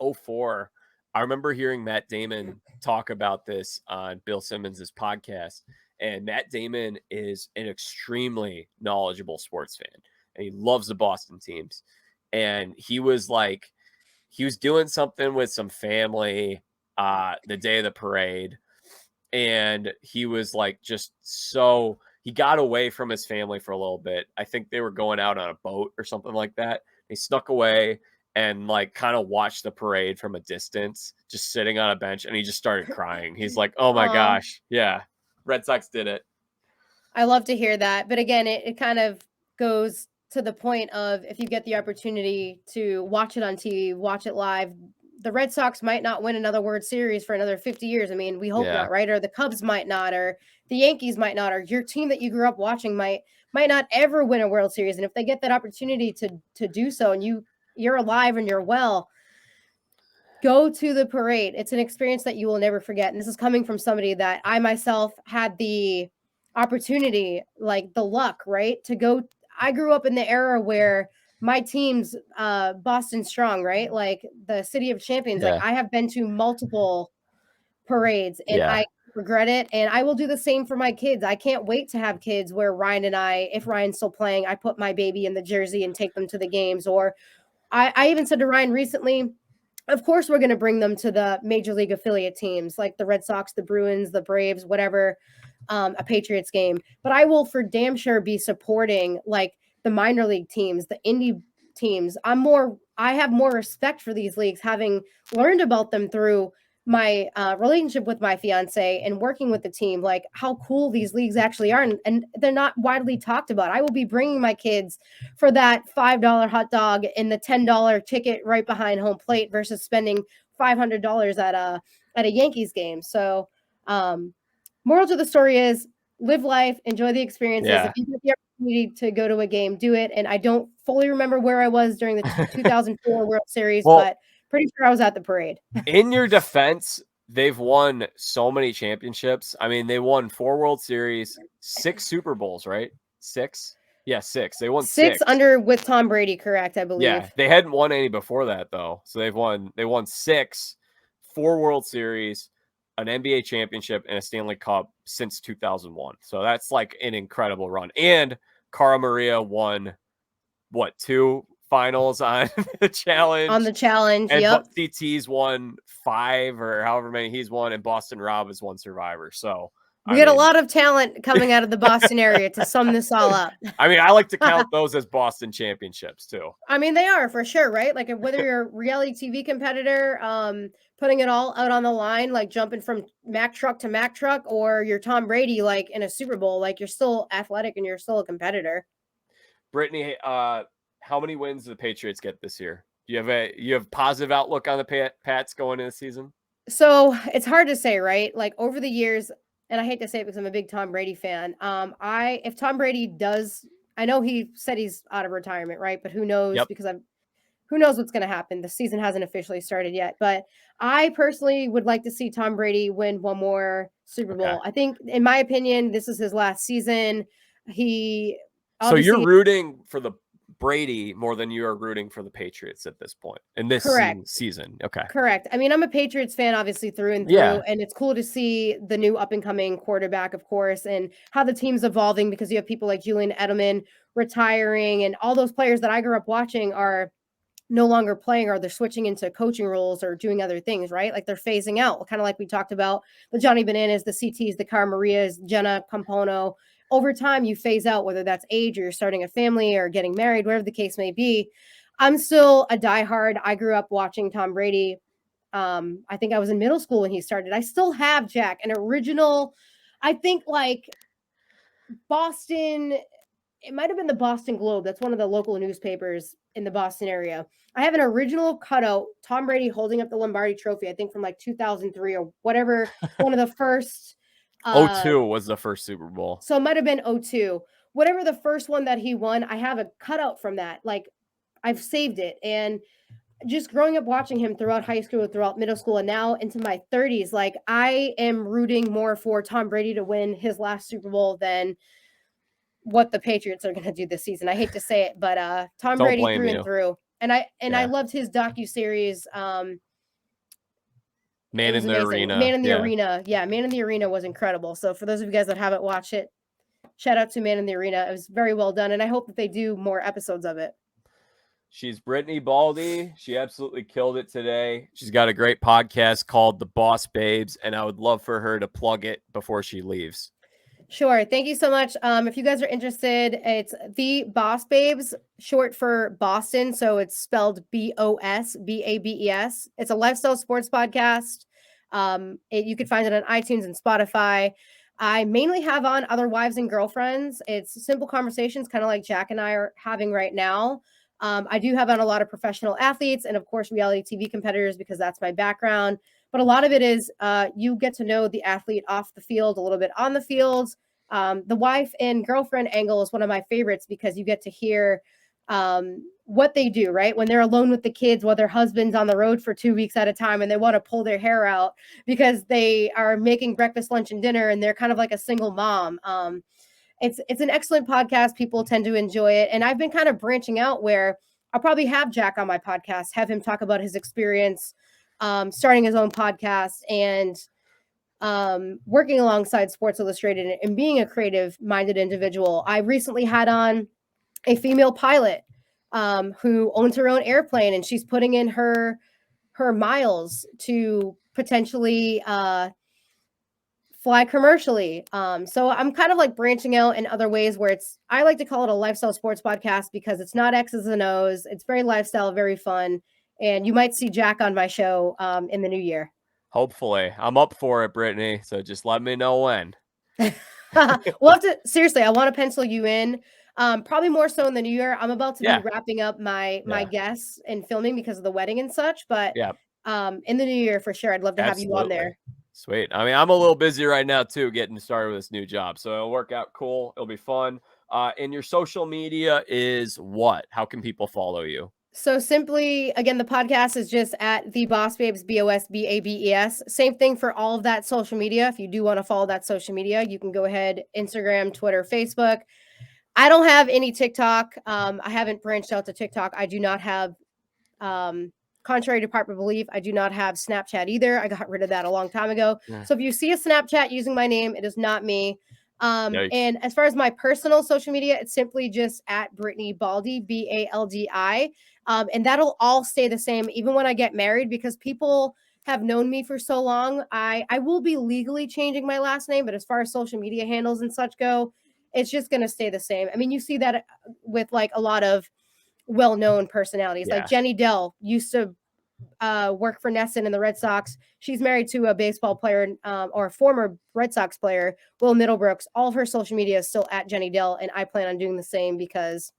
2004, I remember hearing Matt Damon talk about this on Bill Simmons's podcast. And Matt Damon is an extremely knowledgeable sports fan. And he loves the Boston teams. And he was doing something with some family the day of the parade. And he was like, he got away from his family for a little bit. I think they were going out on a boat or something like that. He snuck away and like kind of watched the parade from a distance, just sitting on a bench. And he just started crying. He's like, oh my gosh. Yeah. Red Sox did it. I love to hear that. But again, it kind of goes to the point of, if you get the opportunity to watch it on TV, watch it live, the Red Sox might not win another World Series for another 50 years. I mean, we hope not, right? Or the Cubs might not, or the Yankees might not, or your team that you grew up watching might not ever win a World Series. And if they get that opportunity to do so, and you're alive and you're well, go to the parade. It's an experience that you will never forget. And this is coming from somebody that I myself had the opportunity, like the luck, right? To go. I grew up in the era where my team's Boston Strong, right? Like the City of Champions. Yeah. Like I have been to multiple parades and I regret it. And I will do the same for my kids. I can't wait to have kids where Ryan and I, if Ryan's still playing, I put my baby in the jersey and take them to the games. Or I even said to Ryan recently, of course, we're going to bring them to the Major League affiliate teams like the Red Sox, the Bruins, the Braves, whatever, a Patriots game. But I will for damn sure be supporting like the minor league teams, the indie teams. I have more respect for these leagues, having learned about them through my relationship with my fiance and working with the team, like how cool these leagues actually are. And they're not widely talked about. I will be bringing my kids for that $5 hot dog and the $10 ticket right behind home plate versus spending $500 at a Yankees game. So moral to the story is live life, enjoy the experiences. Yeah. If you get the opportunity to go to a game, do it. And I don't fully remember where I was during the 2004 World Series, but pretty sure I was at the parade. In your defense, they've won so many championships. I mean, they won 4 World Series, 6 Super Bowls, right? 6? Yeah, 6. They won 6 under with Tom Brady, correct? I believe. Yeah, they hadn't won any before that though. So they won 6, 4 World Series, an NBA championship, and a Stanley Cup since 2001. So that's like an incredible run. And Cara Maria won 2 finals on the challenge. And yep. CT's won 5 or however many he's won, and Boston Rob has won Survivor. So we got a lot of talent coming out of the Boston area to sum this all up. I mean, I like to count those as Boston championships too. I mean, they are for sure, right? Like whether you're a reality TV competitor, putting it all out on the line, like jumping from Mack truck to Mack truck, or you're Tom Brady, like in a Super Bowl, like you're still athletic and you're still a competitor. Brittany, how many wins do the Patriots get this year? Do you have positive outlook on the Pats going into the season? So it's hard to say, right? Like over the years, and I hate to say it because I'm a big Tom Brady fan. If Tom Brady does, I know he said he's out of retirement, right? But who knows? Yep. Because who knows what's going to happen? The season hasn't officially started yet. But I personally would like to see Tom Brady win one more Super Okay. Bowl. I think, in my opinion, this is his last season. He So you're obviously rooting for the Brady more than you are rooting for the Patriots at this point in this correct. season. Okay. Correct. I mean, I'm a Patriots fan, obviously, through and through, Yeah. and it's cool to see the new up and coming quarterback, of course, and how the team's evolving because you have people like Julian Edelman retiring, and all those players that I grew up watching are no longer playing, or they're switching into coaching roles or doing other things, right? Like they're phasing out, kind of like we talked about the Johnny Bananas, the CTs, the Cara Marias, Jenna Campono. Over time, you phase out, whether that's age or you're starting a family or getting married, whatever the case may be. I'm still a diehard. I grew up watching Tom Brady. I think I was in middle school when he started. I still have Jack, an original, I think like Boston, it might have been the Boston Globe. That's one of the local newspapers in the Boston area. I have an original cutout, Tom Brady holding up the Lombardi trophy, I think from like 2003 or whatever, one of the first. Uh, 02 was the first Super Bowl. so it might have been '02. Whatever the first one that he won, I have a cutout from that. Like I've saved it. And just growing up watching him throughout high school, throughout middle school, and now into my 30s, like I am rooting more for Tom Brady to win his last Super Bowl than what the Patriots are going to do this season. I hate to say it, but Tom Don't Brady blame through and you. through. And I Yeah. loved his docuseries. It Man was in the amazing. Arena. Man in the Yeah. Arena. Yeah, Man in the Arena was incredible. So for those of you guys that haven't watched it, shout out to Man in the Arena. It was very well done, and I hope that they do more episodes of it. She's Brittany Baldi. She absolutely killed it today. She's got a great podcast called The BosBabes, and I would love for her to plug it before she leaves. Sure. Thank you so much. If you guys are interested, it's the BosBabes, short for Boston. So it's spelled BosBabes. It's a lifestyle sports podcast. You can find it on iTunes and Spotify. I mainly have on other wives and girlfriends. It's simple conversations, kind of like Jack and I are having right now. I do have on a lot of professional athletes and, of course, reality TV competitors because that's my background. But a lot of it is you get to know the athlete off the field, a little bit on the field. The wife and girlfriend angle is one of my favorites because you get to hear what they do, right? When they're alone with the kids, while their husband's on the road for 2 weeks at a time and they want to pull their hair out because they are making breakfast, lunch, and dinner and they're kind of like a single mom. It's an excellent podcast. People tend to enjoy it. And I've been kind of branching out where I'll probably have Jack on my podcast, have him talk about his experience starting his own podcast and working alongside Sports Illustrated and being a creative minded individual. I recently had on a female pilot who owns her own airplane and she's putting in her miles to potentially fly commercially. So I'm kind of like branching out in other ways where I like to call it a lifestyle sports podcast because it's not X's and O's. It's very lifestyle, very fun. And you might see Jack on my show in the new year. Hopefully. I'm up for it, Brittany. So just let me know when. We'll have to seriously. I want to pencil you in. Probably more so in the new year. I'm about to be Yeah. wrapping up my Yeah. guests and filming because of the wedding and such. But Yeah. In the new year for sure, I'd love to have you on there. Sweet. I mean, I'm a little busy right now too, getting started with this new job. So it'll work out cool. It'll be fun. And your social media is what? How can people follow you? So simply, again, the podcast is just at the BosBabes, BosBabes. Same thing for all of that social media. If you do want to follow that social media, you can go ahead, Instagram, Twitter, Facebook. I don't have any TikTok. I haven't branched out to TikTok. I do not have, contrary to popular belief, I do not have Snapchat either. I got rid of that a long time ago. Yeah. So if you see a Snapchat using my name, it is not me. Yikes. And as far as my personal social media, it's simply just at Brittany Baldi, Baldi. And that'll all stay the same, even when I get married, because people have known me for so long. I will be legally changing my last name, but as far as social media handles and such go, it's just going to stay the same. I mean, you see that with like a lot of well-known personalities, like Jenny Dell used to work for Nesson and the Red Sox. She's married to a baseball player or a former Red Sox player, Will Middlebrooks. All of her social media is still at Jenny Dell, and I plan on doing the same because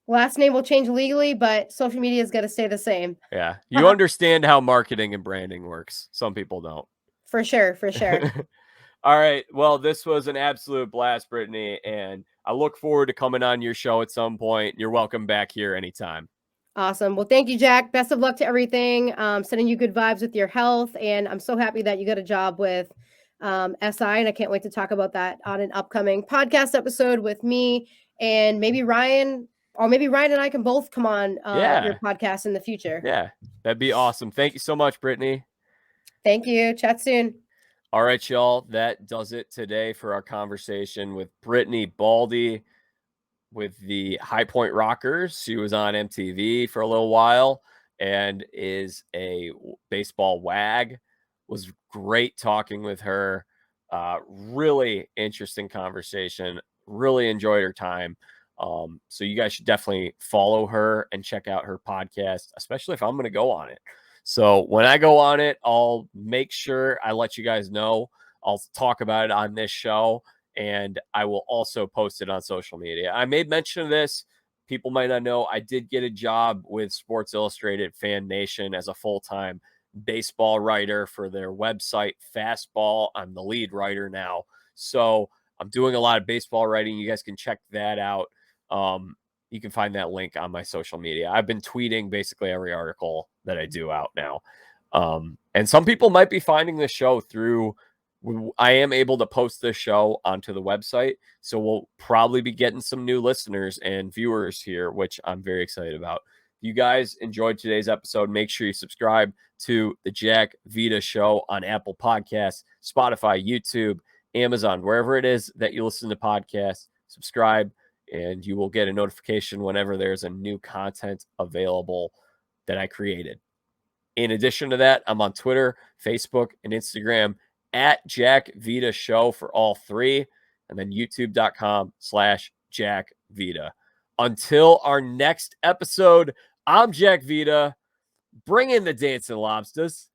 Last name will change legally, but social media is going to stay the same. Yeah. You understand how marketing and branding works. Some people don't. For sure. For sure. All right. Well, this was an absolute blast, Brittany, and I look forward to coming on your show at some point. You're welcome back here anytime. Awesome. Well, thank you, Jack. Best of luck to everything. Sending you good vibes with your health. And I'm so happy that you got a job with SI. And I can't wait to talk about that on an upcoming podcast episode with me and maybe Ryan, or maybe Ryan and I can both come on your podcast in the future. Yeah, that'd be awesome. Thank you so much, Brittany. Thank you. Chat soon. All right, y'all. That does it today for our conversation with Brittany Baldi with the High Point Rockers. She was on MTV for a little while and is a baseball wag. Was great talking with her. Really interesting conversation. Really enjoyed her time. So you guys should definitely follow her and check out her podcast, especially if I'm going to go on it. So when I go on it, I'll make sure I let you guys know. I'll talk about it on this show, and I will also post it on social media. I made mention of this. People might not know I did get a job with Sports Illustrated Fan Nation as a full-time baseball writer for their website, Fastball. I'm the lead writer now. So I'm doing a lot of baseball writing. You guys can check that out. You can find that link on my social media. I've been tweeting basically every article that I do out now. And some people might be finding the show through, I am able to post this show onto the website. So we'll probably be getting some new listeners and viewers here, which I'm very excited about. If you guys enjoyed today's episode, make sure you subscribe to the Jack Vita Show on Apple Podcasts, Spotify, YouTube, Amazon, wherever it is that you listen to podcasts. Subscribe, and you will get a notification whenever there's a new content available that I created. In addition to that, I'm on Twitter, Facebook, and Instagram at Jack Vita Show for all three, and then youtube.com/Jack Vita. Until our next episode, I'm Jack Vita. Bring in the dancing lobsters.